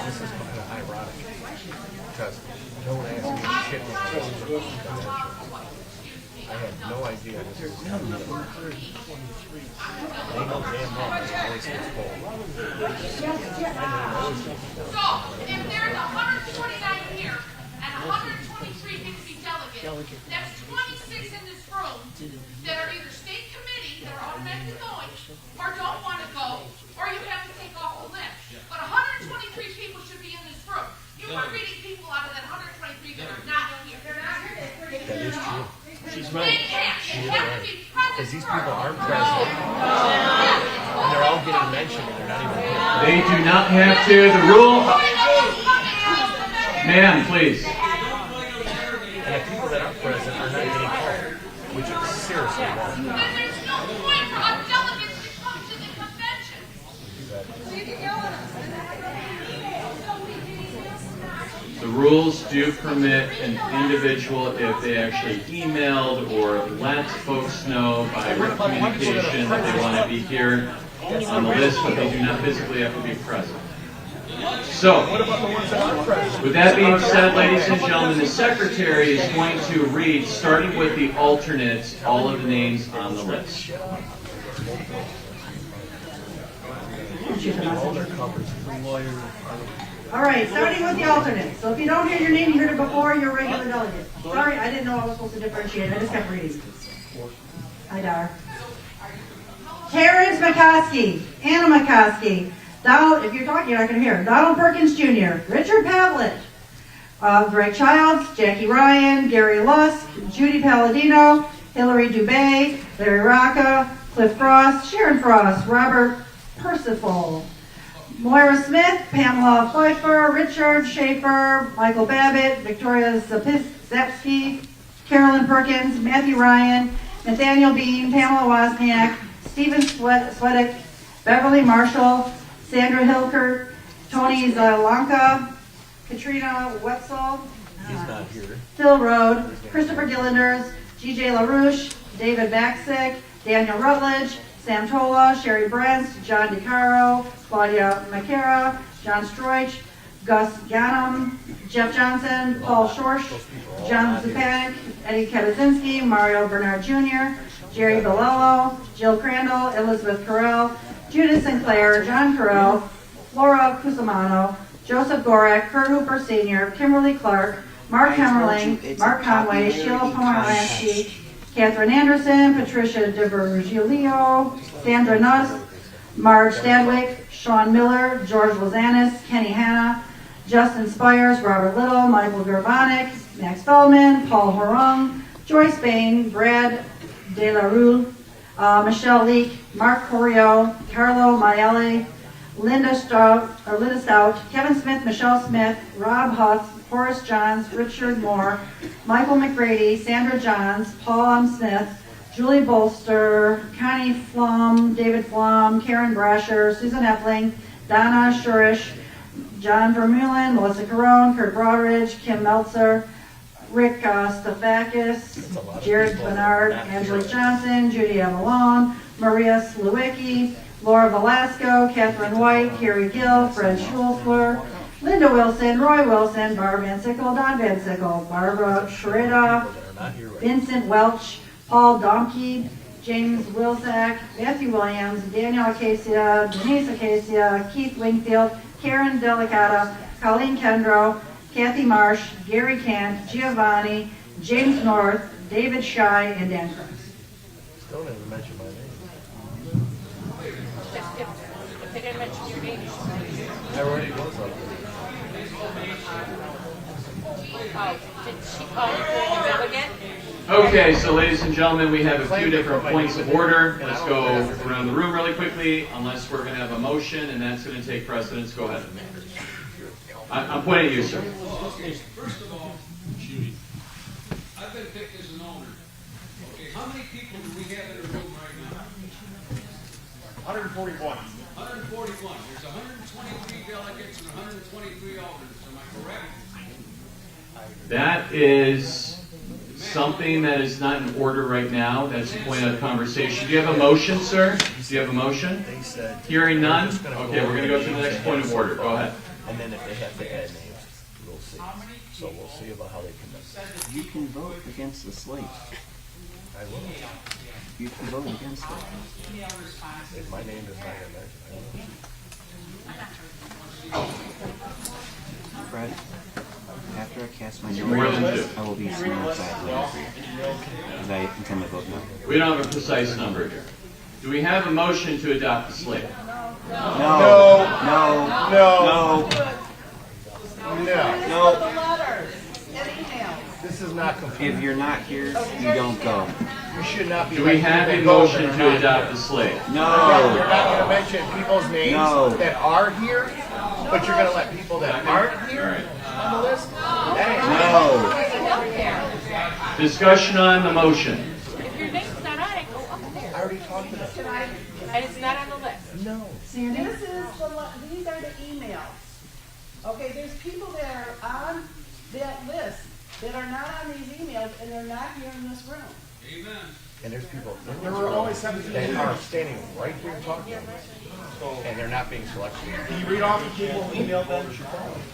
This is kind of ironic because don't ask me shit was I had no idea this was coming. They know damn well this place gets full. So, if there's 129 That's 26 in this room that are either state committee, that are automatically going, or don't want to go, or you have to take off the list. But 123 people should be in this room. You are reading people out of that 123 that are not here. They're not here. That is true. She's They right. can't. They have to be present. Because these people aren't present. And they're all getting mentioned and they're not even here. They do not have to. The rule. Ma'am, please. And the people that aren't present are not getting called, which is seriously wrong. Then there's no point for us delegates to come to the convention. The rules do permit an individual, if they actually emailed or let folks know by written communication that they want to be here on the list, but they do not physically have to be present. So, with that being said, ladies and gentlemen, the secretary is going to read, starting with the alternates, all of the names on the list. All right, starting with the alternates. So if you don't hear your name, you heard it before, you're a regular delegate. Sorry, I didn't know I was supposed to differentiate. I just kept reading. Hi, Dar. Terrence McCoskey, Anna McCoskey, Donald, if you're talking, you're not going to hear. Donald Perkins Jr., Richard Pavlich, Greg Childs, Jackie Ryan, Gary Lusk, Judy Palladino, Hillary Dubé, Larry Rocca, Cliff Frost, Sharon Frost, Robert Percival, Moira Smith, Pamela Pfeiffer, Richard Schaefer, Michael Babbitt, Victoria Zapsky, Carolyn Perkins, Matthew Ryan, Nathaniel Bean, Pamela Wozniak, Stephen Swedick, Beverly Marshall, Sandra Hilkert, Tony Zalanka, Katrina Wetzel, He's not here. Phil Rode, Christopher Gillanders, G.J. LaRouche, David Baksick, Daniel Rutledge, Sam Tola, Sherry Brents, John DeCaro, Claudia McCara, John Stroich, Gus Ganem, Jeff Johnson, Paul Schorsch, John Zupanik, Eddie Kabazinski, Mario Bernard Jr., Jerry Bellello, Jill Crandall, Elizabeth Carell, Judith Sinclair, John Carell, Laura Cusimano, Joseph Gorek, Kurt Hooper Sr., Kimberly Clark, Mark Hemmerling, Mark Conway, Sheila Pomerlansky, Catherine Anderson, Patricia DeBergiolio, Sandra Nuss, Marge Stadwick, Sean Miller, George Lozanis, Kenny Hanna, Justin Spires, Robert Little, Michael Gervonic, Max Feldman, Paul Horung, Joyce Bain, Brad De La Rue, Michelle Leake, Mark Corio, Carlo Maiale, Linda Stout, Kevin Smith, Michelle Smith, Rob Huth, Horace Johns, Richard Moore, Michael McGrady, Sandra Johns, Paul M. Smith, Julie Bolster, Connie Flum, David Flum, Karen Brasher, Susan Epling, Donna Shurish, John Vermeulen, Melissa Carone, Kurt Broadridge, Kim Meltzer, Rick Stafakis, Jared Bernard, Angela Johnson, Judy Avalon, Maria Slewicki, Laura Velasco, Catherine White, Carrie Gill, Fred Schulfler, Linda Wilson, Roy Wilson, Barb Van Sickle, Don Van Sickle, Barbara Shreda, Vincent Welch, Paul Domke, James Wilsack, Matthew Williams, Daniel Acacia, Denise Acacia, Keith Wingfield, Karen Delicata, Colleen Kendrow, Kathy Marsh, Gary Kant, Giovanni, James North, David Shy, and Dan Cruz. Still didn't mention my name. If they didn't mention your name, I already was up there. oh, did she call you for the delegate? Okay, so ladies and gentlemen, we have a few different points of order. Let's go around the room really quickly, unless we're going to have a motion, and that's going to take precedence. Go ahead. I'm pointing at you, sir. First of all, Judy, I've been picked as an owner. Okay, how many people do we have in the room right now? 141. 141. There's 123 delegates and 123 alternates. Am I correct? That is something that is not in order right now. That's a point of conversation. Do you have a motion, sir? Do you have a motion? Hearing none? Okay, we're going to go to the next point of order. Go ahead. And then if they have to add names, we'll see. So we'll see about how they conduct. You can vote against the slate. I will. You can vote against it. If my name is not mentioned, Fred, after after I cast my More than vote, two. I will be sitting outside waiting for you. Because I intend to vote no. We don't have a precise number here. Do we have a motion to adopt the slate? No. No. No. This is not complete. If you're not here, you don't go. You should not be. Do we have a motion to adopt the slate? No. You're not going to mention people's names No. that are here, but you're going to let people that aren't here on the list? That ain't No. Discussion on the motion. If your name's not on it, go up there. I already talked to them. And it's not on the list. No. Sandy? This is these are the emails. Okay, there's people that are on that list that are not on these emails and they're not here in this room. Amen. And there's people, there were only 17 that are standing right here talking to them. And they're not being selected. Can you read off the people who emailed them?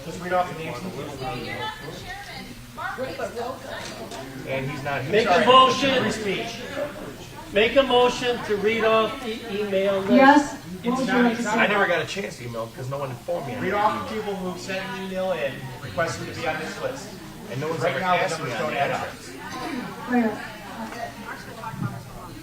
Just read off the names of the people who emailed them. And he's not here. Make a motion. Make a motion to read off the email list. Yes? What would you like to say? I never got a chance to email because no one informed me. Read off the people who sent an email in requesting to be on this list. And no one's Right ever now, the asked me numbers on don't the add up. address. Where?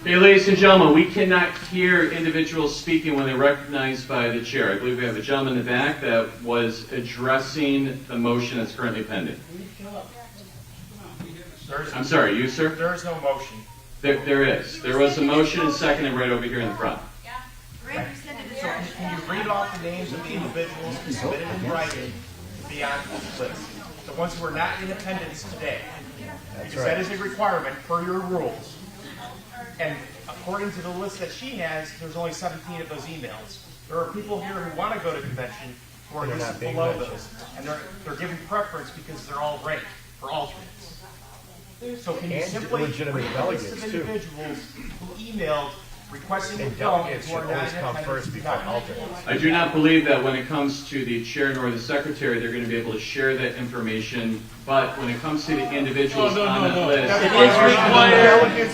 Okay, ladies and gentlemen, we cannot hear individuals speaking when they're recognized by the chair. I believe we have a gentleman in the back that was addressing the motion that's currently pending. I'm sorry, you, sir? There is no motion. There is. There was a motion and seconded right over here in the front. So can you read off the names of the individuals who submitted in writing to be on this list? The ones who are not in attendance today. Because that is a requirement per your rules. And according to the list that she has, there's only 17 of those emails. There are people here who want to go to convention who are They're listed not being below mentioned. those. And they're given preference because they're all ranked for alternates. So can you And simply read legitimate the list delegates, of too. individuals who emailed requesting And to go delegates who are should not always in come attendance first to before come? alternates. I do not believe that when it comes to the chair nor the secretary, they're going to be able to share that information. But when it comes to the individuals on that list, It is required. It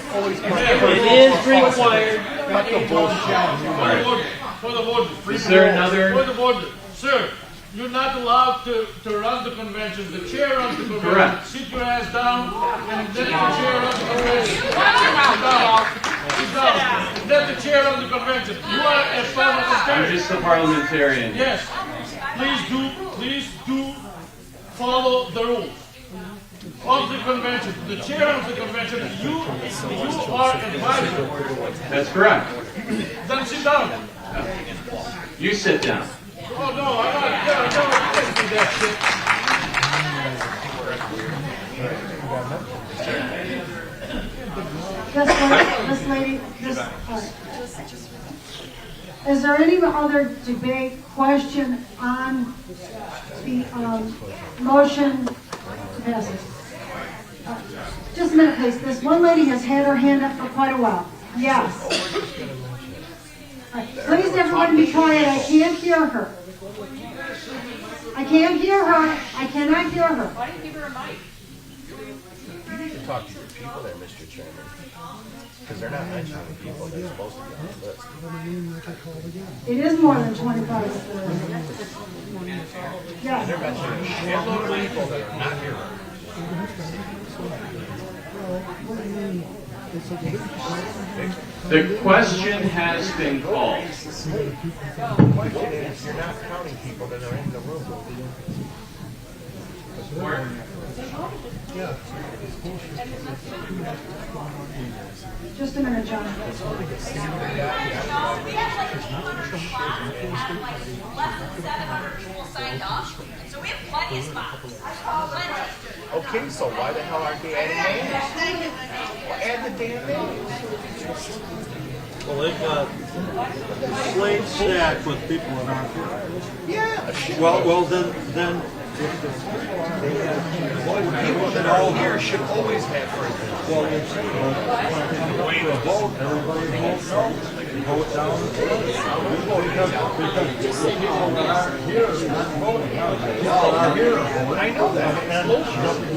is required. Cut the bullshit. For the vote. Is there another? For the vote. Sir, you're not allowed to run the convention. The chair runs the convention. Correct. Sit your ass down and let the chair run the convention. Sit down. Let the chair run the convention. You are a I'm parliamentarian. just a parliamentarian. Yes. Please do follow the rules of the convention. The chair of the convention, you are advisor. That's correct. Then sit down. You sit down. Oh no, I'm not. No, can't do that shit. This lady, is there any other debate, question on the motion to pass it? Just a minute, please. This one lady has had her hand up for quite a while. Yes. Please, everyone, be quiet. I can't hear her. I can't hear her. I cannot hear her. Why don't you give her a mic? You need to talk to your people there, Mr. Chairman. Because they're not mentioning the people that are supposed to be on the list. It is more than 25. And they're mentioning a shitload of people that are not here. The question has been called. The question is, you're not counting people that are in the room. Just a minute, John. We have like 800 spots and we have like less than 700 people signed up. So we have plenty of spots. Plenty. Okay, so why the hell aren't they adding names? Well, add the damn names. Well, they've got slate stacked with people that aren't here. Yeah. Well, then People that are all here should always have first. well, when the vote, everybody votes no. Vote down. Because people that aren't here aren't voting. People are here. I know that. And we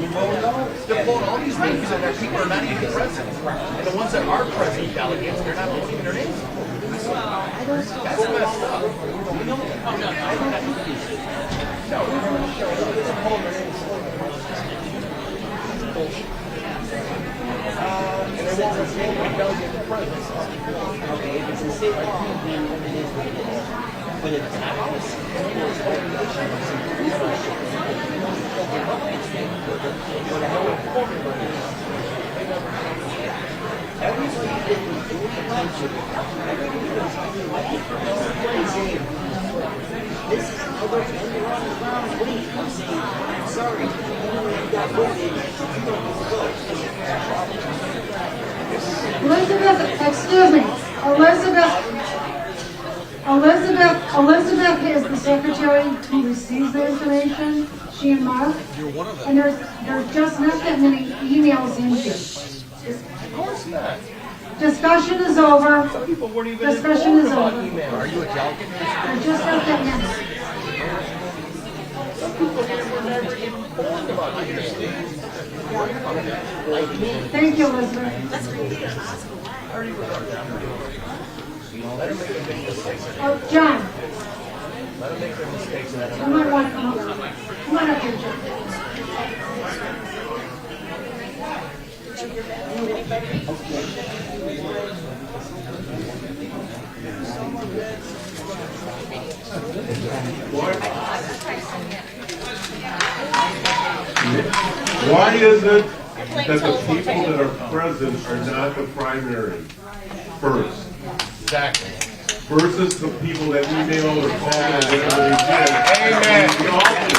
vote no. They're pulling all these names and their people are not even present. And the ones that are present delegates, they're not putting their names. That's messed up. No. Elizabeth, excuse me, Elizabeth is the secretary who receives the information, she and Mark. You're one of them. And there's just not that many emails in here. Of course not. Discussion is over. Some people weren't even Discussion informed is about over. email. Are you a delegate? There's just not that many. Some people here were never informed about email. Thank you, Elizabeth. Let them make their mistakes. Oh, John, Let them make their mistakes. And you might want to come up. Come on up here, John. Why is it that the people that are present are not the primary first? Exactly. Versus the people that email or call or whatever they did. Amen. We all did.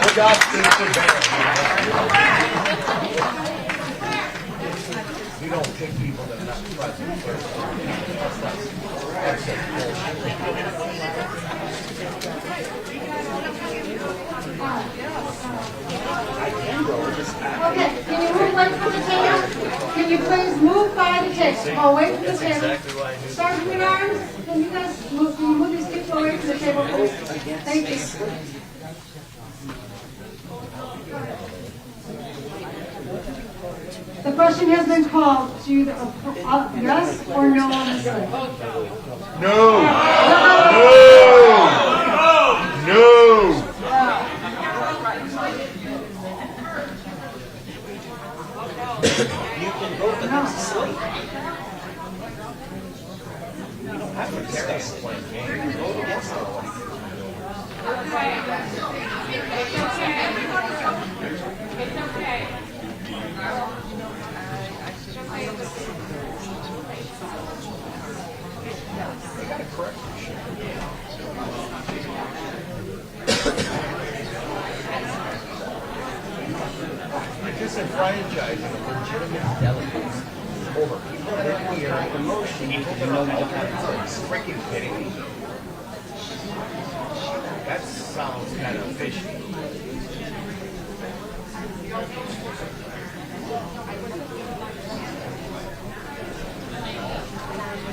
Look out, citizen. We don't pick people that are not present first. That's it. Okay, can you move away from the table? Can you please move by the table? Away from the table. Sergeant at Arms, can you guys move these people away from the table, please? Thank you. The question has been called to the yes or no on the slide. No. No. No. You can vote the next slate. You don't have to carry a plan. You can vote against it. It's okay. Disenfranchising legitimate delegates over people that are here, people that are freaking kidding me. That sounds kind of fishy.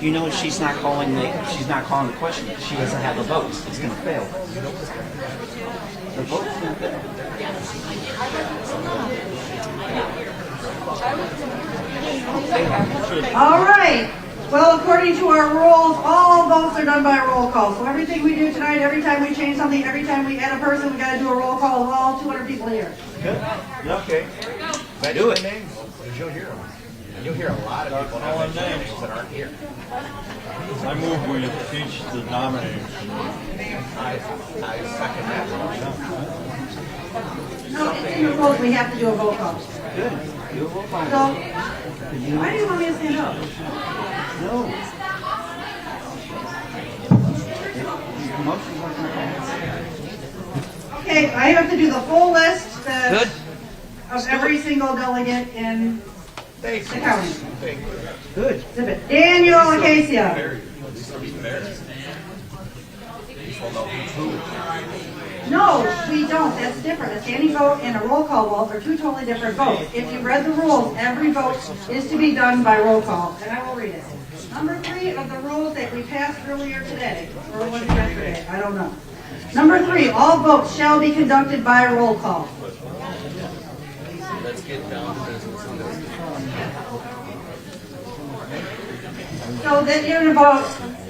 You know she's not calling the question. She doesn't have the votes. It's going to fail. The vote's going to fail. All right. Well, according to our rules, all votes are done by roll call. So everything we do tonight, every time we change something, every time we add a person, we got to do a roll call of all 200 people here. Good. Okay. Do it. Because you'll hear them. And you'll hear a lot of people calling names that aren't here. I move we teach the nomination. I second that motion. No, it's in the rules. We have to do a roll call. Good. Do a roll call. So, why do you want me to stand up? No. Motion wasn't passed. Okay, I have to do the full list Good. of every single delegate in the county. Good. Exhibit Daniel Acacia. No, we don't. That's different. A standing vote and a roll call vote are two totally different votes. If you read the rules, every vote is to be done by roll call. And I will read it. Number 3 of the rules that we passed earlier today, or was it yesterday? I don't know. Number 3, all votes shall be conducted by roll call. Let's get down to business. So then you're going to vote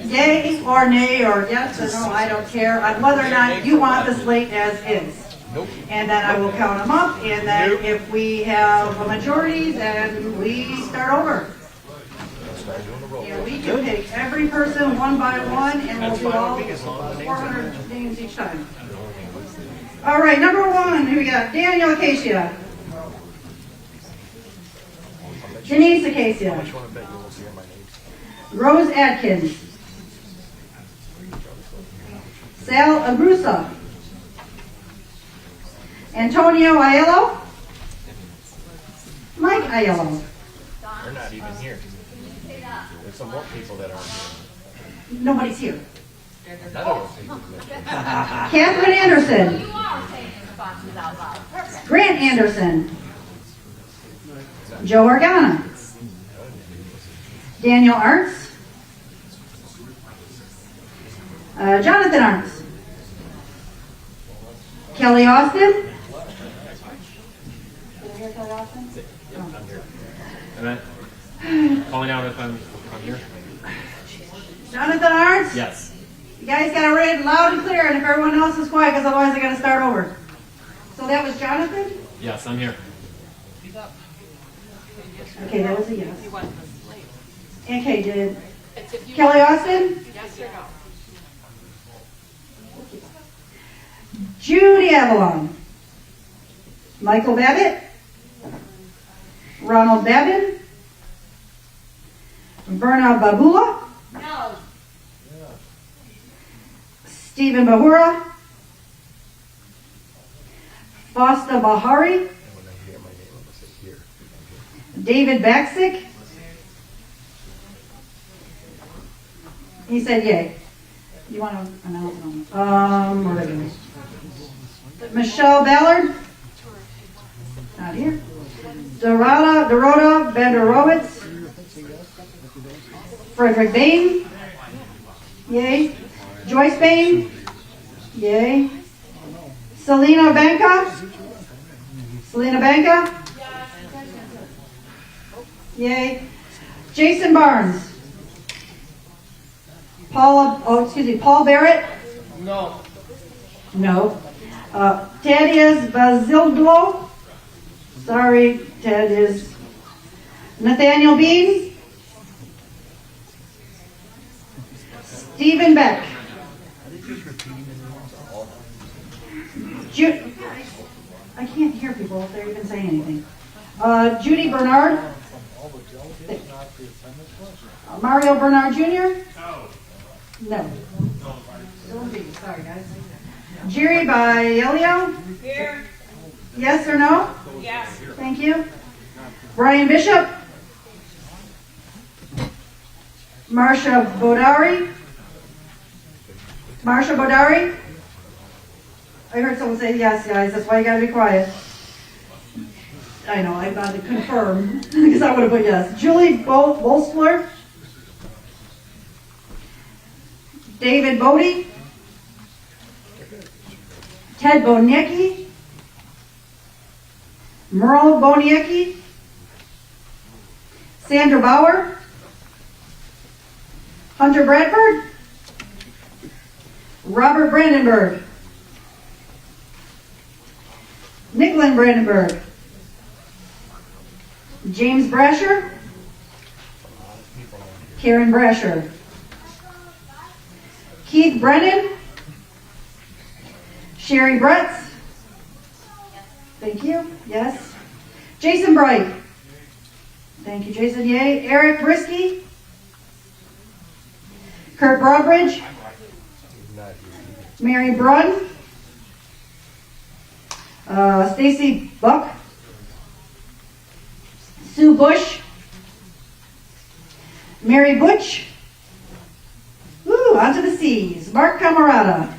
yay or nay or yes or no, I don't care, on whether or not you want the slate as is. Nope. And then I will count them up, and then if we have a majority, then we start over. And we can take every person one by one, and we'll do all 400 names each time. All right, number 1, here we got Daniel Acacia. Denise Acacia. Rose Atkins. Sal Agrusa. Antonio Aiello. Mike Aiello. They're not even here. There's some more people that aren't here. Nobody's here. None of those people. Catherine Anderson. You are saying responses out loud. Perfect. Grant Anderson. Joe Organa. Daniel Arts. Jonathan Arts. Kelly Austin. Did I hear Kelly Austin? I'm here. And I'm calling out if I'm here. Jonathan Arts? Yes. You guys got to read it loud and clear, and if everyone else is quiet, because otherwise I got to start over. So that was Jonathan? Yes, I'm here. Okay, that was a yes. Okay, did Kelly Austin? Yes or no? Judy Avalon. Michael Babbitt. Ronald Babin. Verna Babula. No. Stephen Bahura. Fausta Bahari. David Baksick. He said yay. You want to announce them? Where are they going? Michelle Ballard. Not here. Dorota Banderowitz. Frederick Bain. Yay. Joyce Bain. Yay. Selena Banca. Selena Banca. Yay. Jason Barnes. Paul Barrett. No. No. Thaddeus Basildlo. Sorry, Ted is. Nathaniel Bean. Stephen Beck. I can't hear people if they're even saying anything. Judy Bernard. Mario Bernard Jr. No. Sorry, guys. Jerry Bielio. Here. Yes or no? Yes. Thank you. Brian Bishop. Marsha Bodari. Marsha Bodari. I heard someone say yes, guys. That's why you gotta be quiet. I know, I got to confirm because I would have put yes. Julie Bolstler. David Bodie. Ted Boniecki. Merle Boniecki. Sandra Bauer. Hunter Bradford. Robert Brandenburg. Nicklin Brandenburg. James Brasher. Karen Brasher. Keith Brennan. Sherry Bretz. Thank you. Yes. Jason Bright. Thank you, Jason. Yay. Eric Brisky. Kurt Broadbridge. Mary Brunn. Stacy Buck. Sue Bush. Mary Butch. Woo, onto the seas. Mark Camarada.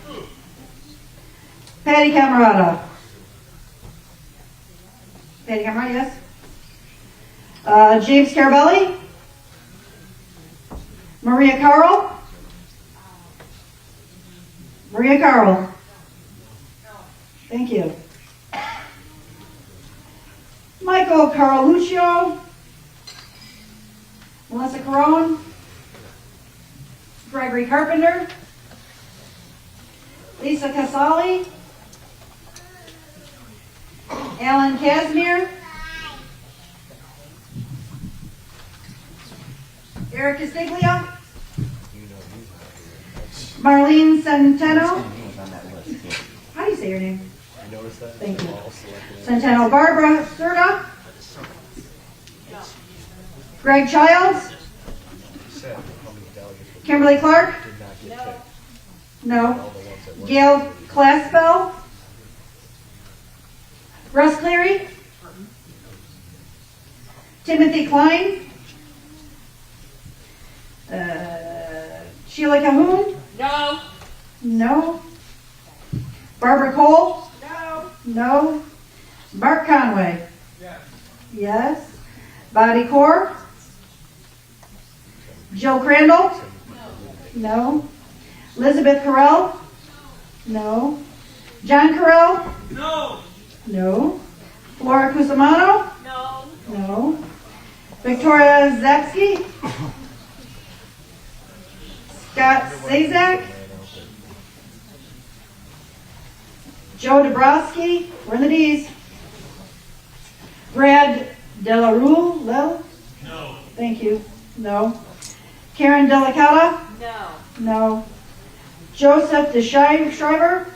Patty Camarada. Patty Camarada, yes. James Carabelli. Maria Carl. Maria Carl. Thank you. Michael Carluccio. Melissa Carone. Gregory Carpenter. Lisa Casali. Alan Casimir. Eric Castiglia. Marlene Centeno. How do you say your name? You notice that? Thank you. Centeno. Barbara Serta. Greg Childs. Kimberly Clark? No. Gail Claspel? Russ Cleary? Timothy Klein? Sheila Cahoon? No. No. Barbara Cole? No. No. Mark Conway? Yes. Yes. Bobby Core? Jill Crandall? No. Elizabeth Carell? No. John Carell? No. No. Flora Cusimano? No. No. Victoria Zapsky? Scott Sazak? Joe Dabrowski? We're in the D's. Brad Delarue? No. Thank you. No. Karen Delicata? No. No. Joseph DeShriver?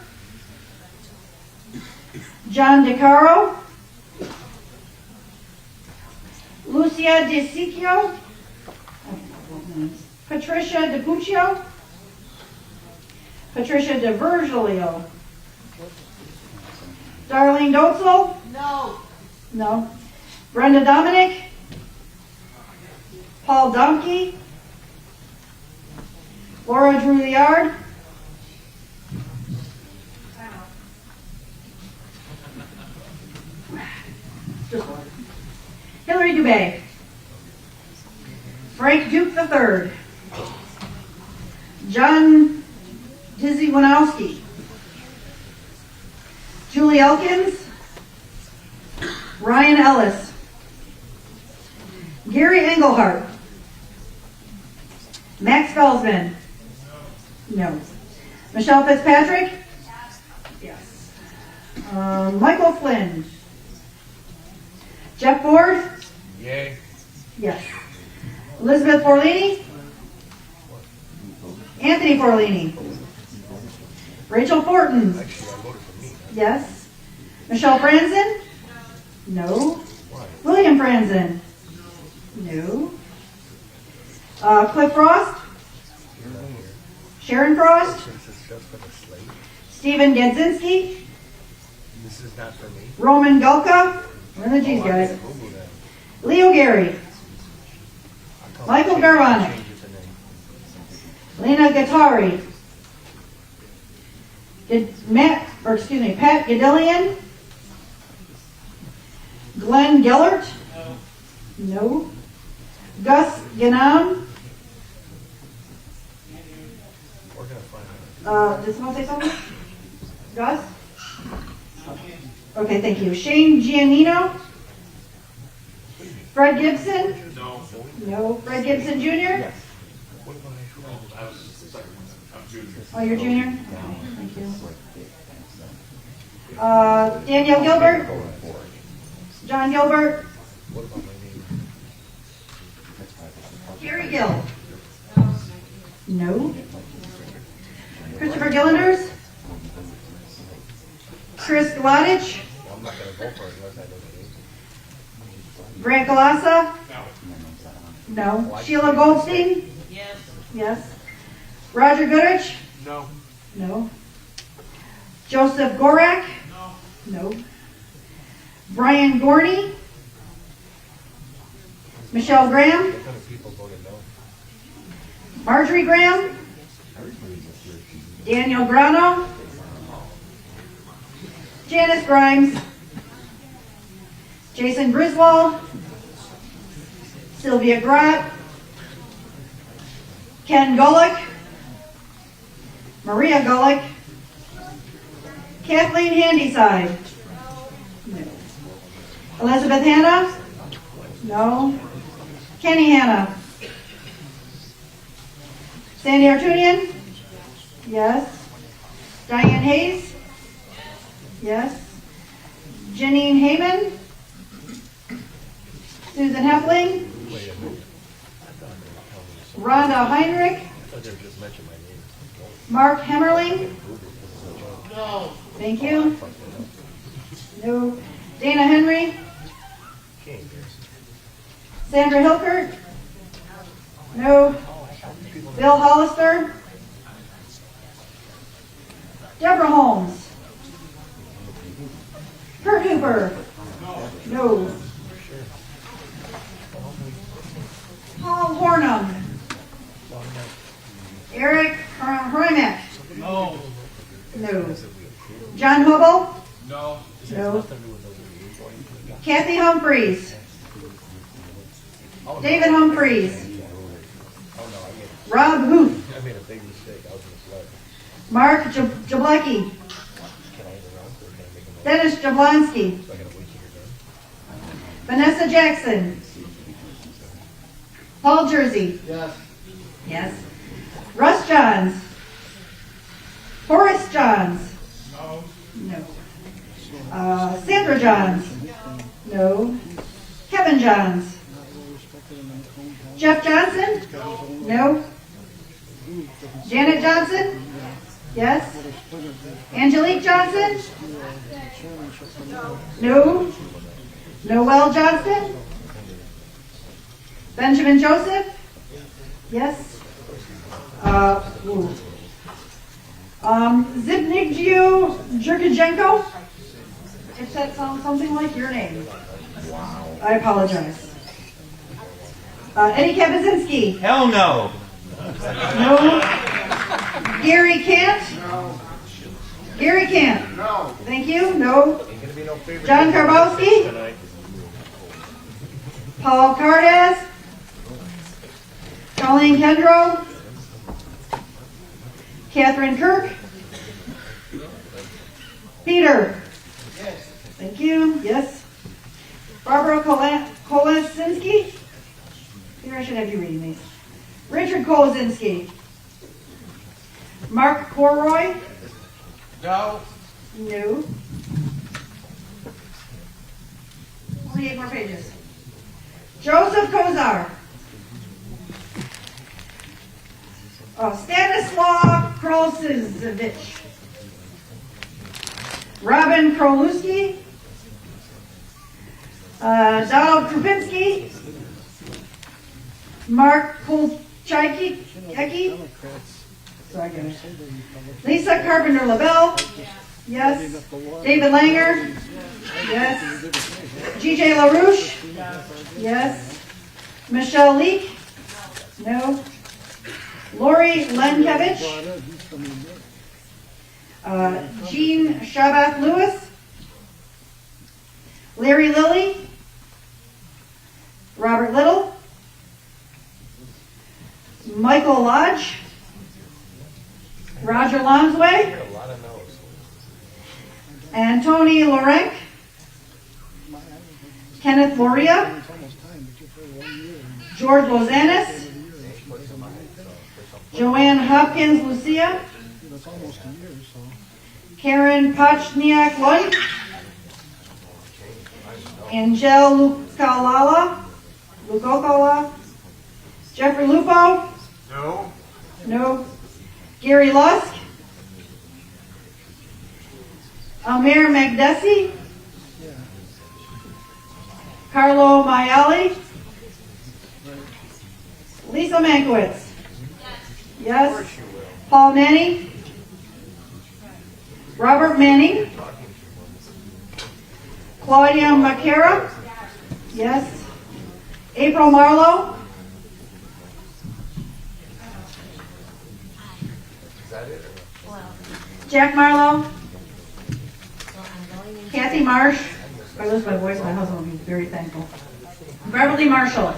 John DeCaro? Lucia DeSicchio? Patricia DePuccio? Patricia DeVirgilio? Darlene Dotzel? No. No. Brenda Dominic? Paul Domke? Laura Drouillard? Hillary Dubé? Frank Duke III? John Dizzy Wanowski? Julie Elkins? Ryan Ellis? Gary Engelhardt? Max Felsman? No. Michelle Fitzpatrick? Yes. Michael Flynn? Jeff Ford? Yay. Yes. Elizabeth Forlini? Anthony Forlini? Rachel Fortin? Yes. Michelle Franzen? No. William Franzen? No. Cliff Frost? Sharon Frost? Stephen Gadzinski? This is not for me. Roman Gulka? We're in the G's, guys. Leo Gary? Michael Garvonic? Lena Gattari? Pat Gadillian? Glenn Gellert? No. Gus Ganam? Did someone say something? Gus? Okay, thank you. Shane Giannino? Fred Gibson? No. No. Fred Gibson Jr.? Yes. Oh, you're junior? Thank you. Danielle Gilbert? John Gilbert? Gary Gill? No. Christopher Gillanders? Chris Gladich? I'm not going to vote for it unless I know the name. Grant Galassa? No. Sheila Goldstein? Yes. Yes. Roger Goodrich? No. No. Joseph Gorak? No. Brian Gorney? Michelle Graham? What kind of people voted no? Marjorie Graham? Daniel Grano? Janice Grimes? Jason Griswold? Sylvia Grott? Ken Gullick? Maria Gullick? Kathleen Handyside? No. Elizabeth Hanna? No. Kenny Hanna? Sandy Artunian? Yes. Diane Hayes? Yes. Janine Heyman? Susan Heffling? Wait a minute. Rhonda Heinrich? I thought they were just mentioning my name. Mark Hemmerling? No. Thank you. No. Dana Henry? Sandra Hilkert? No. Bill Hollis? No. Paul Hornum. Eric Horimek. No. No. John Hubble. No. No. Kathy Humphreys. David Humphreys. Rob Huth. I made a big mistake. I was misled. Mark Jablecki. Dennis Jablonski. Vanessa Jackson. Paul Jersey. Yes. Yes. Russ Johns. Horace Johns. No. No. Sandra Johns. No. Kevin Johns. Jeff Johnson? No. Janet Johnson? Yes. Angelique Johnson? No. Noel Johnston? Benjamin Joseph? Yes. Zbigniew Jurkajenko? If that sounds something like your name. Wow. I apologize. Eddie Kabazinski? Hell no. No. Gary Kant? No. Gary Kant? No. Thank you. No. Ain't gonna be no favorite John Karbowski? tonight. Paul Cardes? Colleen Kendrow? Catherine Kirk? Peter? Yes. Thank you. Yes. Barbara Kolasinski? Here, I should have you reading these. Richard Kolasinski? Mark Corroy? No. No. Only 8 more pages. Joseph Kozar. Stanislaw Krolsevich. Robin Kroluski. Donald Krupinski. Mark Kulchaki. Sorry, guys. Lisa Carpenter LaBelle. Yes. David Langer. Yes. GJ LaRouche. Yes. Michelle Leake. No. Lori Lenkevich. Jean Shabath Lewis. Larry Lilly. Robert Little. Michael Lodge. Roger Lonsway. And Tony Lorenk. Kenneth Loria. George Lozanis. Joanne Hopkins Lucia. Karen Pochniak Lloyd. Angel Lucocala. Jeffrey Lupo. No. No. Gary Lusk. Amir Magdesi. Carlo Mayali. Lisa Mankiewicz. Yes. Paul Manning. Robert Manning. Claudia Macara. Yes. April Marlowe. Is that it? Jack Marlowe. Kathy Marsh. If I lose my voice, my husband will be very thankful. Beverly Marshall.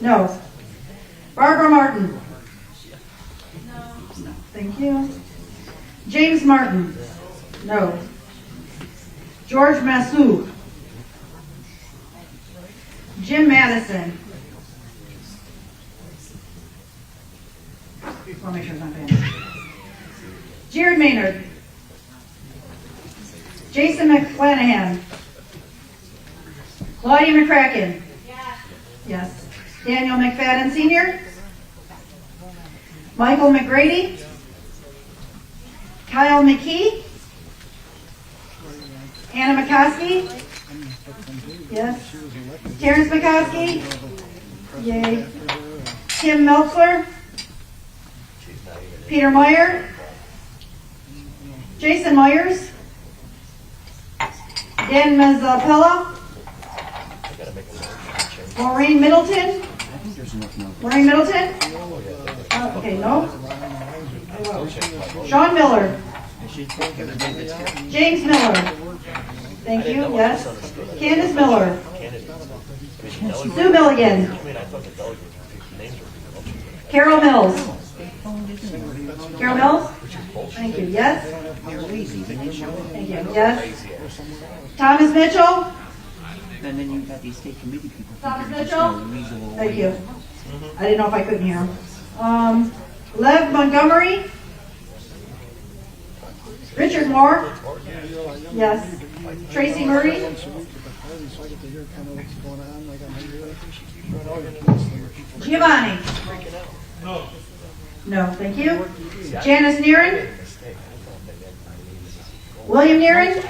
No. Barbara Martin. No. Thank you. James Martin. No. George Massou. Jim Madison. I'll make sure it's not bad. Jared Maynard. Jason McFlanahan. Claudia McCracken. Yes. Daniel McFadden Sr. Michael McGrady. Kyle McKee. Anna McCoskey. Yes. Terrence McCoskey. Yay. Tim Meltzler. Peter Meyer. Jason Myers. Dan Mazzapella. Maureen Middleton? I think there's enough now. Maureen Middleton? Okay, no. Sean Miller? James Miller? Thank you, yes. Candace Miller? Sue Milligan? Carol Mills? Carol Mills? Thank you, yes. Thank you, yes. Thomas Mitchell? And then you've got these state committee people. Thomas Mitchell? Thank you. I didn't know if I couldn't hear him. Lev Montgomery? Richard Moore? Yes. Tracy Murray? Giovanni? No. No, thank you. Janice Nearin? William Nearin?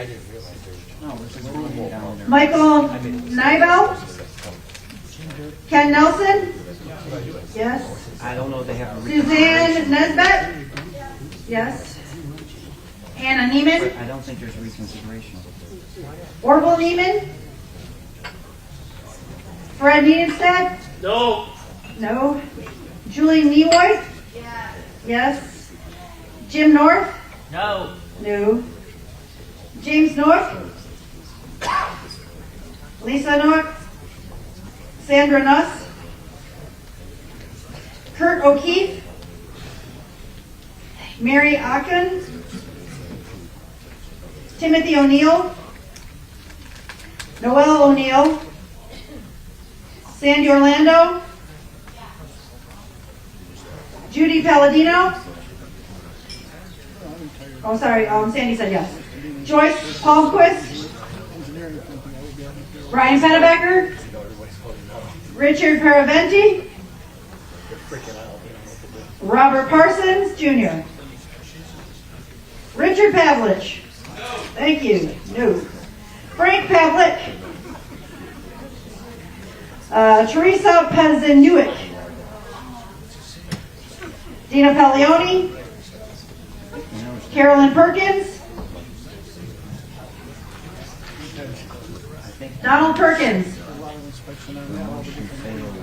Michael Nibel? Ken Nelson? Yes. I don't know if they have a Suzanne Nesbet? Yes. Hannah Neiman? I don't think there's a reconsideration. Orville Neiman? Fred Niedenstedt? No. No. Julie Niewoy? Yes. Jim North? No. No. James North? Lisa North? Sandra Nuss? Kurt O'Keefe? Mary Akin? Timothy O'Neill? Noel O'Neill? Sandy Orlando? Judy Palladino? Oh, sorry, Sandy said yes. Joyce Palmquist? Brian Pennebecker? Richard Paraventi? Robert Parsons, Jr. Richard Pavlich? Thank you. No. Frank Pavlik? Teresa Pezanuik? Dina Paglioni? Carolyn Perkins? Donald Perkins?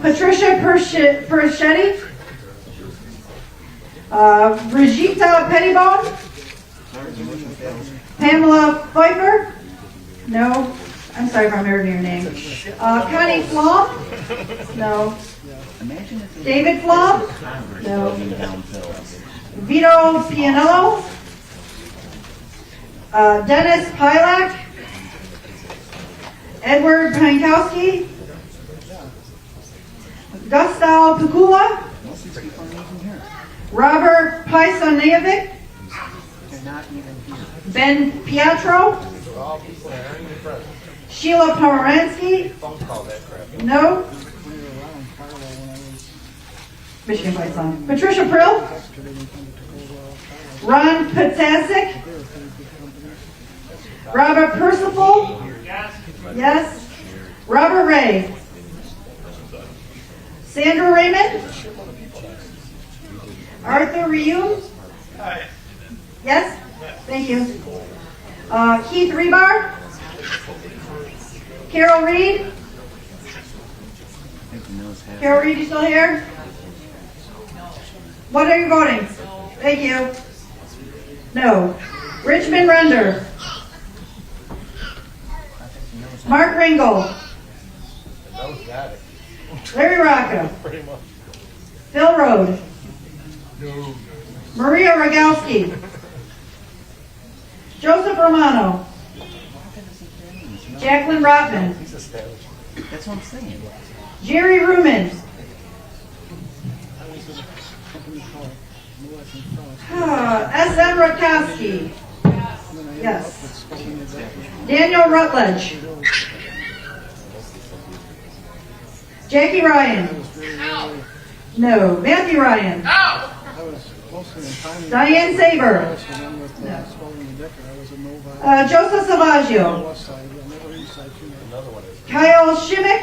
Patricia Perschetti? Brigitte Pettibone? Pamela Pfeiffer? No. I'm sorry if I'm hearing your name. Connie Flom? No. David Flom? No. Vito Pianello? Dennis Pilak? Edward Pankowski? Gustav Pikula? Robert Paisanevic? Ben Pietro? Sheila Pomeranski? No. Michigan White Sun. Patricia Prill? Ron Potasic? Robert Percival? Yes. Robert Ray? Sandra Raymond? Arthur Reum? Yes? Thank you. Keith Rebar? Carol Reed? Carol Reed, you still here? What are you voting? Thank you. No. Richmond Render? Mark Ringel? Larry Rocca? Phil Rode? Maria Rogowski? Joseph Romano? Jacqueline Rotman? That's what I'm saying. Jerry Ruman? S.M. Rutkowski? Yes. Daniel Rutledge? Jackie Ryan? No. Matthew Ryan? No. Diane Saber? No. Joseph Savaggio? Kyle Shimmick?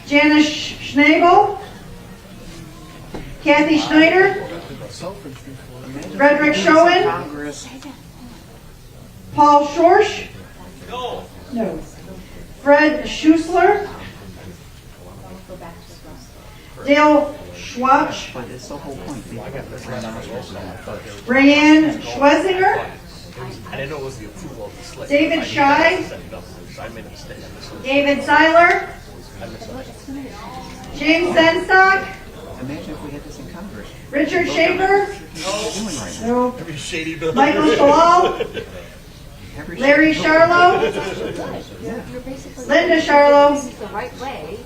Janice Schnabel? Kathy Schneider? Frederick Schoen? Paul Schorsch? No. Fred Schussler? Dale Schwach, But it's the whole point. Rayanne Schlesinger, I didn't know it was the approval of the slate. David I knew Scheid, that was set up, so I made a mistake. David Seiler, James Senstock, Imagine if we had this in Congress. Richard Schaefer, no. Every shady bill. Michael Shalal, Larry Charlo, Linda Charlo, the right way,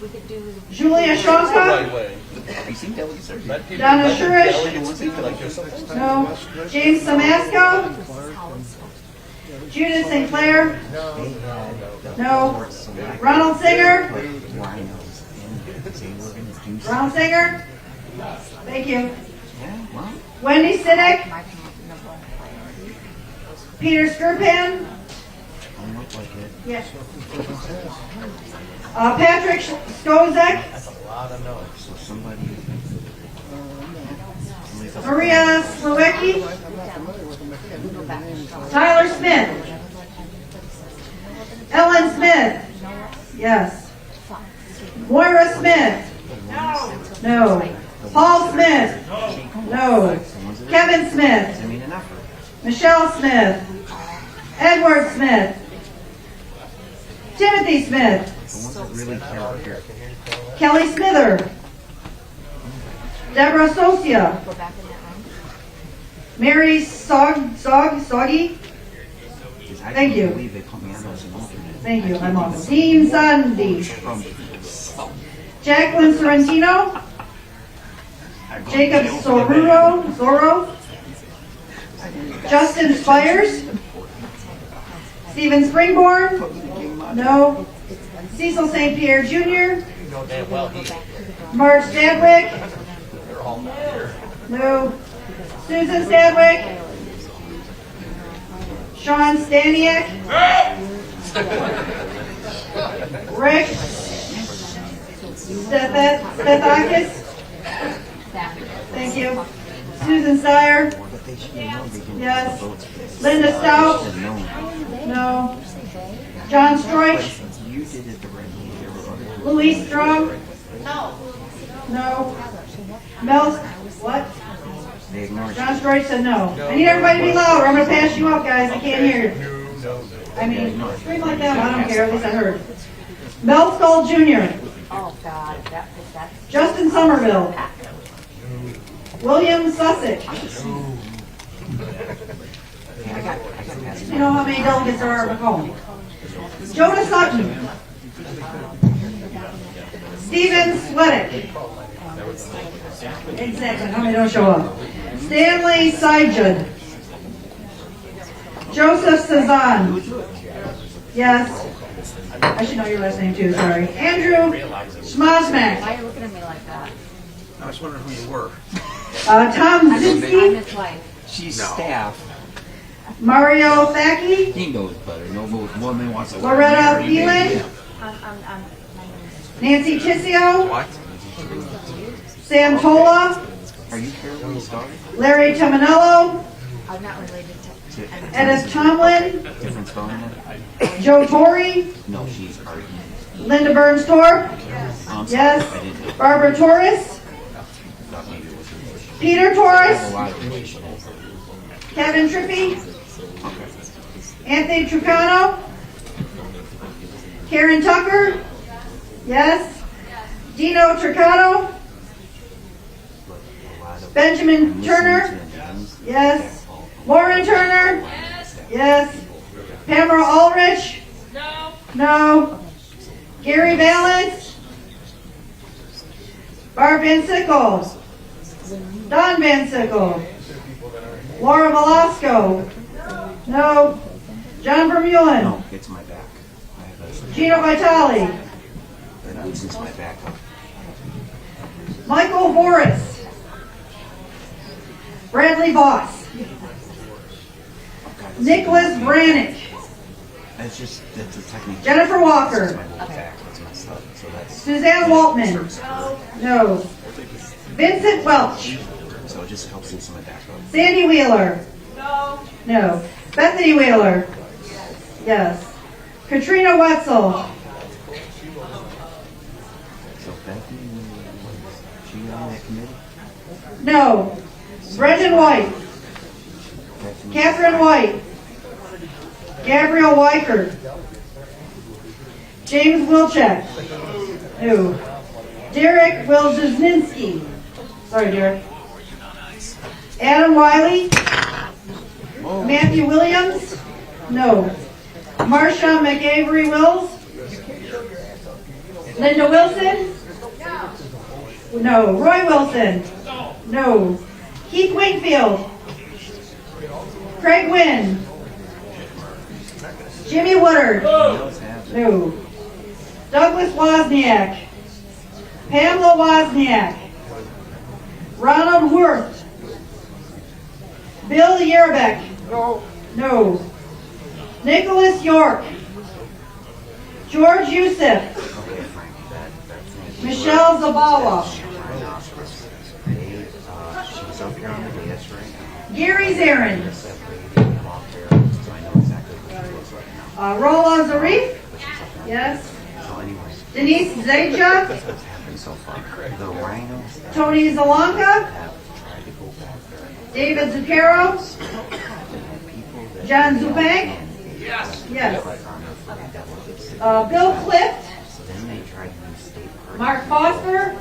we could do. Julia Shonka, Donna Shurish, no. James Samasco, Judith Sinclair, no. Ronald Singer, Ronald Singer, thank you. Wendy Siddick, Peter Skirpan, yes. Patrick Skozek, That's a lot of noise. Maria Slowicki, Tyler Smith, Ellen Smith, yes. Moira Smith, no. Paul Smith, no. Kevin Smith, Michelle Smith, Edward Smith, Timothy Smith, Kelly Smither, Deborah Sosia, Mary Soggy, thank you. Thank you, I'm on. Dean Sunday, Jacqueline Sorrentino, Jacob Zorro, Justin Spires, Stephen Springborn, no. Cecil St. Pierre Jr., You know damn well he's Mark Stadwick, they're all not here. no. Susan Stadwick, Sean Staniak, Rick Stethakis, thank you. Susan Steyer, yes. Linda Stout, no. John Stroich, Louise Strong, no. Mel, what? John Stroich said no. I need everybody to be louder. I'm going to pass you up, guys. I can't hear you. I mean, scream like that. I don't care. At least I heard. Mel Skull Jr., Oh, God, that's. Justin Somerville, William Sussex. You know how many delegates there are at Macomb? Jonah Sutton, Stephen Sweattick. Exactly, how many don't show up? Stanley Sijud, Joseph Cezanne. Yes. I should know your last name too, sorry. Andrew Schmazmak. Why are you looking at me like that? I was wondering who you were. Tom I'm Zinski, his wife. She's staff. Mario Thacke, He knows better. No woman wants to Loretta Phelan, I'm Nancy Tissio, What? Sam Tola, Are you sure we started? Larry Tominello, I'm not related to. Edith Tomlin, Different spelling? Joe Torrey, No, she's Cardi. Linda Burns Torp, yes. Barbara Torres, Peter Torres, Kevin Trippy, Anthony Trucano, Karen Tucker, yes. Dino Trucano, Benjamin Turner, yes. Lauren Turner, yes. Pamela Ulrich, no. Gary Valance, Barb Van Sickle, Don Van Sickle, Laura Velasco, no. John Vermeulen, No, it's my back. I have a Gino Vitale, that loses my back up. Michael Boris, Bradley Voss, Nicholas Brannick, That's a technique. Jennifer Walker, My back is messed up, so that's. Suzanne Waltman, no. Vincent Welch, So it just helps loosen my back up. Sandy Wheeler, no. Bethany Wheeler, yes. Katrina Wetzel, So Becky, committee? No. Brendan White. Catherine White. Gabrielle Weicker. James Wilczek. No. Derek Wilczynski. Sorry, Derek. Adam Wiley. Matthew Williams. No. Marsha McAvery Wills. Linda Wilson. No. Roy Wilson. No. Keith Wingfield. Craig Wynn. Jimmy Woodard. No. Douglas Wozniak. Pamela Wozniak. Ronald Worth. Bill Yerbeck. No. Nicholas York. George Youssef. Michelle Zabawa. She's up here on the dais right now. Gary Zarin. Rola Zarif. Yes. Denise Zaja. That's what's happened so far. The rhinos. Tony Zalanka. David Zucchero. John Zubank. Yes. Yes. Bill Clift. Then they tried to use state Mark Foster.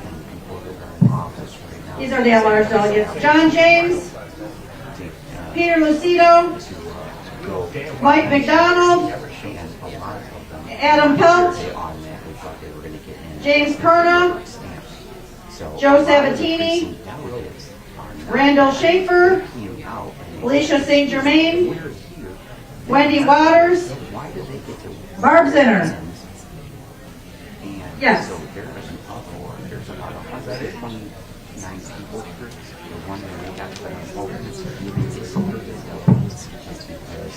These are the at-large delegates. John James. Peter Lucido. Mike McDonald. Adam Pelt. James Perna. Joe Sabatini. Randall Schaefer. Alicia St. Germain. Wendy Waters. Barb Zinner. Yes. So there's an uproar. There's about 129 people here. The one that they got put on hold is because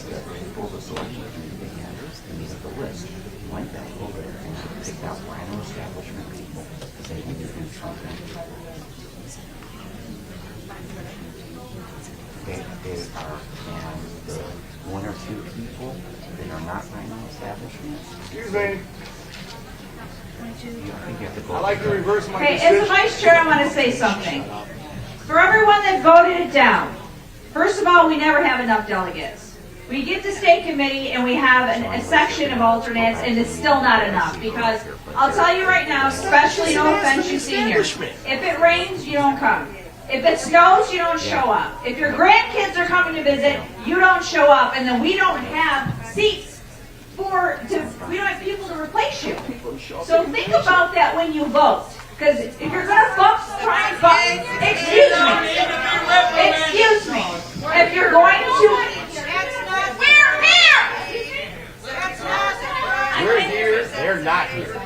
the people of the selection committee they made the list, went back over there and picked out rhino establishment people because they wanted to do Trump. They are, and the one or two people that are not rhino establishments. Excuse me. I'd like to reverse my Okay, decision. as the vice chair, I want to say something. For everyone that voted it down, first of all, we never have enough delegates. We get to state committee and we have a section of alternates and it's still not enough because I'll tell you right now, especially no offense you seniors, if it rains, you don't come. If it snows, you don't show up. If your grandkids are coming to visit, you don't show up and then we don't have seats. We don't have people to replace you. So think about that when you vote. Because if you're going to vote, try and vote. Excuse me. If you're going to... We're here! We're here, they're not here.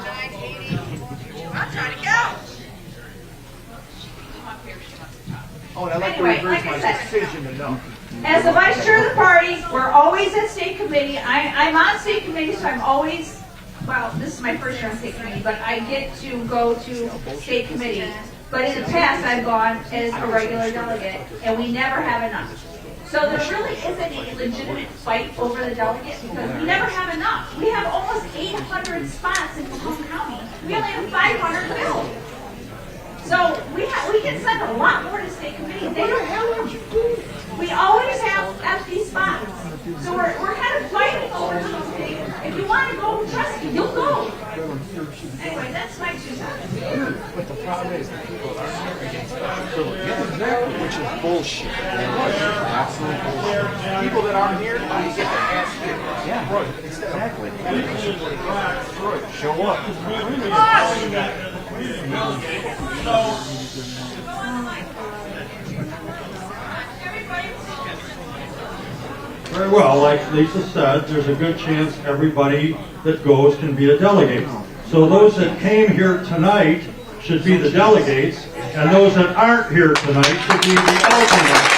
I'm trying to go. Oh, and I'd like Anyway, to reverse like I my said. decision to no. As the vice chair of the party, we're always at state committee. I'm on state committee, so I'm always, well, this is my first year on state committee, but I get to go to state committee. But in the past, I've gone as a regular delegate, and we never have enough. So there really isn't a legitimate fight over the delegate because we never have enough. We have almost 800 spots in Macomb County. We only have 500 filled. So we can send a lot more to state committee. They don't have. We always have empty spots. So we're kind of fighting over something. If you want to go, trust me, you'll go. Anyway, that's my 2 cents. But the problem is that people are against exactly, which is bullshit. Absolute bullshit. People that aren't here, you get their ass here. Yeah, right. Exactly. Show up. Very well, like Lisa said, there's a good chance everybody that goes can be a delegate. So those that came here tonight should be the delegates, and those that aren't here tonight should be the alternates.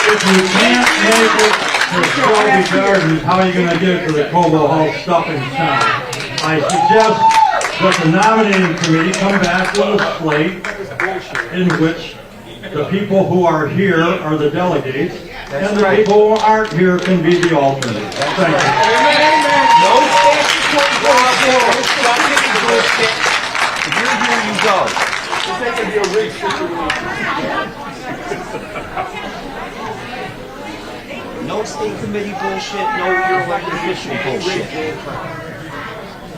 If you can't make it to Shelby Gardens, how are you going to get it to the Cobo Hall Stuffing Center? I suggest that the nominating committee come back with a slate in which the people who are here are the delegates, and the people who aren't here can be the alternates. Thank you. No statutory to be a rigged situation. No state committee bullshit, no your elected official bullshit.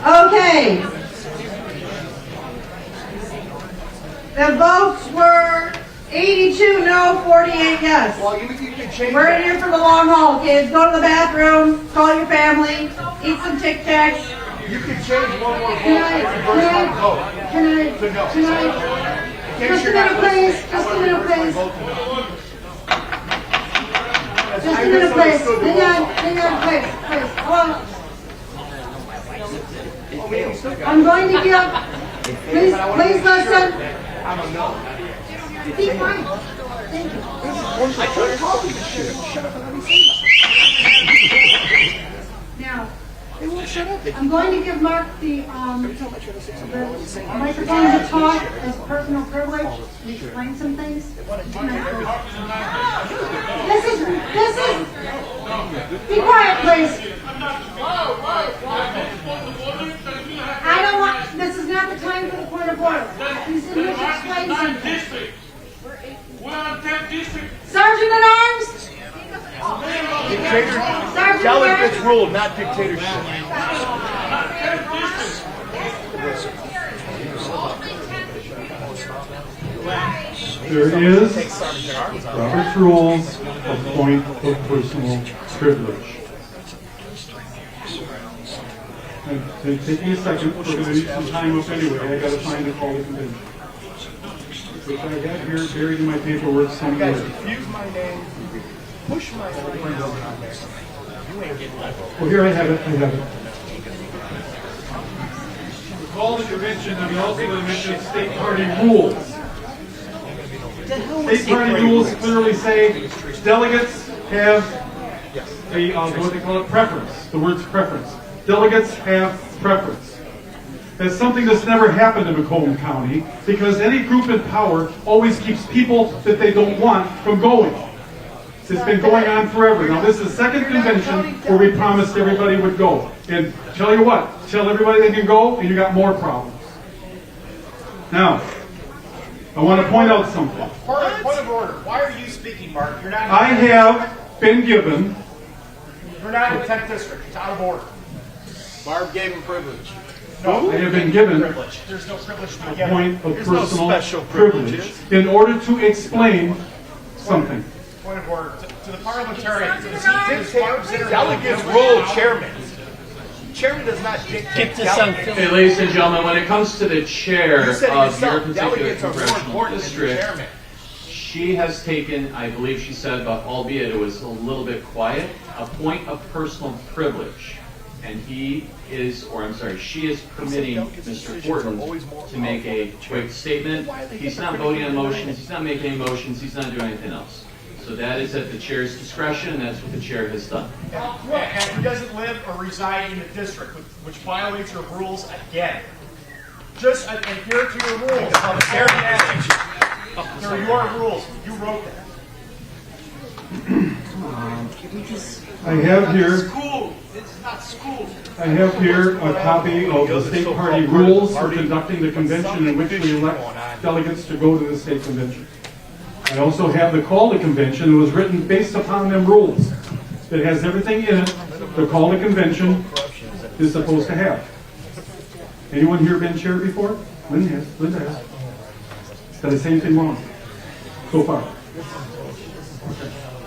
Okay. The votes were 82 no, 48 yes. Well, you can change We're that. in here for the long haul, kids. Go to the bathroom, call your family, eat some Tic Tacs. You can change one more vote. Can I, just a minute, please. Just a minute, please. Just a minute, please. Hang on, please. Hold on. I'm going to give, please listen. I'm a no. Be quiet. Thank you. I can't talk this shit. Shut up and let me say Now, They won't shut up. I'm going to give Mark the microphone to talk as personal privilege and explain some things. This is, be quiet, please. I don't want, this is not the time for the point of order. He's in here to explain something. Sergeant at Arms? Delegates rule, not dictatorship. There is Robert's Rules of point of personal privilege. And take me a second, we're going to need some time up anyway. I got to find it all the convention. Which I have here buried in my paperwork somewhere. You guys refuse my name, push my name on there. You ain't getting that vote. Well, here I have it. We call the convention, and we also going to mention state party rules. State party rules clearly say delegates have a, what they call it, preference. The word's preference. Delegates have preference. That's something that's never happened in Macomb County because any group in power always keeps people that they don't want from going. It's been going on forever. Now this is the second convention where we promised everybody would go. And tell you what, tell everybody they can go and you got more problems. Now, I want to point out something. Point of order. Why are you speaking, Mark? You're not. I have been given. You're not in the 10th district. It's out of order. Barb gave him privilege. No, I have been given privilege. There's no privilege to a begin point with. of There's no personal special privilege privileges. in order to explain something. Point of order. To the parliamentarian. To the seat. Delegates rule chairman. Chairman does not dictate. Hey, ladies and gentlemen, when it comes to the chair You said it of yourself, your particular delegates are more congressional important than the district, chairman. she has taken, I believe she said, but albeit it was a little bit quiet, a point of personal privilege. And he is, or I'm sorry, she is permitting Mr. Horton to make a quick statement. He's not voting on motions, he's not making any motions, he's not doing anything else. So that is at the chair's discretion, and that's what the chair has done. And he doesn't live or reside in the district, which violates your rules again. Just adhere to your rules. They're your rules. You wrote that. I have here. School. This is not school. I have here a copy of the state party rules for conducting the convention in which we elect delegates to go to the state convention. I also have the call to convention that was written based upon them rules. It has everything in it the call to convention is supposed to have. Anyone here been chair before? Linda has. Did I say anything wrong so far?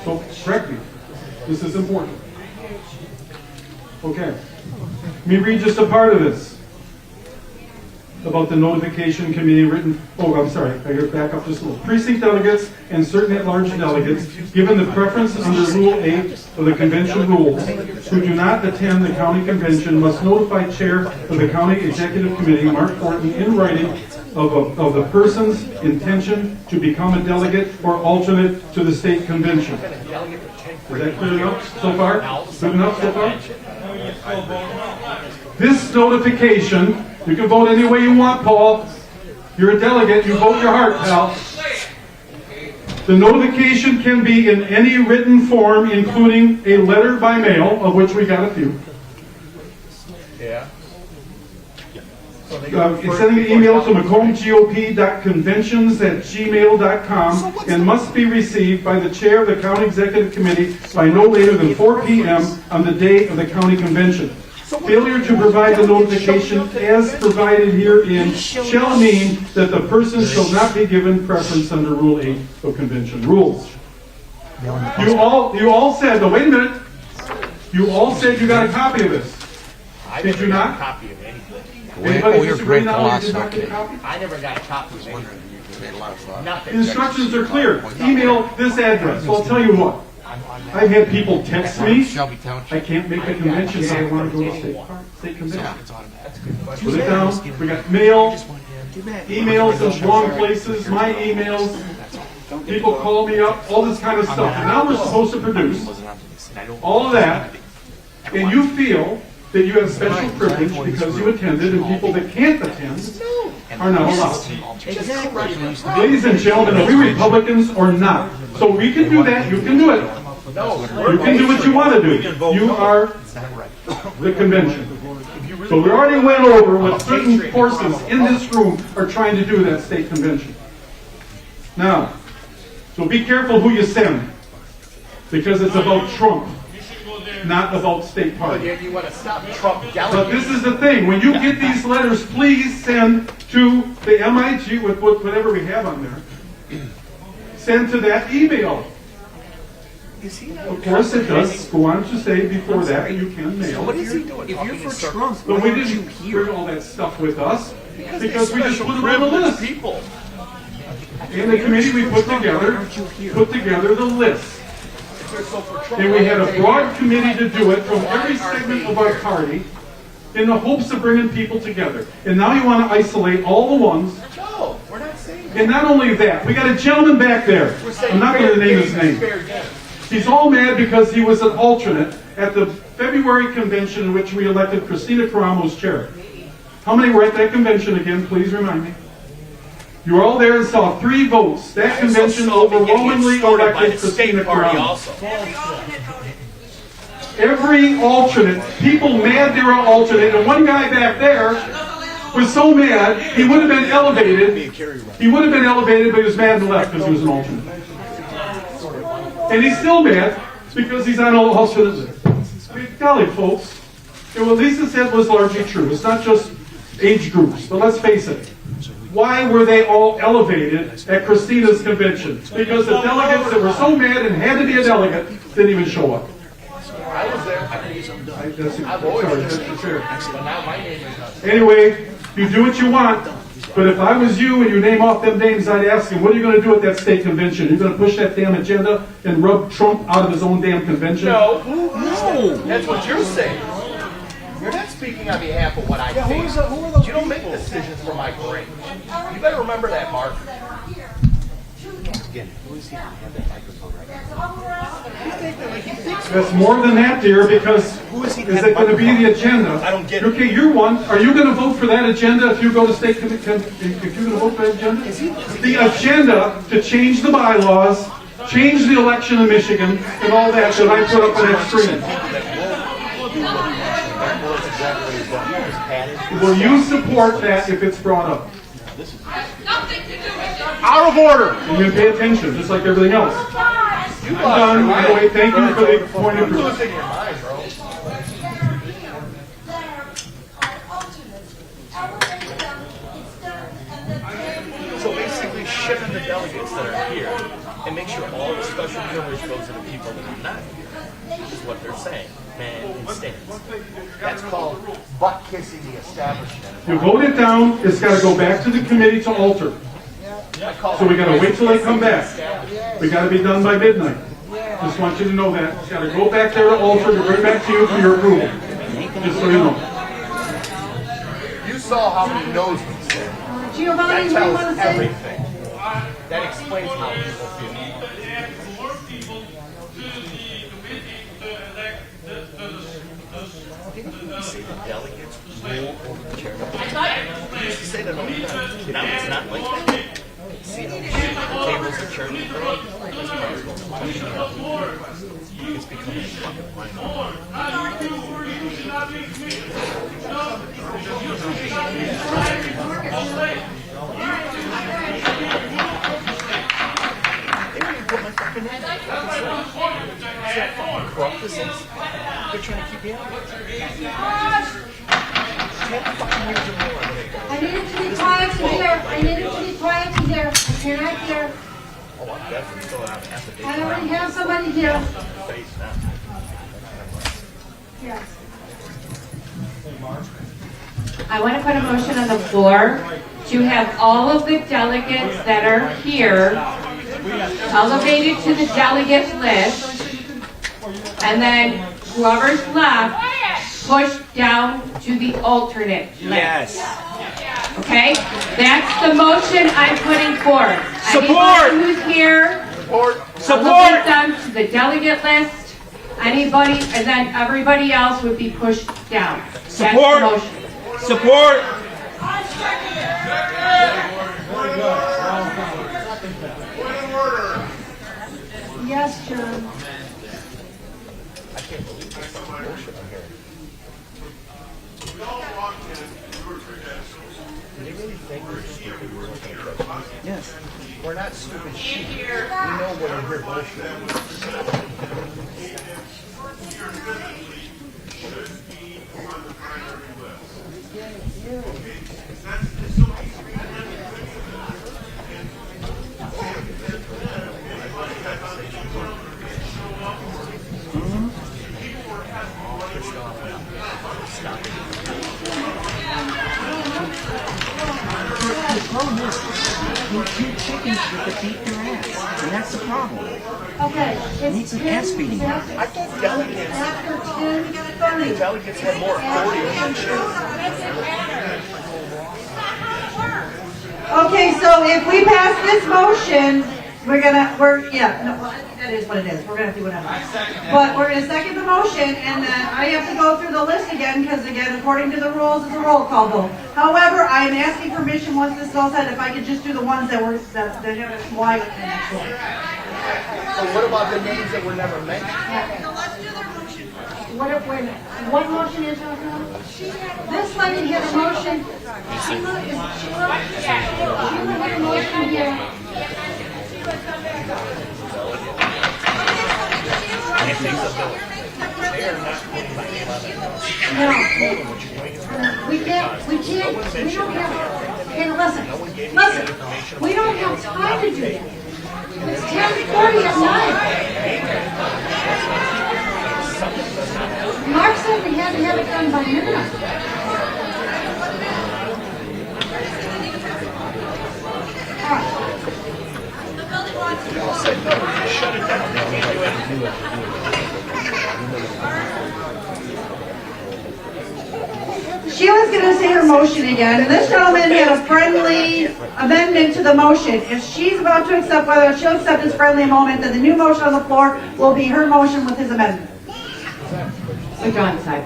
So correct me. This is important. Okay. Let me read just a part of this about the notification committee written. Oh, I'm sorry. I gotta back up just a little. Precinct delegates and certain at-large delegates, given the preference under Rule 8 of the convention rules, who do not attend the county convention must notify Chair of the County Executive Committee, Mark Horton, in writing of the person's intention to become a delegate or alternate to the state convention. Is that clear enough so far? Good enough so far? This notification, you can vote any way you want, Paul. You're a delegate, you vote your heart, pal. The notification can be in any written form, including a letter by mail, of which we got a few. Yeah. Sending an email to macombgop.conventions@gmail.com and must be received by the chair of the county executive committee by no later than 4 p.m. on the day of the county convention. Failure to provide the notification as provided herein shall mean that the person shall not be given preference under Rule 8 of convention rules. You all said, no, wait a minute. You all said you got a copy of this. Did you not? Copy of anything. Anybody disagree now you did not get a copy? I never got a copy of anything. Nothing. The instructions are clear. Email this address. Well, I'll tell you what. I've had people text me, I can't make the convention, but I want to go to state convention. Put it down. We got mail, emails in wrong places, my emails, people call me up, all this kind of stuff. And now we're supposed to produce all of that, and you feel that you have special privilege because you attended, and people that can't attend are not allowed. Ladies and gentlemen, are we Republicans or not? So we can do that, you can do it. You can do what you want to do. You are the convention. So we already went over what certain forces in this room are trying to do that state convention. Now, so be careful who you send, because it's about Trump, not about state party. You want to stop Trump delegating. But this is the thing. When you get these letters, please send to the MIG with whatever we have on there. Send to that email. Of course it does. Go on to say before that you can mail. What is he doing? If you're for Trump, but we didn't bring all that stuff with us because we just put them on the list. People. In the committee we put together the list. And we had a broad committee to do it from every segment of our party in the hopes of bringing people together. And now you want to isolate all the ones. No, we're not saying that. And not only that, we got a gentleman back there. I'm not going to name his name. He's all mad because he was an alternate at the February convention in which we elected Christina Caramo as chair. How many were at that convention again? Please remind me. You were all there and saw 3 votes. That convention overwhelmingly elected Christina Caramo. Every alternate, people mad they were an alternate, and one guy back there was so mad he would have been elevated. He would have been elevated, but he was mad and left because he was an alternate. And he's still mad because he's on an alternate list. Golly, folks, what Lisa said was largely true. It's not just age groups, but let's face it. Why were they all elevated at Christina's convention? Because the delegates that were so mad and had to be a delegate didn't even show up. I was there. Anyway, you do what you want, but if I was you and you name off them names, I'd ask him, what are you going to do at that state convention? Are you going to push that damn agenda and rub Trump out of his own damn convention? No. That's what you're saying. You're not speaking on behalf of what I think. You don't make decisions for my brain. You better remember that, Mark. Again, who is he to have that microphone right now? That's more than that, dear, because is it going to be the agenda? I don't get it. Okay, you're one. Are you going to vote for that agenda if you go to state convention? If you're going to vote for that agenda? The agenda to change the bylaws, change the election in Michigan, and all that I put up on that screen. Will you support that if it's brought up? Out of order. And you pay attention, just like everything else. I'm done. Anyway, thank you for the point of view. So basically, shipping the delegates that are here and make sure all the special privilege goes to the people that are not here is what they're saying. Man, it stands. That's called butt kissing the establishment. You vote it down. It's got to go back to the committee to alter. So we got to wait till they come back. We got to be done by midnight. Just want you to know that. It's got to go back there to alter to bring back to you for your approval. Just so you know. You saw how many no's we said. Giovanni, That what do you want tells to say? everything. That explains how people feel. Didn't you say the delegates rule over the chair? You used to say that all the time. Now it's not like that. See how tables at church. It's becoming a fucking they're trying to keep me out. 10 fucking years or more. I need it to be quiet in here. I need it to be quiet in here. I cannot hear. Oh, I'm definitely still out of affidavit. I already have somebody here. Yes. I want to put a motion on the floor to have all of the delegates that are here elevated to the delegate list, and then whoever's left pushed down to the alternate list. Yes. Okay? That's the motion I'm putting forth. Support! Anybody who's here, Support! elevate them to the delegate list. Anybody, and then everybody else would be pushed down. Support! That's the motion. Support! Yes, John. I can't believe this bullshit I'm hearing. Do they really think we're stupid? We're looking at prejudice? Yes. We're not stupid shit. We know what we're here bullshit. The problem is, you chickens with the beat their ass, and that's the problem. Okay. Need some ass beating. I thought delegates. After 10:30. Delegates had more authority than shit. Okay, so if we pass this motion, that is what it is. We're gonna do whatever. But we're gonna second the motion, and then I have to go through the list again, because again, according to the rules, it's a roll call vote. However, I am asking permission once this is all said, if I could just do the ones that were, that have a Y in next one. So what about the names that were never mentioned? What motion is on here? This lady had a motion. Sheila had a motion here. No. We don't have, hey, listen, we don't have time to do that. It's 10:40 at night. Mark said we had to have it done by midnight. All right. Shut it down. Sheila's going to say her motion again, and this gentleman had a friendly amendment to the motion. If she's about to accept, whether she'll accept his friendly amendment, then the new motion on the floor will be her motion with his amendment. So John said,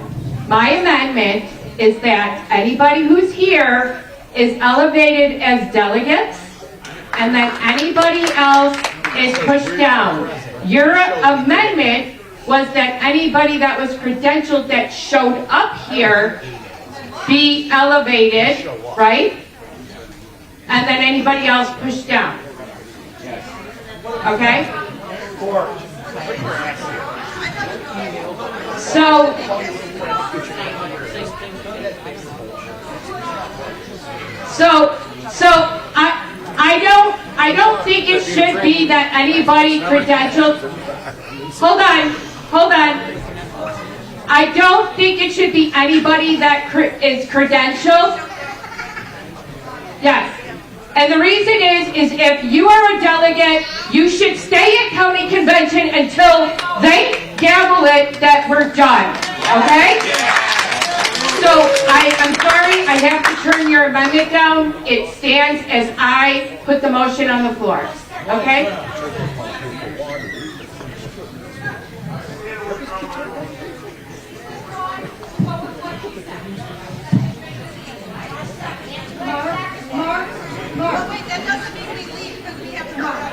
my amendment is that anybody who's here is elevated as delegates, and that anybody else is pushed down. Your amendment was that anybody that was credentialed that showed up here be elevated, right? And then anybody else pushed down. Okay? So I don't think it should be that anybody credentialed. Hold on. I don't think it should be anybody that is credentialed. Yes. And the reason is if you are a delegate, you should stay at county convention until they gavel it that we're done. Okay? So I'm sorry, I have to turn your amendment down. It stands as I put the motion on the floor. Okay? Mark. Wait, that doesn't mean we leave because we have to.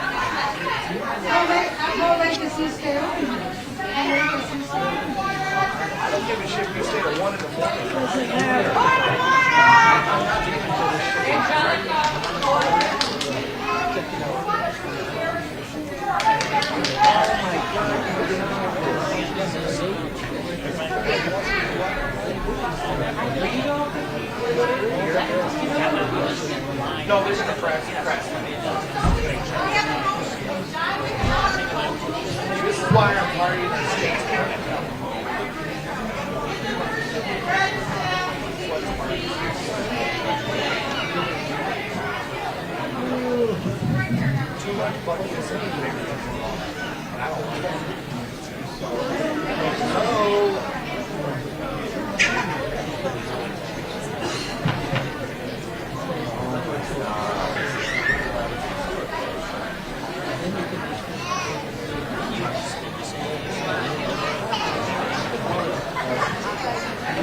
No, this is the press. This is why I'm partying the state's too much fucking I don't like it.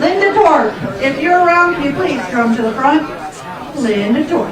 Linda Torp, if you're around, can you please come to the front? Linda Torp.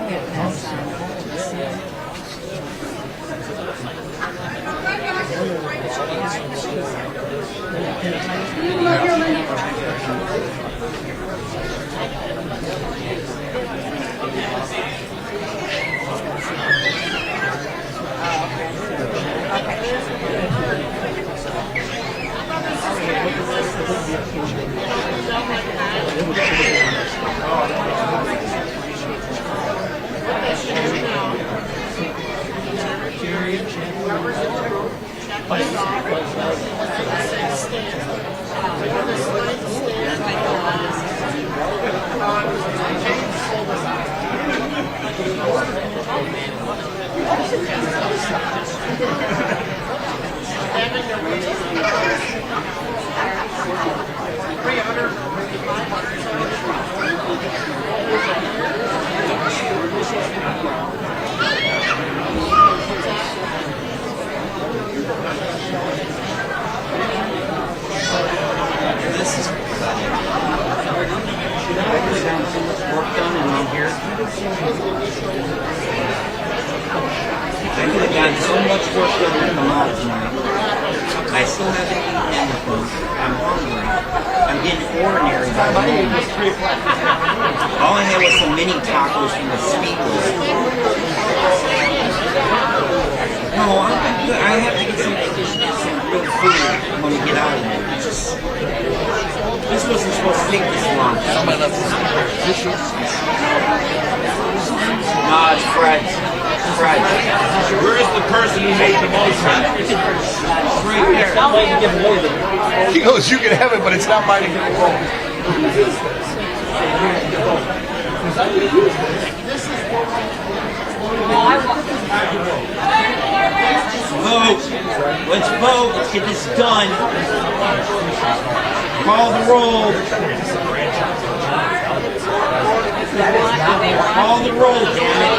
This is pathetic. Work done and I'm here. I could have gotten so much work done to come out tonight. I still haven't eaten anything. I'm hungry. I'm getting ordinary by the moment. All I had was some mini tacos from the Speedway. No, I'm good. I have to get some real food when we get out of here. This wasn't supposed to take this long. Somebody left this. Nah, it's Fred. Fred. Where is the person who made the motion? Right there. He goes, you can have it, but it's not mine to give away. Vote. Let's vote. Let's get this done. Call the roll. Call the roll, damn it.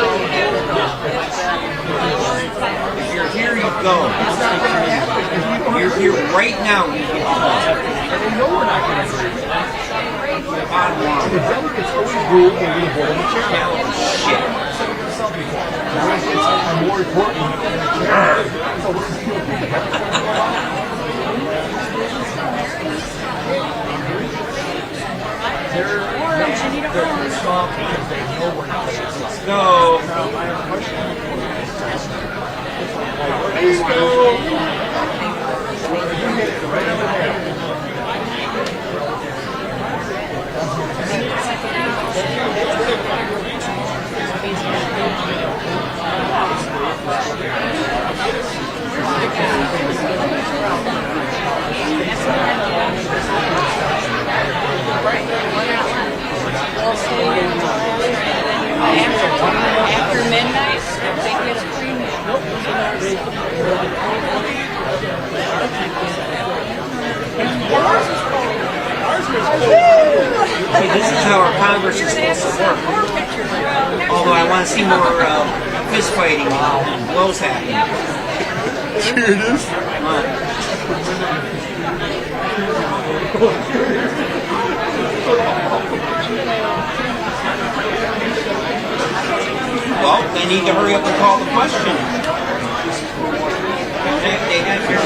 If you're here, you go. If you're here right now, you get to go. We're not going to agree with that. Bottom line. The delegates always rule when we hold the chair. Shit. It's more important than the They're small because they know we're not. Let's go. Let's go. Right over there. After midnight, they get a See, this is how our Congress is supposed to work. Although I want to see more fist fighting and blows happening. Here it is. Come on. Well, they need to hurry up and call the question. They have their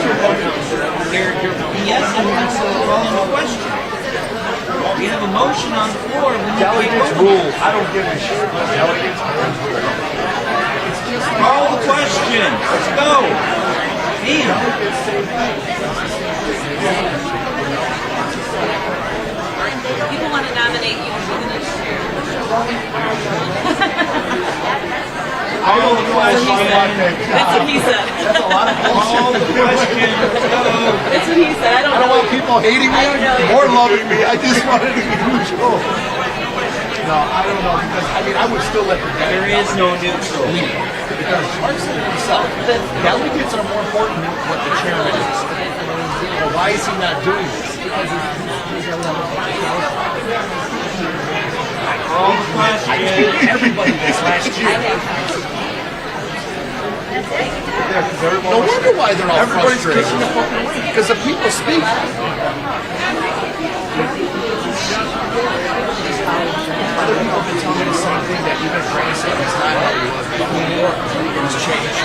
BS and calling the question. We We have a motion on the floor. We need to Delegates vote. rules. I don't give a shit. Delegates rules. Call the question. Let's go. Ian. People want to nominate you. Call the question. That's what he said. That's a lot of Call the question. That's what he said. I I don't want people hating me or loving me. I just want it to be neutral. No, I don't know, because I mean, I would still let the There is no neutral. because Mark said it himself. Delegates are more important than what the chairman is. Well, why is he not doing this? Because he's a Call the question. I gave everybody this last year. No wonder why they're all frustrated. Because the people speak. Other people have been telling me the same thing that even Frank said it's not how it was. But it's changed.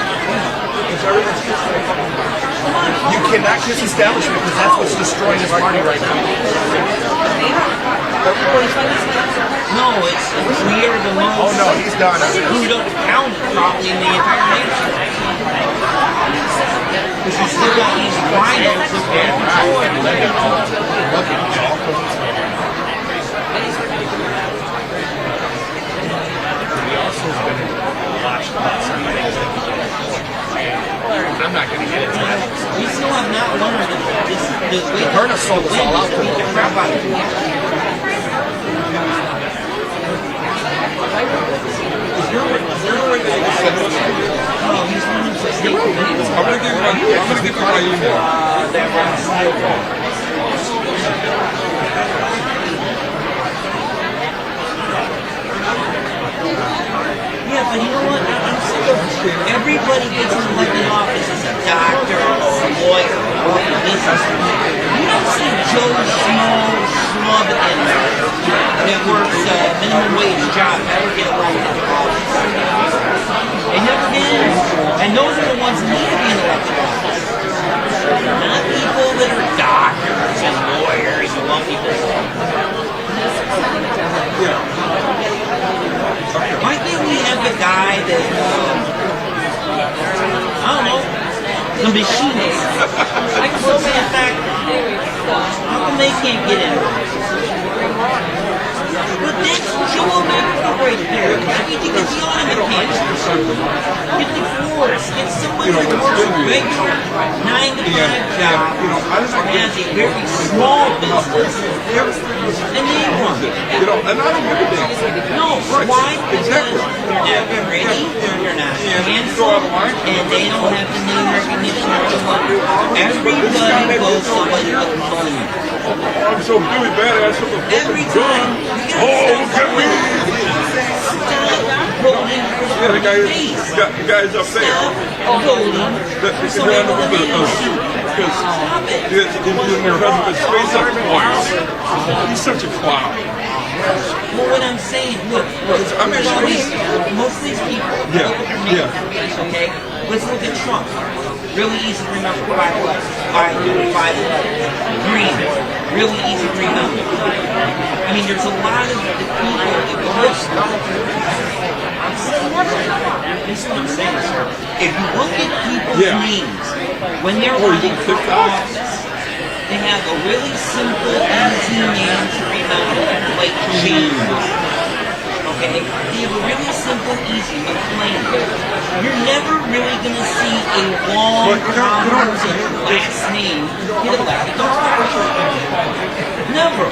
You cannot kiss establishment because that's what's destroying this party right now. No, it's we are the most. Oh no, he's done. Who don't count properly in the entire nation. Because you still got these rhinos that can't control I'm not going to get into that. We still have not learned that this is the way Berna sold us all out to beat the crap out of you. Oh, he's running for state committee. I'm gonna give you my email. Yeah, but you know what? I'm sick of everybody gets in elected office as a doctor or a lawyer or a businessman. You don't see Joe Schmo schlub in there that works a minimum wage job ever get elected to office. They never did. And those are the ones that need to be in elected office. Not people that are doctors and lawyers and love people. Why can't we have the guy that, I don't know, the machinist? Like so many factories. How come they can't get in? But that's Joe America right there. Everything is beyond the cancer. Get divorced. Get somebody that works a regular 9-to-5 job or has a very small business and they run it. And I don't give a damn. No, why? Exactly. They're not ready, they're not handsome, and they don't have the name recognition of the money. Everybody goes somebody with money. I'm so really badass with the Every time. Oh, look at me! Yeah, the guys up there. That's the guy with the suit. Because he's doing their husband's face up twice. He's such a clown. Well, what I'm saying, look, I'm actually, most of these people, okay? Let's look at Trump. Really easy to remember five letters. Green. Really easy to remember. I mean, there's a lot of the people that go this is what I'm saying, sir. If you look at people's names, when they're running for office, they have a really simple, easy name to remember, like James. Okay? They have a really simple, easy, McLean. You're never really going to see a long, complicated last name get elected to office. Never.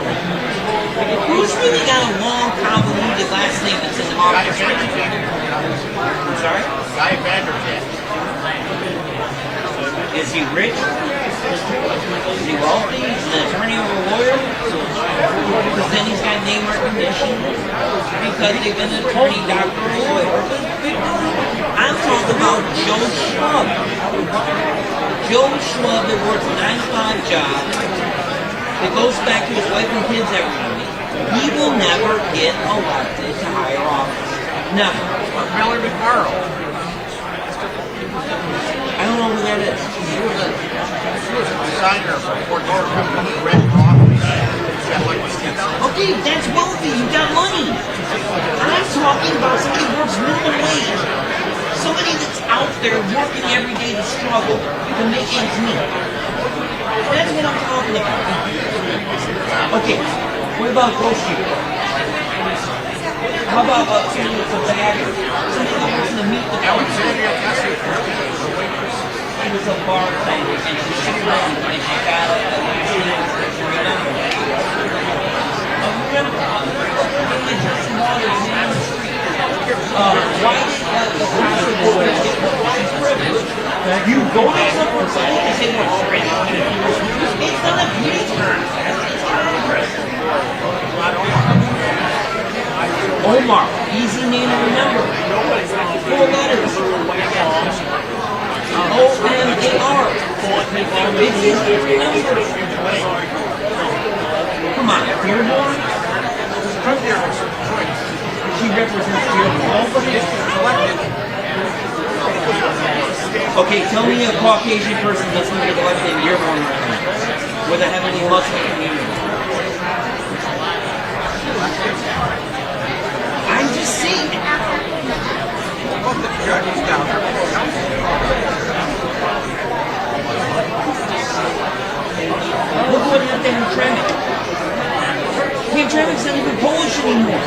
Who's really got a long, convoluted last name that's in office right now? I'm sorry? Guy Vanderkant. Is he rich? Is he wealthy? Is he an attorney or a lawyer? Because then he's got name recognition because they've been an attorney, doctor, or lawyer. I'm talking about Joe Schwab. Joe Schwab that works a 9-to-5 job, that goes back to his wife and kids every night. He will never get elected to higher office. Never. Mallory McMarrow. I don't know who that is. She was a designer for Fort Lauderdale. Red Rock. Okay, Okay, that's wealthy. You got money. I'm talking about somebody who works minimum wage. Somebody that's out there working every day to struggle to make ends meet. That's what I'm talking about. Okay, what about grocery? How about somebody that's a bagger? Somebody that works in the meat department. He was a bartender and she's a friend and she got why did the pastor go and get she's privileged? You go to someone's side and say they're rich. It's not a beauty contest, it's Congress. Omar, easy name to remember. 4 letters. O-M-A-R. It's easy to remember. Come on, Dearborn? She represents Dearborn. Okay, tell me a Caucasian person that's going to get elected in Dearborn right now, where they have any Muslim community. I'm just saying. Look what happened to Hamtramck. Hamtramck's not even Polish anymore.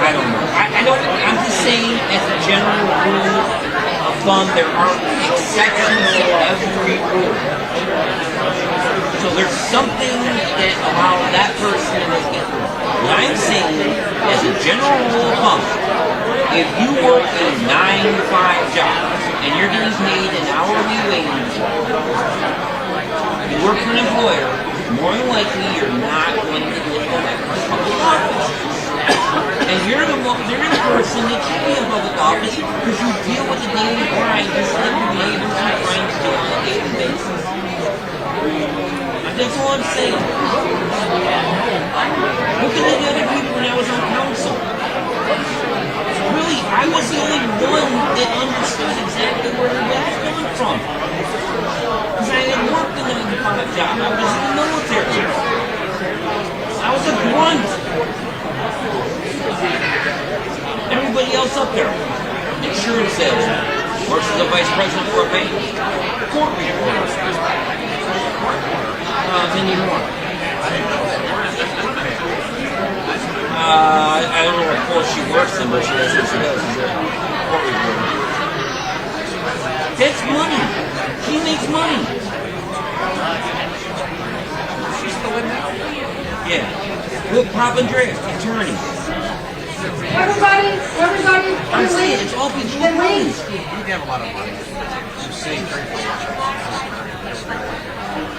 I don't know. I'm just saying, as a general rule of thumb, there aren't exceptions to every rule. So there's something that allows that person to make it. What I'm saying, as a general rule of thumb, if you work a 9-to-5 job and you're getting paid an hourly wage, you work for an employer, more than likely you're not going to get elected to public office. And you're the person that should be in public office because you deal with the daily grind just like your neighbors are trying to do on a daily basis. That's all I'm saying. Look at the other people when I was on council. Really, I was the only one that understood exactly where the gas coming from. Because I had worked in a 9-to-5 job. I was in the military. I was a grunt. Everybody else up there, insurance salesman, works as a vice president for a bank, court reporter, many more. I don't know what course she works in, but she does what she does. She's a court reporter. That's money. She makes money. She's still in now? Yeah. Look, Papa Andrea, attorney. Everybody, I'm saying it's all people with money. You have a lot of money.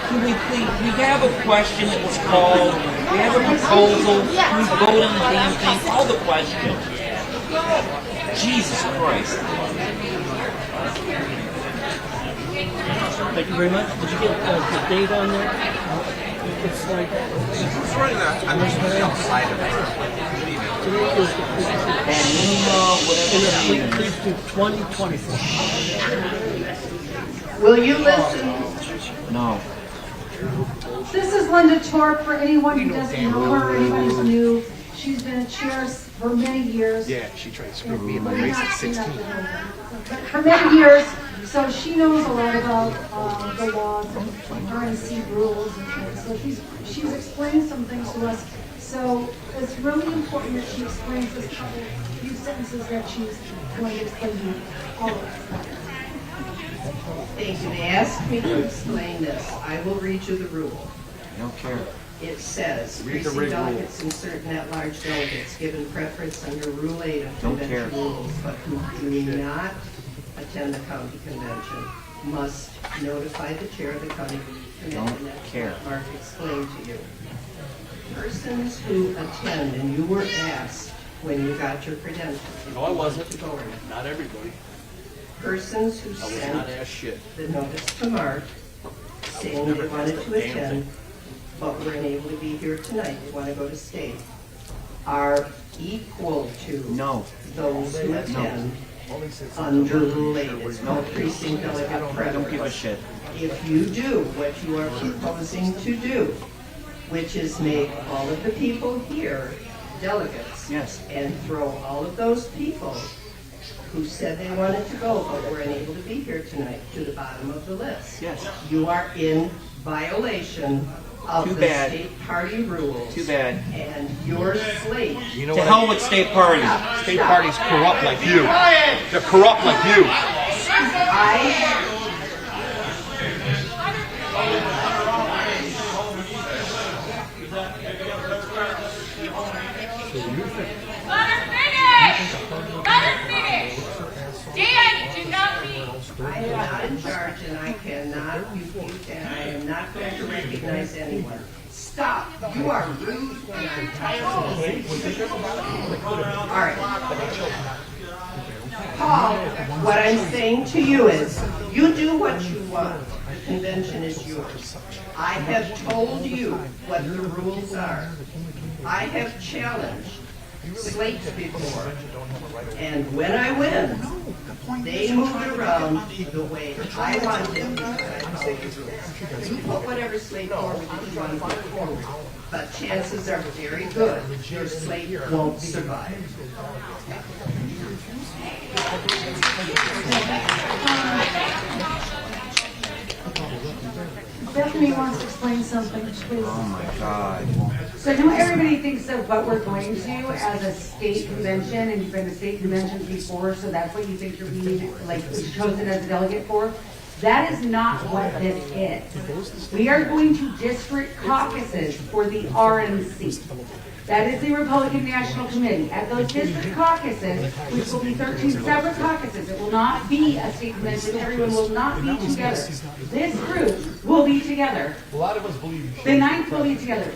Can we please, we have a question that was called, we have a proposal, we vote on the damn thing, call the question. Jesus Christ. Thank you very much. Did you get the date on there? It's like Who's running that? I'm just outside of it. today is please do 2024. Will you listen? No. This is Linda Torp, for anyone who doesn't know her, anybody who's new. She's been a chair for many years. Yeah, she tried to screw me in my race at 16. For many years, so she knows a lot about the laws and RNC rules and things. So she's explained some things to us. So it's really important that she explains this few sentences that she's going to explain to you, all of us. Thank you. They asked me to explain this. I will read you the rule. I don't care. It says, Read the precinct rig delegates and certain at-large delegates given preference under Rule 8 of Don't convention care. rules, but who do not attend the county convention must notify the chair of the county convention. Don't That's care. what Mark explained to you. Persons who attend, and you were asked when you got your credentials. No, I wasn't. Not everybody. Persons who I was sent not asked shit. the notice to Mark saying they wanted to attend, but were unable to be here tonight, they want to go to state, are equal to No. those who attend unrelated, no precinct delegate I don't give a preference. shit. If you do what you are proposing to do, which is make all of the people here delegates, Yes. and throw all of those people who said they wanted to go but were unable to be here tonight to the bottom of the list. Yes. You are in violation of Too the bad. state party rules. Too bad. And your slate. You know To what? hell with state parties. State parties corrupt like you. They're corrupt like you. Let her finish! Let her finish! Dan, do not leave. I am not in charge and I cannot rebuke and I am not going to recognize anyone. Stop. You are rude and I'm tired of listening. All right. Paul, what I'm saying to you is, you do what you want. The convention is yours. I have told you what the rules are. I have challenged slates before. And when I win, they moved around the way I wanted because you put whatever slate forward that you want to put forward. But chances are very good your slate won't survive. Bethany wants to explain something, please. Oh my God. So I know everybody thinks of what we're going to as a state convention, and you've been to state conventions before, so that's what you think you're being, like, chosen as a delegate for. That is not what this is. We are going to district caucuses for the RNC. That is the Republican National Committee. At those district caucuses, which will be 13 separate caucuses, it will not be a state convention. Everyone will not be together. This group will be together. A lot of us believe you. The ninth will be together.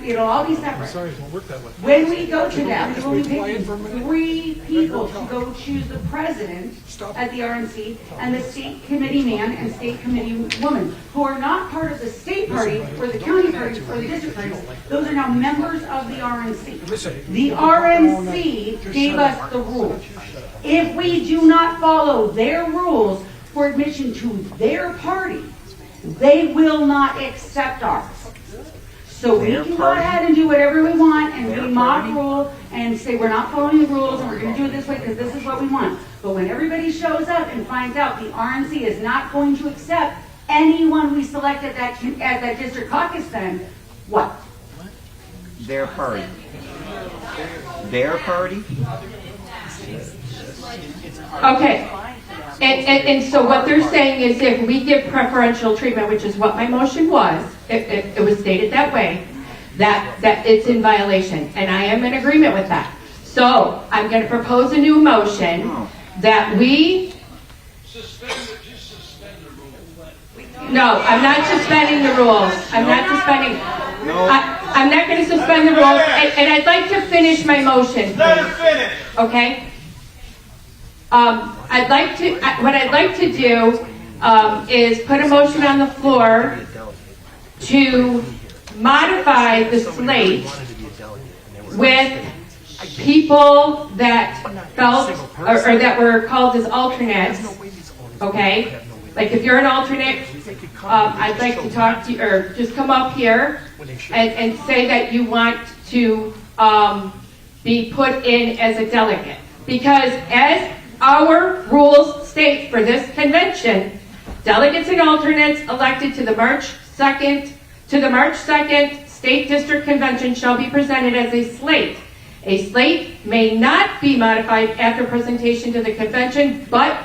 It'll all be separate. Sorry, it won't work that way. When we go to that, we will be picking 3 people to go choose the president at the RNC and the state committee man and state committee woman, who are not part of the state party or the county party or the district parties. Those are now members of the RNC. The RNC gave us the rules. If we do not follow their rules for admission to their party, they will not accept ours. So we can go ahead and do whatever we want and we mock rule and say we're not following the rules and we're going to do it this way because this is what we want. But when everybody shows up and finds out the RNC is not going to accept anyone we select at that district caucus, then what? Their party. Their party? Okay. And so what they're saying is if we give preferential treatment, which is what my motion was, it was stated that way, that it's in violation. And I am in agreement with that. So I'm going to propose a new motion that we... No, I'm not suspending the rules. I'm not suspending... I'm not going to suspend the rules. And I'd like to finish my motion. Let her finish. Okay? What I'd like to do is put a motion on the floor to modify the slate with people that felt or that were called as alternates. Okay, like if you're an alternate, I'd like to talk to you, or just come up here and say that you want to be put in as a delegate, because as our rules state for this convention, delegates and alternates elected to the March 2nd State District Convention shall be presented as a slate. A slate may not be modified after presentation to the convention, but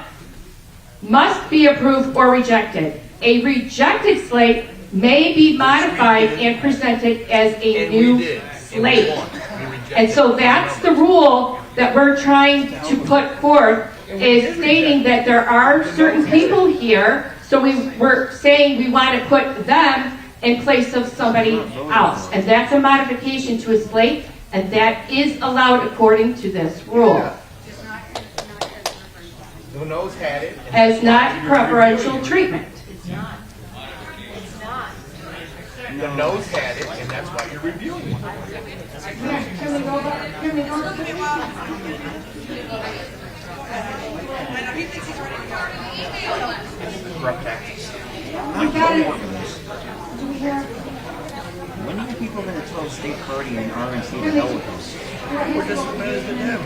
must be approved or rejected. A rejected slate may be modified and presented as a new slate. And so that's the rule that we're trying to put forth, is stating that there are certain people here, so we're saying we want to put them in place of somebody else. And that's a modification to a slate, and that is allowed according to this rule. The nose had it. As not preferential treatment. The nose had it, and that's why you're reviewing it. Can we go back? Can we go? Corrupt tactics. You got it. When are you people going to tell State Party and RNC to hell with this? We're just as bad as them.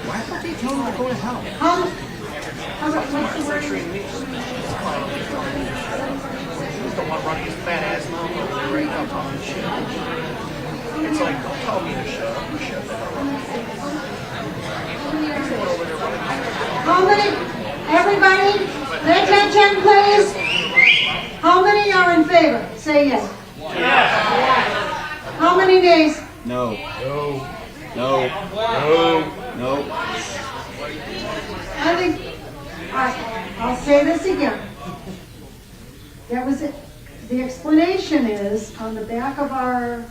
Why don't they tell them to go to hell? How about what's the word? He's the one running his fat ass mouth over there right now talking shit. It's like, don't tell me to shut up. You shut the hell up. He's the one over there running his mouth. How many, everybody, pay attention, please. How many are in favor? Say yes. Yes. How many nays? No. No. No. No. No. I think, I'll say this again. That was it. The explanation is on the back of our,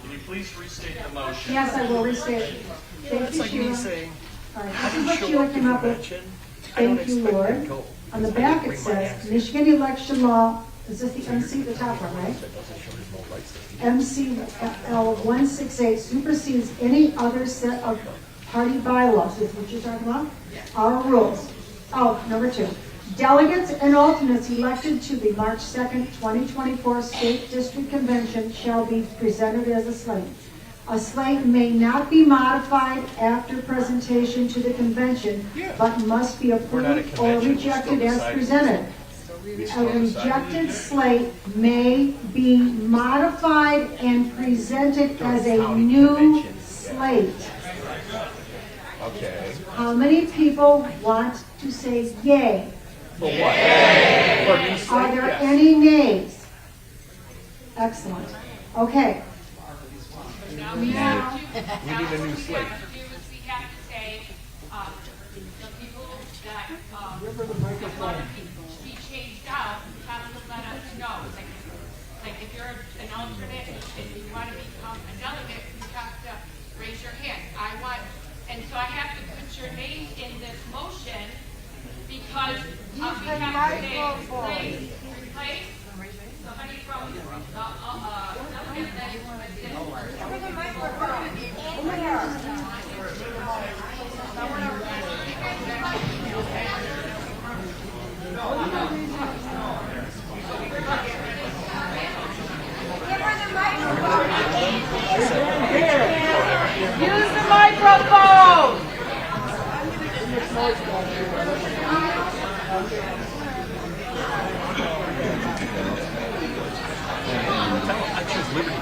Can you please restate the motion? yes, I will restate it. Thank you, Sheila. All right, this is what Sheila came up with. Thank you, Lord. On the back it says, Michigan election law, is this the MC, the top one, right? MCL 168 supersedes any other set of party bylaws, is what you're talking about? Our rules. Oh, number 2. Delegates and alternates elected to the March 2nd, 2024 State District Convention shall be presented as a slate. A slate may not be modified after presentation to the convention, but must be approved or rejected as presented. A rejected slate may be modified and presented as a new slate. Okay. How many people want to say yay? For what? For a new slate? Are there Yes. any nays? Excellent. Okay. Now We need a new what we have slate. to do is we have to say, the people that, should be changed out, you have to let us know. Like if you're an alternate and you want to become a delegate, you have to raise your hand. And so I have to put your name in this motion because we have to say, replace somebody from, delegate that is Use the microphone. I choose liberty. I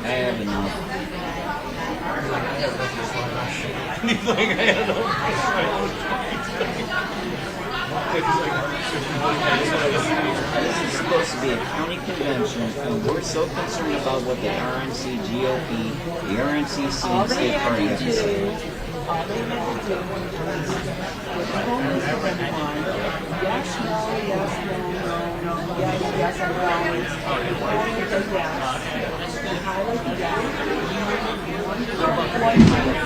have enough. Anything I had This is supposed to be a county convention, and we're so concerned about what the RNC, GOP, the RNCC, and State Party have to say. All they have to do is only everyone, yes, no, yes, no, yes, yes, and no. Highlight the yes. You highlight the yes. One to the three, and then you go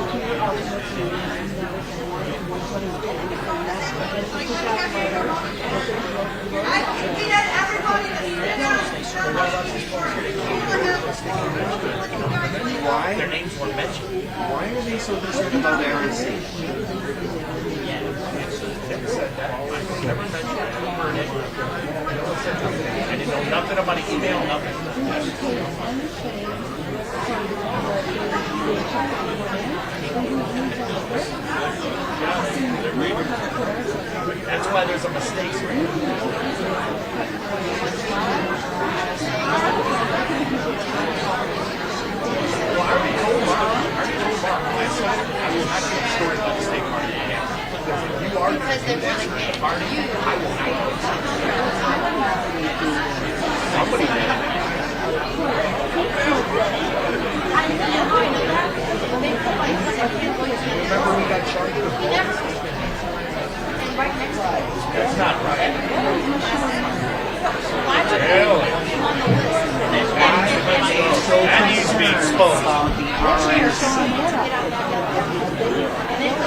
to your alternate two, and then it's 1 to 123. And that's what you put that letter. We need everybody to sit down. Why? Their names weren't mentioned. Why are they so concerned about the RNC? Never said that. Never mentioned it. Never heard it. I didn't know nothing about an email, nothing. That's why there's a mistake. Well, I already told Mark. I will not get a story about the state party again. Because if you are going to do this for the party, I will not go. Somebody did. Remember we got charged with voting? That's not right. Really? That needs to be exposed.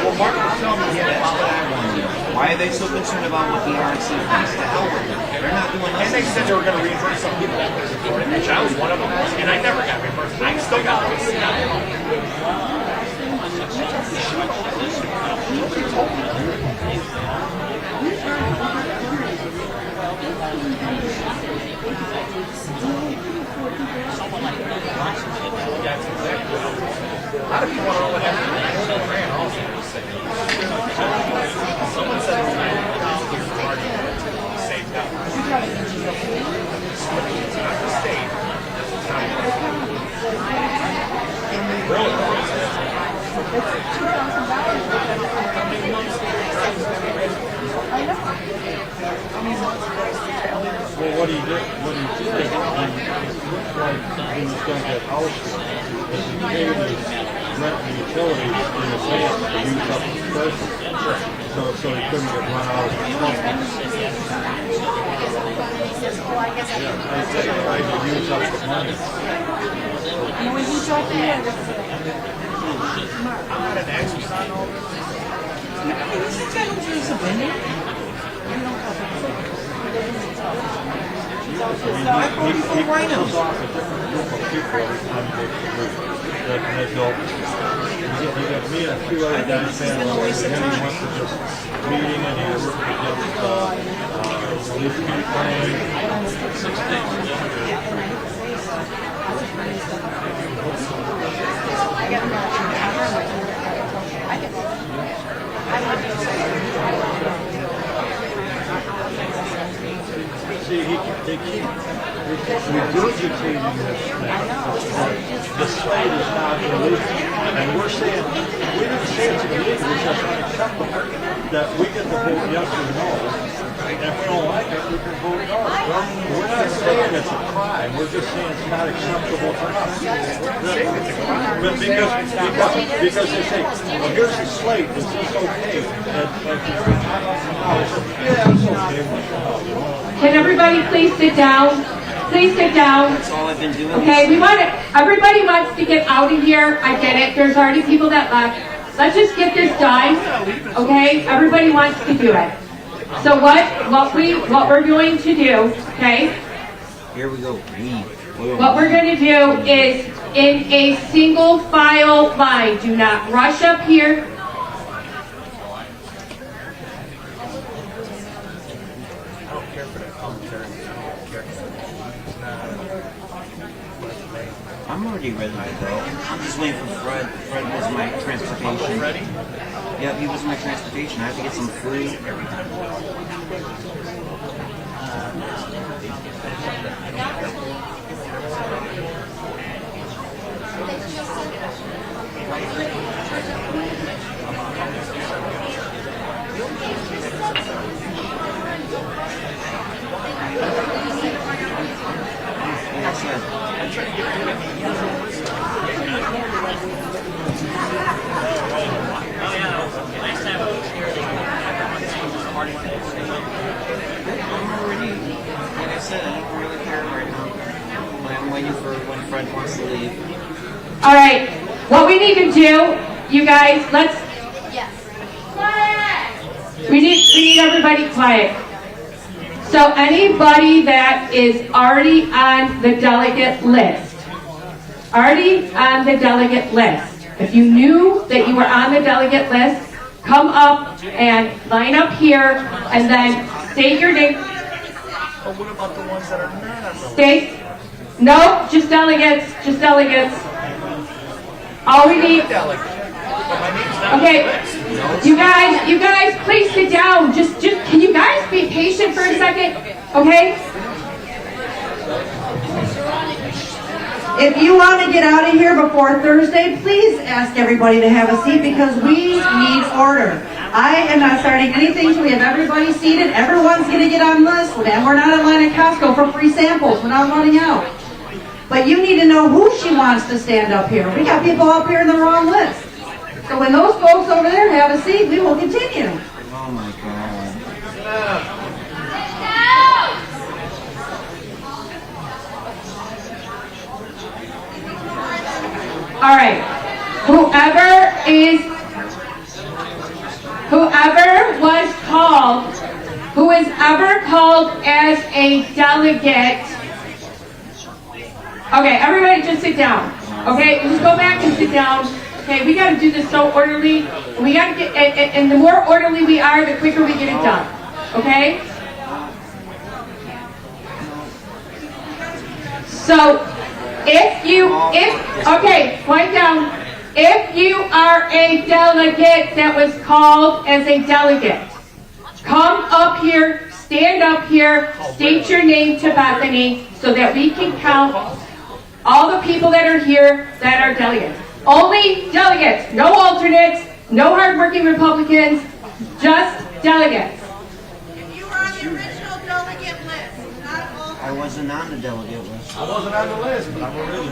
Well, Mark was telling me that's what I want to know. Why are they so concerned about what the RNC thinks? To hell with them. They're not doing nothing. And they said they were going to reimburse some people that were reported, which I was one of them, and I never got reimbursed. I still got reimbursed. That's exactly what a lot of people want to know what happened. Ran also someone said it's saved up. It's not the state. It's not really? It's $2,000. I know. Well, what he did, when he was going to get houses, is he paid his rent and utilities in advance to use up his person. So he couldn't get run out of the company. Yeah, they tried to use up the money. And when you talk to him, I'm not an expert on all this. I voted for rhinos. Off a different group of people every time he makes a move. That don't. You got me and a few other guys saying, well, he wants to just meeting and he worked against police See, they keep regurgitating this thing. The slate is not illegal. And we're saying, we didn't say it's illegal, it's just unacceptable that we get to vote yes or no. And if we don't like it, we can vote no. We're not saying it's a crime, we're just saying it's not acceptable to us. But because they say, well, here's the slate, is this okay? And yeah, it's okay. Can everybody please sit down? Please sit down. That's all I've been doing. Okay, everybody wants to get out of here. I get it. There's already people that left. Let's just get this done. Okay? Everybody wants to do it. So what we're going to do, okay? Here we go. What we're going to do is in a single file line. Do not rush up here. I'm already ready to go. I'm just waiting for Fred. Fred was my transportation. Ready? Yeah, he was my transportation. I have to get some food. Like I said, I don't really care right now. I'm waiting for when Fred wants to leave. All right. What we need to do, you guys, let's. We need everybody quiet. So anybody that is already on the delegate list, if you knew that you were on the delegate list, come up and line up here and then state your name. But what about the ones that are not on the State. No, just delegates. Just delegates. All we need. Okay, you guys, please sit down. Just, can you guys be patient for a second? Okay. If you want to get out of here before Thursday, please ask everybody to have a seat because we need order. I am not starting anything until we have everybody seated. Everyone's going to get on this, and we're not in line at Costco for free samples. We're not running out. But you need to know who she wants to stand up here. We got people up here in the wrong list. So when those folks over there have a seat, we will continue. Oh my God. All right. Who is ever called as a delegate. Okay, everybody just sit down. Okay, just go back and sit down. Okay, we got to do this so orderly. We got to get, and the more orderly we are, the quicker we get it done. Okay? So, okay, point down. If you are a delegate that was called as a delegate, come up here, stand up here, state your name to Bethany so that we can count all the people that are here that are delegates. Only delegates, no alternates, no hardworking Republicans, just delegates. If you were on the original delegate list, not all. I wasn't on the delegate list. I wasn't on the list, but I'm original.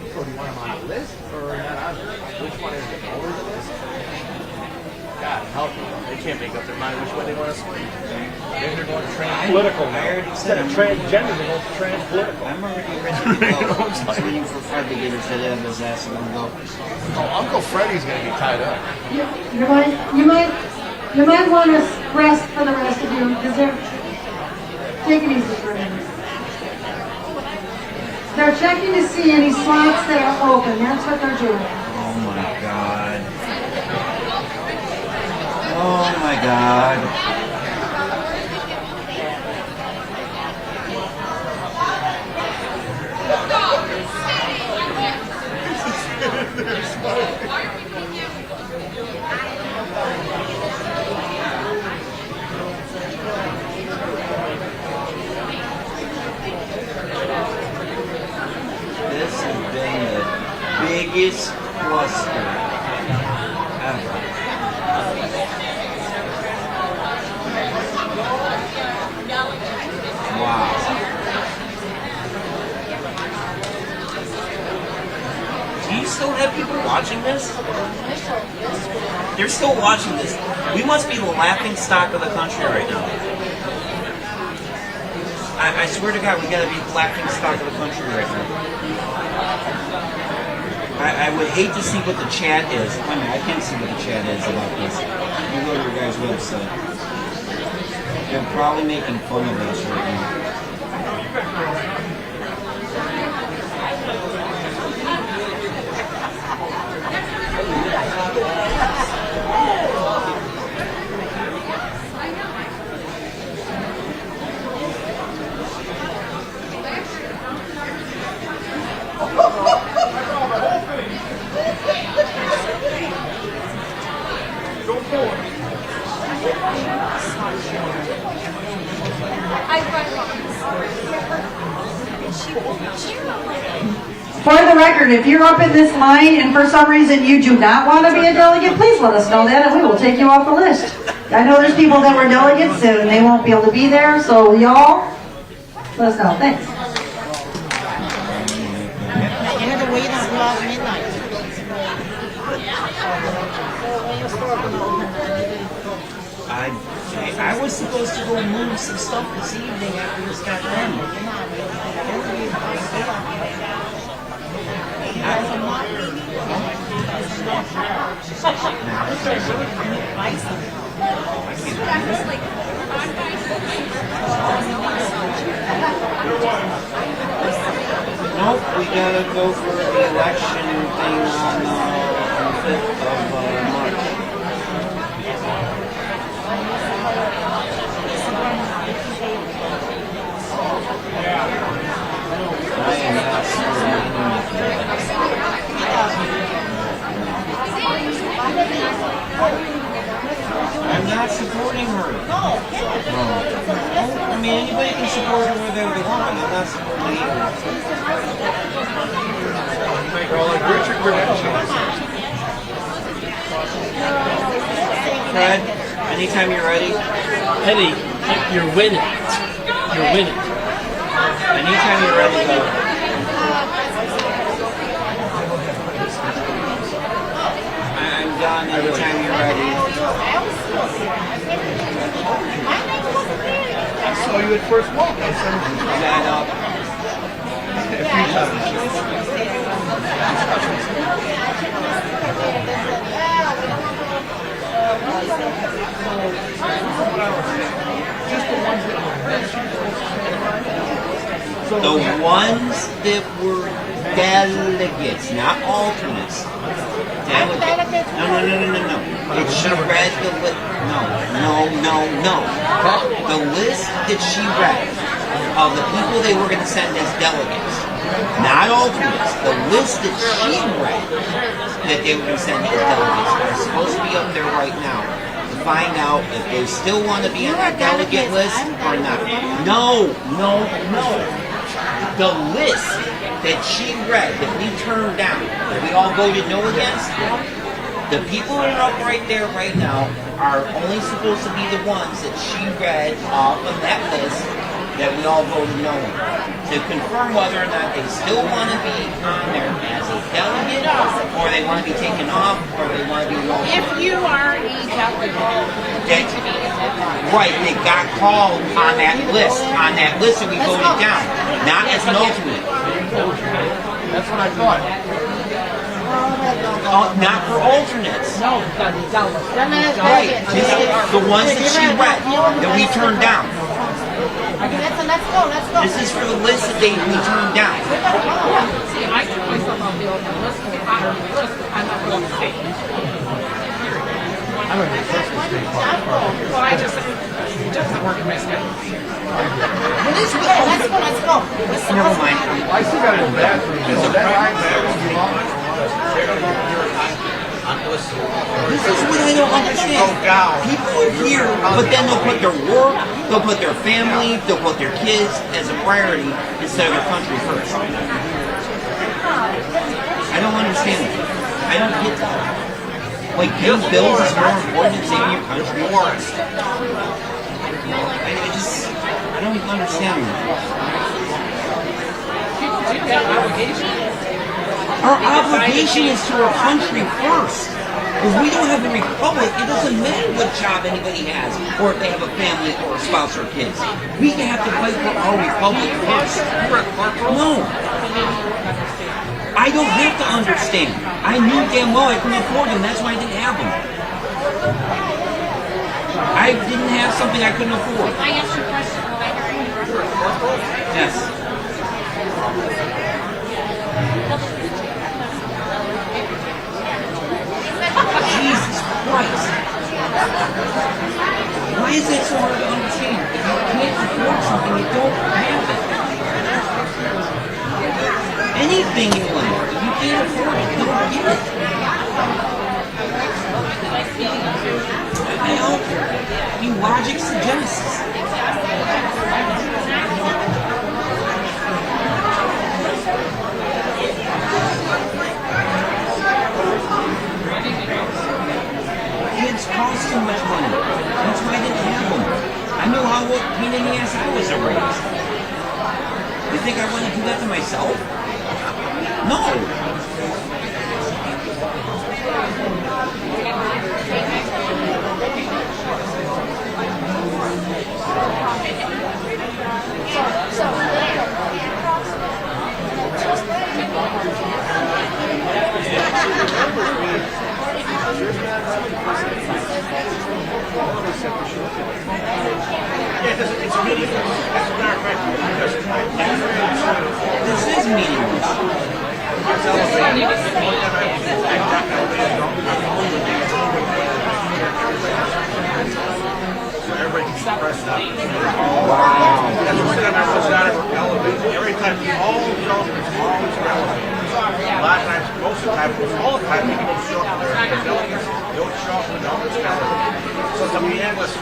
So do you want them on the list or not on the list? Which one is it? Over the list? God help them. They can't make up their mind which way they want to swing. Maybe they're going trans-political now. Instead of transgender, they're going trans-political. I'm already ready to go. I was waiting for Fred to get his head out of his ass and go. Oh, Uncle Freddie's going to be tied up. You might want to rest for the rest of you because they're taking easy for a minute. They're checking to see any slots that are open. That's what they're doing. Oh my God. Oh my God. This has been the biggest cluster ever. Wow. Do you still have people watching this? They're still watching this. We must be the laughing stock of the country right now. I swear to God, we gotta be the laughing stock of the country right now. I would hate to see what the chat is. I mean, I can't see what the chat is about this. You go to your guys' website. They're probably making fun of us right now. For the record, if you're up in this line and for some reason you do not want to be a delegate, please let us know that and we will take you off the list. I know there's people that were delegates and they won't be able to be there, so y'all, let us know. Thanks. You had to wait until midnight. I was supposed to go move some stuff this evening after this got done. Nope, we gotta go for the election thing on the 5th of March. I am not supporting I'm not supporting her. No. I mean, anybody can support her whether they want. I'm not supporting her. Make all like Richard credentials. Fred, anytime you're ready. Eddie, you're winning. You're winning. Anytime you're ready, though. I'm done. Anytime you're ready. I saw you at first walk. I said, Stand up. a few times. The ones that were delegates, not alternates. Delegates. No. That she read the list. No. The list that she read of the people they were going to send as delegates, not alternates. The list that she read that they were going to send as delegates are supposed to be up there right now to find out if they still want to be on that delegate list or not. No. The list that she read, that we turned down, that we all voted no against, the people that are up right there right now are only supposed to be the ones that she read off of that list that we all voted no on, to confirm whether or not they still want to be on there as a delegate, or they want to be taken off, or they want to be no. If you are a delegate, right, they got called on that list that we voted down, not as an alternate. That's what I thought. Not for alternates. No, right. The ones that she read, that we turned down. Let's go. This is for the list that we turned down. See, I took myself off the open list, I'm not going to stay. I'm going to fix the state park. Well, it doesn't work in my schedule. Let's go. Never mind. I still got it in the bathroom. This is what I don't understand. People are here, but then they'll put their work, they'll put their family, they'll put their kids as a priority instead of their country first. I don't understand that. I don't get that. Like, paying bills is more important than saving your country. I don't even understand that. People have obligations. Our obligation is to our country first. If we don't have a republic, it doesn't matter what job anybody has, or if they have a family, or a spouse, or kids. We have to fight for our republic first. No. I don't have to understand. I knew damn well I couldn't afford them. That's why I didn't have them. I didn't have something I couldn't afford. I asked you a question. Yes. Jesus Christ. Why is that so hard to understand? If you can't afford something, you don't have it. Anything in life, if you can't afford it, you don't get it. I mean, logic suggests. Kids cost too much money. That's why I didn't have them. I knew how pain in the ass I was raised. You think I want to do that to myself? No. It's meaningless. As a matter of fact, this is meaningless. Everybody can press it up. Wow. That's one thing I've never was not elevated. Every time, all governments always relevant. A lot of times, most of the time, all the time, people don't show up for their delegates. They don't show up for the government's calendar. So it's a meaningless.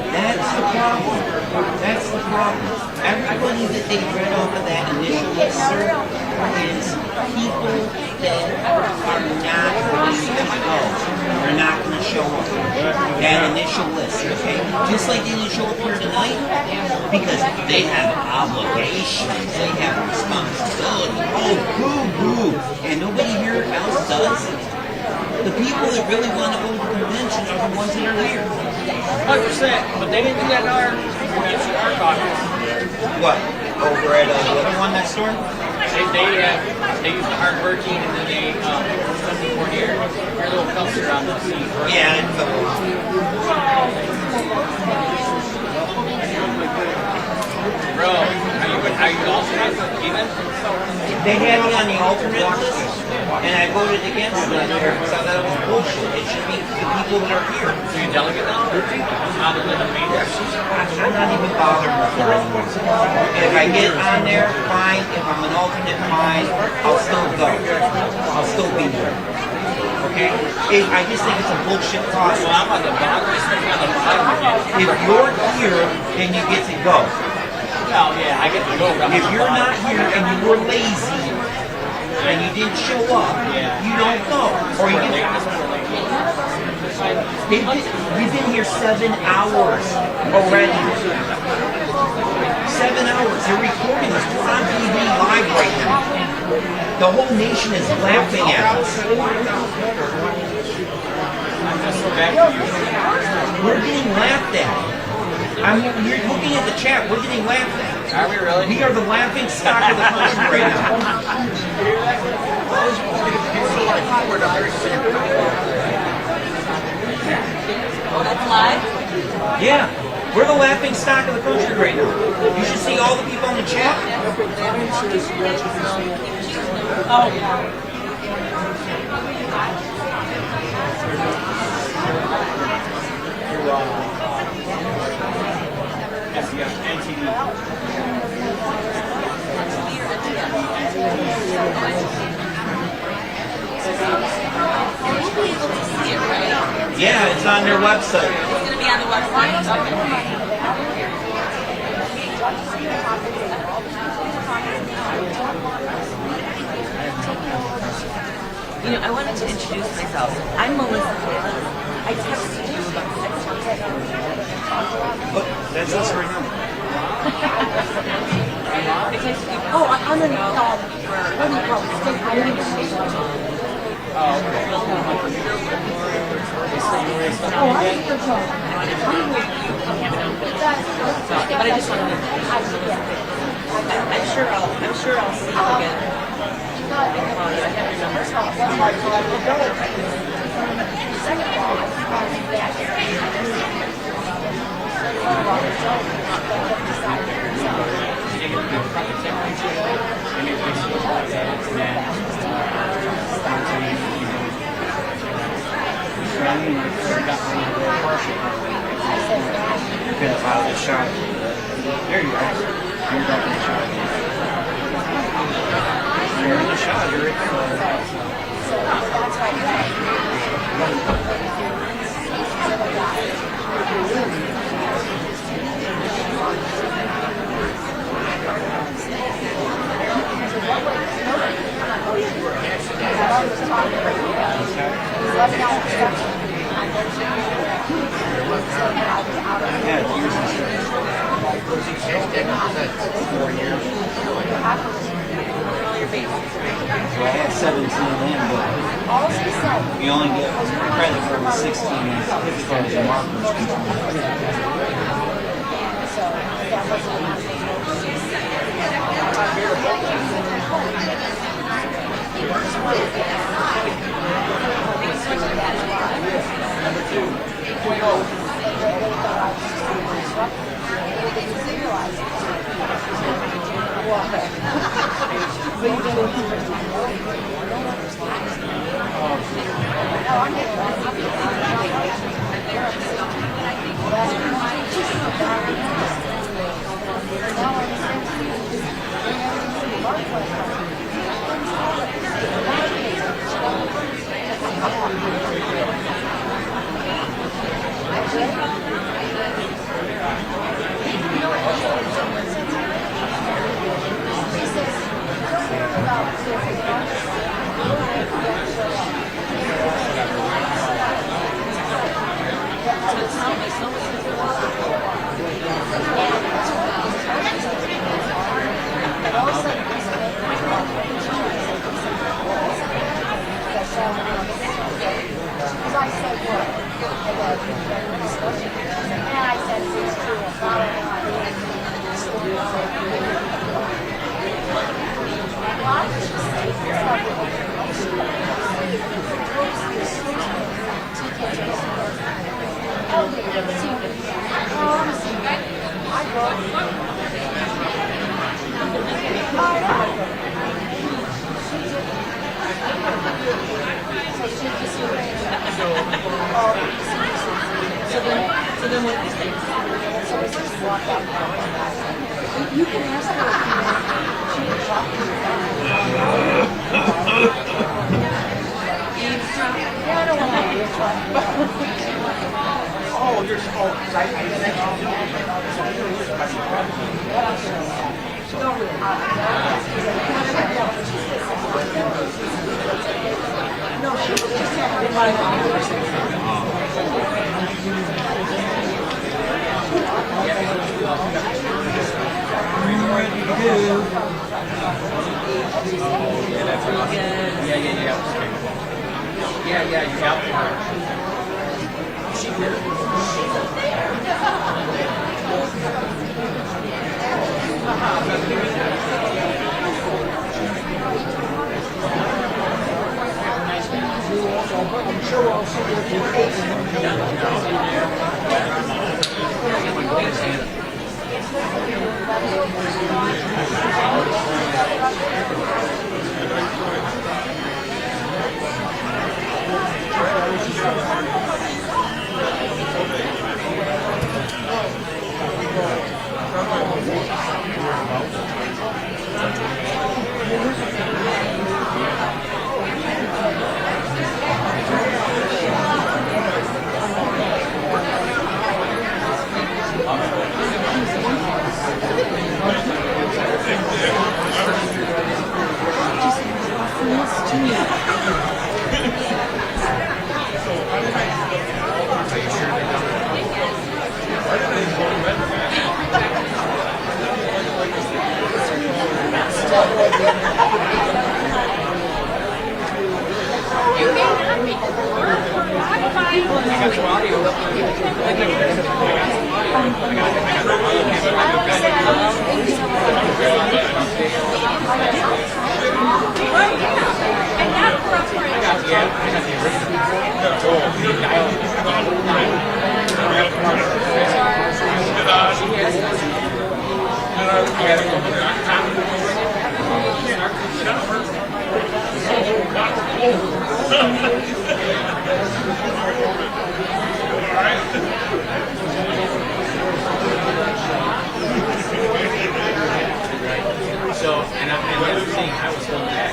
That's the problem. That's the problem. Everybody that they read off of that initial list is people that are not going to go. They're not going to show up. That initial list, okay? Just like they didn't show up here tonight, because they have obligations, they have responsibility. Oh, boo-boo. And nobody here else does. The people that really want to go to the convention are the ones that are here. 100%, but they didn't do that in our What? Over at the other one next door? They use the hardworking and then they something for your little filter on the seat. Yeah, it's Bro, are you alternate even? They had me on the alternate list, and I voted against it there because I thought it was bullshit. It should be the people that are here. So you delegate now? Other than the main I'm not even bothered with it anymore. If I get on there, fine. If I'm an alternate, fine. I'll still go. I'll still be there. Okay? I just think it's a bullshit process. Well, I'm on the bottom. If you're here, then you get to go. Oh yeah, I get to go. If you're not here and you were lazy and you didn't show up, you don't go. Or you can. We've been here 7 hours already. 7 hours. They're recording us. We're on TV live right now. The whole nation is laughing at us. We're getting laughed at. You're looking at the chat. We're getting laughed at. Are we really? We are the laughing stock of the country right now. Oh, that's live? Yeah. We're the laughing stock of the country right now. You should see all the people in the chat. Oh. Yeah, it's on their website. It's going to be on the website? You know, I wanted to introduce myself. I'm Melissa. I texted you about That's us right now. I texted you. Oh, I'm in what do you call it? State radio station. Oh, okay. Oh, I think you're wrong. But I just wanted to. I'm sure I'll see you again. I have your number. Second of all, You're out of the shot. There you are. You're up in the shot. You're in the shot. You're So I had 17 in, but you only get credit for the 16 because the markers. So then what is it? So we just walk out. You can ask her if she can talk to you. Yeah, I don't want to be a Oh, you're so. No, she was just having my Ready to go. Yeah, you helped her. She did. I'm sure we'll see your So, and that's the thing, I was going back.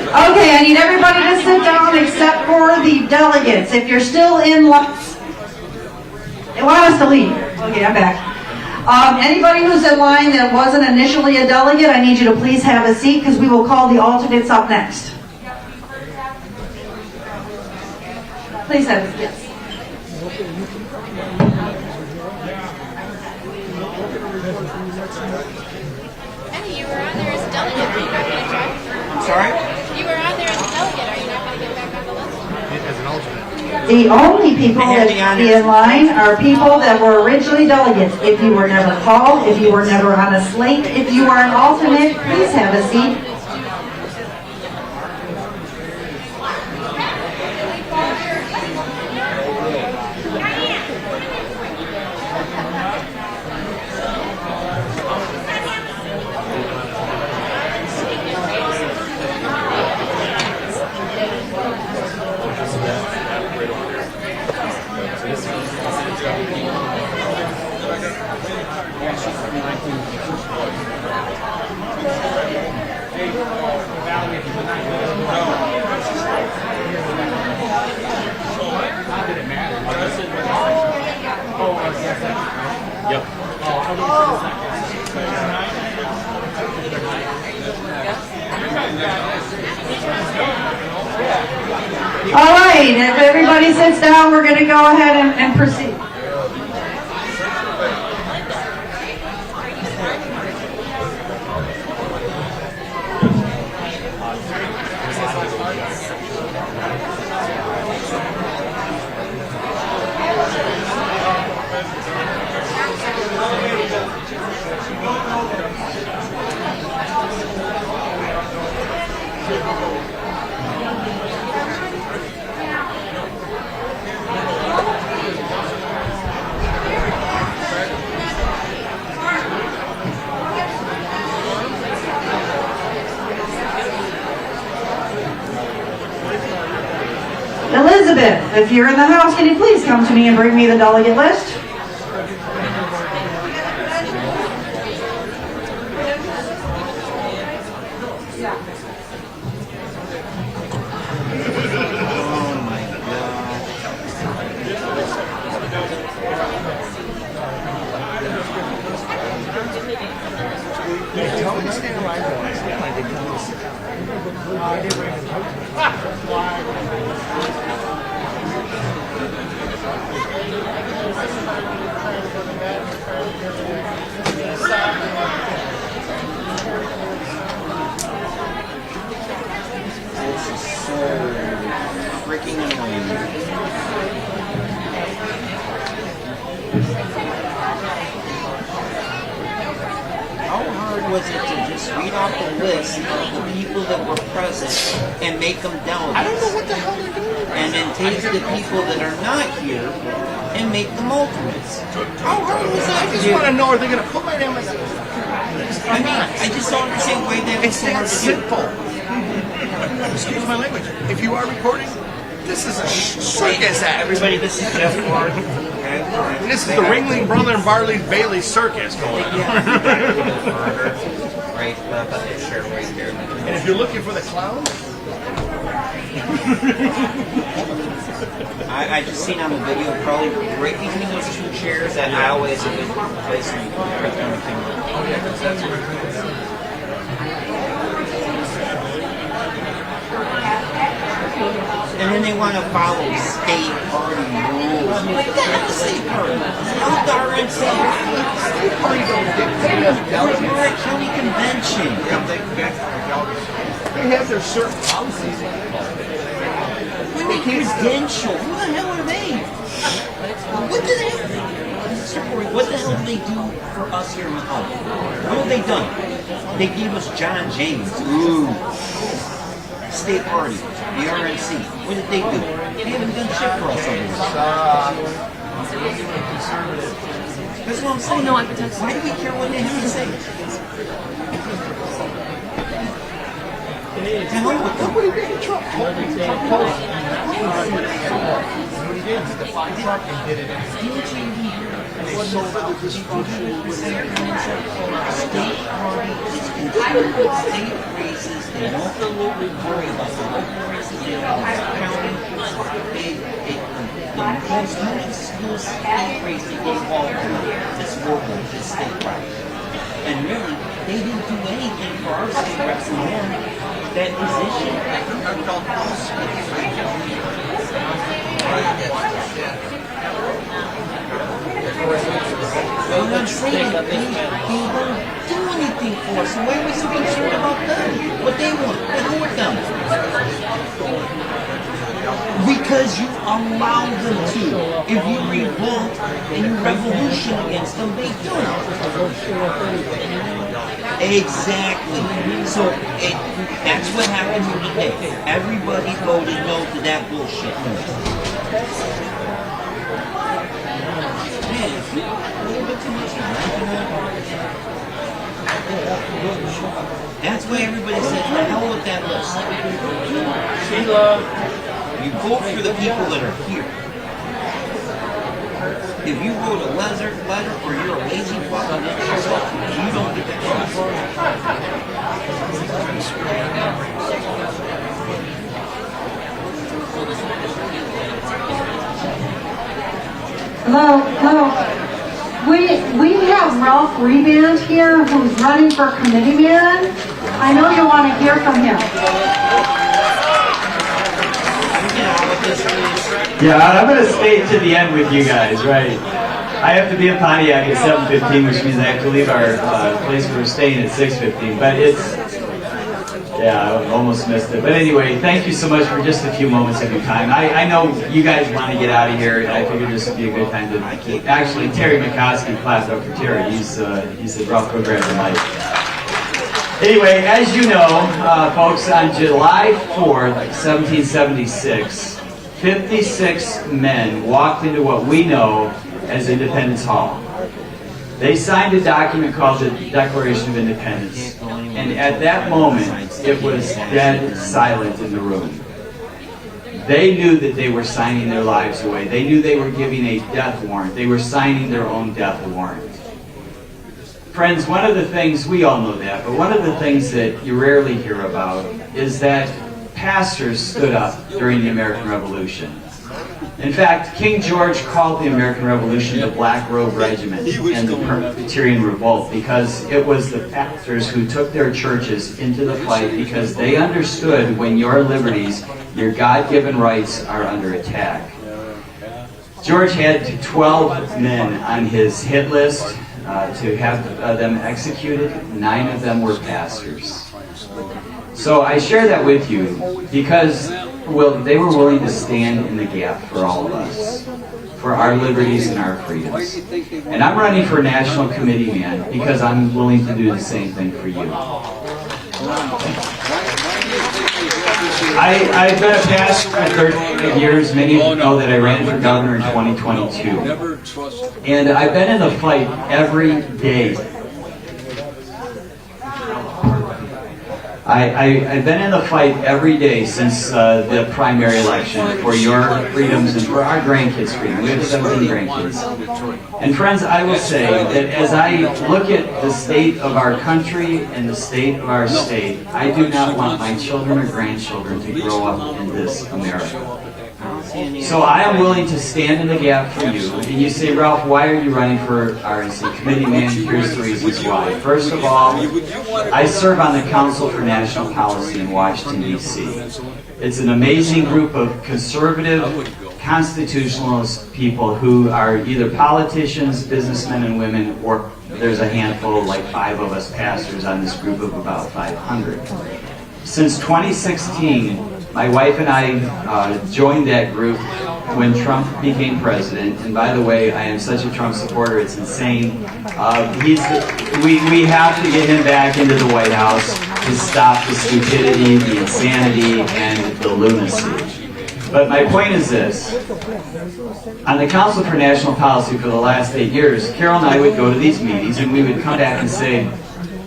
Okay, I need everybody to sit down except for the delegates. If you're still in line, they want us to leave. Okay, I'm back. Anybody who's in line that wasn't initially a delegate, I need you to please have a seat because we will call the alternates up next. Please have a seat. Yes. Eddie, you were on there as a delegate. Are you not going to try? I'm sorry? You were on there as a delegate. Are you not going to get back on the list? As an alternate. The only people that should be in line are people that were originally delegates. If you were never called, if you were never on a slate, if you are an alternate, please have a seat. All right, if everybody sits down, we're going to go ahead and proceed. Elizabeth, if you're in the house, can you please come to me and bring me the delegate list? Tell me to stay alive. Like they tell me to sit down. This is so freaking annoying. How hard was it to just read off the list of the people that were present and make them delegates? I don't know what the hell they're doing. And then take the people that are not here and make them alternates. How hard was that? I just want to know, are they going to put my name on that? I mean, I just don't understand why that was It's so hard that to do. simple. Excuse my language. If you are recording, this is a circus act. Everybody, this is Jeff Ward. This is the Ringling Brother and Barley Bailey circus going on. Right, about the shirt right there. And if you're looking for the clown, I just seen on the video probably right between those two chairs that I always have been placing right there on the camera. Oh yeah, because that's where and then they want to follow state party rules. What the hell is state party? How darn insane. State party don't dictate us. We're at county convention. they have their certain policies. Credential. Who the hell are they? What the hell? What the hell do they do for us here in Macomb? What have they done? They gave us John James. Ooh. State party. The RNC. What did they do? They haven't done shit for us over here. That's what I'm saying. Oh, no, I can text. Why do we care what they have to say? Nobody did a Trump. State party is controlling state races. They don't worry about the local races. They don't county. The most minuscule state race that they all do is local, is statewide. And really, they didn't do anything for our state reps and them. That position, I think they're called house. I'm not saying they don't do anything for us, so why are we so concerned about them? What they want? The hell with them? Because you allow them to. If you revolt and you revolution against them, they don't. Exactly. So that's what happened here today. Everybody voted no to that bullshit. Man, a little bit too much. That's why everybody said, the hell with that list. Sheila, you vote for the people that are here. If you wrote a letter or you're a lazy fuck, you don't get that chance. Hello, hello. We have Ralph Reband here who's running for committeeman. I know you want to hear from him. Yeah, I'm going to stay to the end with you guys, right? I have to be in Pontiac at 7:15, which means I have to leave our place we're staying at 6:15. But it's, yeah, I almost missed it. But anyway, thank you so much for just a few moments of your time. I know you guys want to get out of here, and I figured this would be a good time to actually, Terry McCoskey clapped up for Terry. He said, Ralph, go grab the mic. Anyway, as you know, folks, on July 4th, 1776, 56 men walked into what we know as Independence Hall. They signed a document called the Declaration of Independence. And at that moment, it was dead silent in the room. They knew that they were signing their lives away. They knew they were giving a death warrant. They were signing their own death warrant. Friends, one of the things, we all know that, but one of the things that you rarely hear about is that pastors stood up during the American Revolution. In fact, King George called the American Revolution the Black Robe Regiment and the Presbyterian Revolt because it was the pastors who took their churches into the fight because they understood when your liberties, your God-given rights are under attack. George had 12 men on his hit list to have them executed. 9 of them were pastors. So I share that with you because they were willing to stand in the gap for all of us, for our liberties and our freedoms. And I'm running for national committee man because I'm willing to do the same thing for you. I've been a pastor for 35 years. Many of you know that I ran for governor in 2022. And I've been in the fight every day. I've been in the fight every day since the primary election for your freedoms and for our grandkids' freedom. We have 17 grandkids. And friends, I will say that as I look at the state of our country and the state of our state, I do not want my children or grandchildren to grow up in this America. So I am willing to stand in the gap for you. And you say, Ralph, why are you running for RNC committee man? Here's the reasons why. First of all, I serve on the Council for National Policy in Washington, D.C. It's an amazing group of conservative, constitutionalist people who are either politicians, businessmen and women, or there's a handful, like 5 of us pastors on this group of about 500. Since 2016, my wife and I joined that group when Trump became president. And by the way, I am such a Trump supporter, it's insane. We have to get him back into the White House to stop the stupidity, the insanity, and the lunacy. But my point is this. On the Council for National Policy for the last 8 years, Carol and I would go to these meetings and we would come back and say,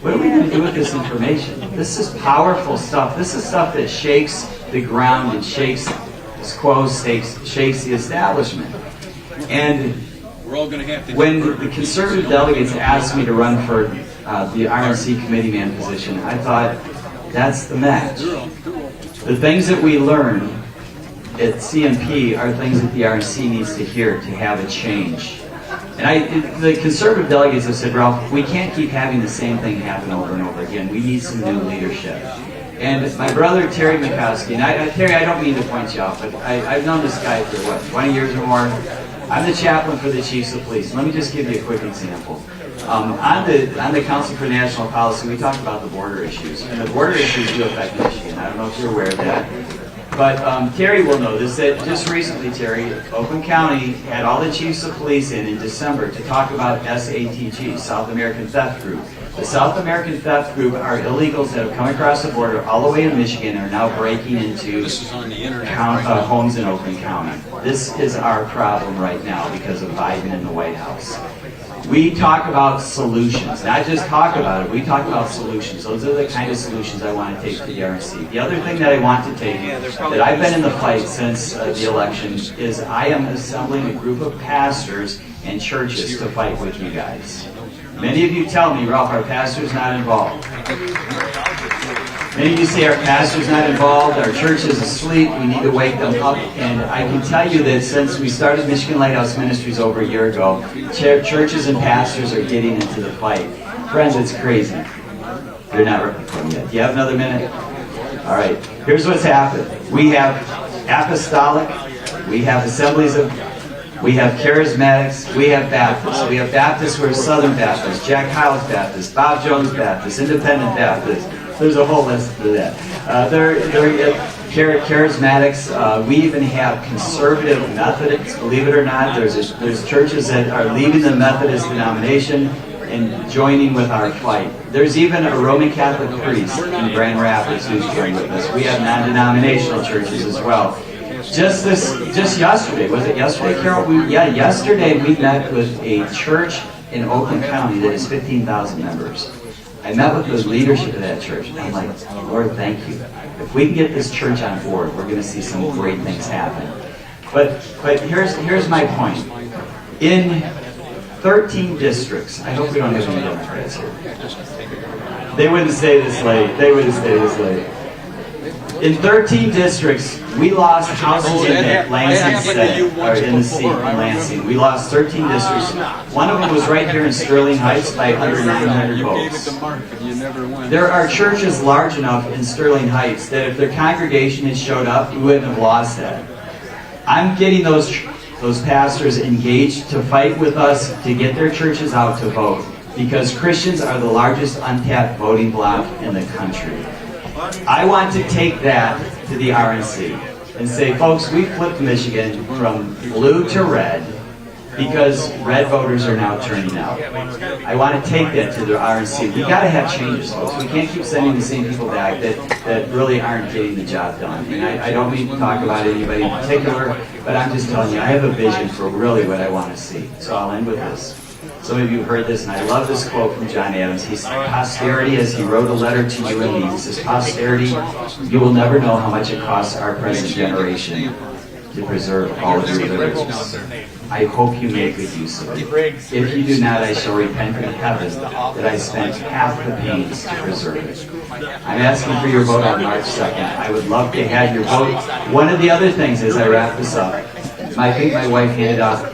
what are we going to do with this information? This is powerful stuff. This is stuff that shakes the ground and shakes the establishment. And when the conservative delegates asked me to run for the RNC committee man position, I thought, that's the match. The things that we learn at CNP are things that the RNC needs to hear to have a change. And the conservative delegates have said, Ralph, we can't keep having the same thing happen over and over again. We need some new leadership. And my brother, Terry Mikowski, and Terry, I don't mean to point you out, but I've known this guy for, 20 years or more? I'm the chaplain for the chiefs of police. Let me just give you a quick example. On the Council for National Policy, we talked about the border issues. And the border issues do affect Michigan. I don't know if you're aware of that. But Terry will know this, that just recently, Terry, Macomb County had all the chiefs of police in December to talk about SATG, South American Theft Group. The South American Theft Group are illegals that have come across the border all the way in Michigan and are now breaking into homes in Oakland County. This is our problem right now because of Biden in the White House. We talk about solutions, not just talk about it, we talk about solutions. Those are the kind of solutions I want to take to the RNC. The other thing that I want to take, that I've been in the fight since the election, is I am assembling a group of pastors and churches to fight with you guys. Many of you tell me, Ralph, our pastor's not involved. Many of you say our pastor's not involved, our church is asleep, we need to wake them up. And I can tell you that since we started Michigan Lighthouse Ministries over a year ago, churches and pastors are getting into the fight. Friends, it's crazy. They're not ready for me yet. Do you have another minute? All right. Here's what's happened. We have apostolic, we have assemblies of, we have charismatics, we have Baptists. We have Baptists who are Southern Baptists, Jack Hyles Baptist, Bob Jones Baptist, Independent Baptist. There's a whole list of that. They're charismatics. We even have conservative Methodists, believe it or not. There's churches that are leaving the Methodist denomination and joining with our fight. There's even a Roman Catholic priest in Grand Rapids who's joined with us. We have non-denominational churches as well. Just yesterday, was it yesterday, Carol? Yesterday we met with a church in Oakland County that has 15,000 members. I met with the leadership of that church. I'm like, Lord, thank you. If we can get this church on board, we're going to see some great things happen. But here's my point. In 13 districts, I hope we don't have any Democrats here. They wouldn't stay this late. They wouldn't stay this late. In 13 districts, we lost houses in that Lansing Senate, or in the seat in Lansing. We lost 13 districts. One of them was right here in Sterling Heights by under 900 votes. There are churches large enough in Sterling Heights that if their congregation had showed up, we wouldn't have lost that. I'm getting those pastors engaged to fight with us to get their churches out to vote, because Christians are the largest untapped voting bloc in the country. I want to take that to the RNC and say, folks, we flipped Michigan from blue to red because red voters are now turning out. I want to take that to the RNC. We've got to have changes, folks. We can't keep sending the same people back that really aren't getting the job done. And I don't mean to talk about anybody in particular, but I'm just telling you, I have a vision for really what I want to see. So I'll end with this. Some of you have heard this, and I love this quote from John Adams. He said, posterity, as he wrote a letter to you and me, he says, posterity, you will never know how much it costs our present generation to preserve all of your liberties. I hope you make good use of it. If you do not, I shall repent in heaven that I spent half the pains to preserve it. I'm asking for your vote on March 2nd. I would love to have your vote. One of the other things as I wrap this up, I think my wife handed out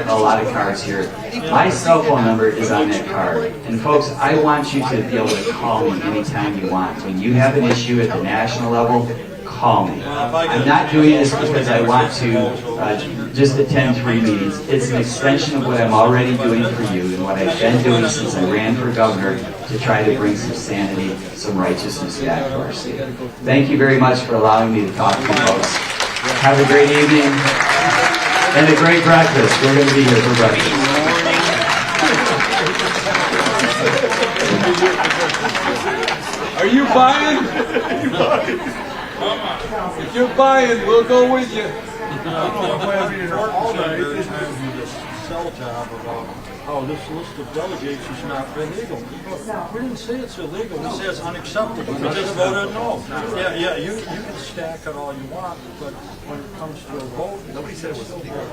a lot of cards here. My cell phone number is on that card. And folks, I want you to be able to call me anytime you want. When you have an issue at the national level, call me. I'm not doing this because I want to just attend 3 meetings. It's an extension of what I'm already doing for you and what I've been doing since I ran for governor to try to bring some sanity, some righteousness back to our state. Thank you very much for allowing me to talk to you folks. Have a great evening and a great breakfast. We're going to be here for breakfast. Are you buying? If you're buying, we'll go with you. All night, they just do this sell job about how this list of delegates is not illegal. We didn't say it's illegal. We say it's unacceptable. We just voted no. Yeah, you can stack it all you want, but when it comes to a vote, nobody said it was illegal.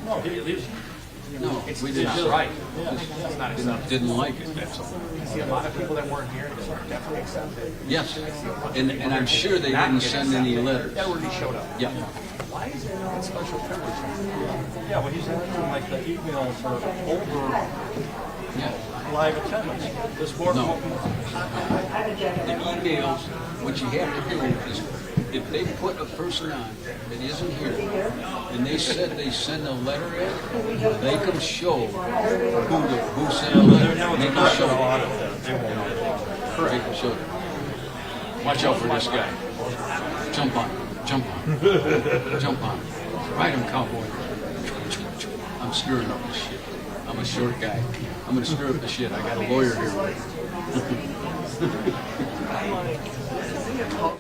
No, We did not right. It's not accepted. Didn't like it, that's all. I see a lot of people that weren't here that were definitely accepted. Yes, and I'm sure they didn't send any letters. That already showed up. Yeah. Why is it not special privilege? Yeah, but he's acting like the emails are over live attendance. This board No. won't be The emails, what you have to do is, if they put a person on that isn't here, and they said they send a letter in, they can show who sent a letter. They can show it. They can show it. Watch out for this guy. Jump on him. Jump on him. Jump on him. Ride him, cowboy. I'm stirring up the shit. I'm a short guy. I'm going to stir up the shit. I got a lawyer here.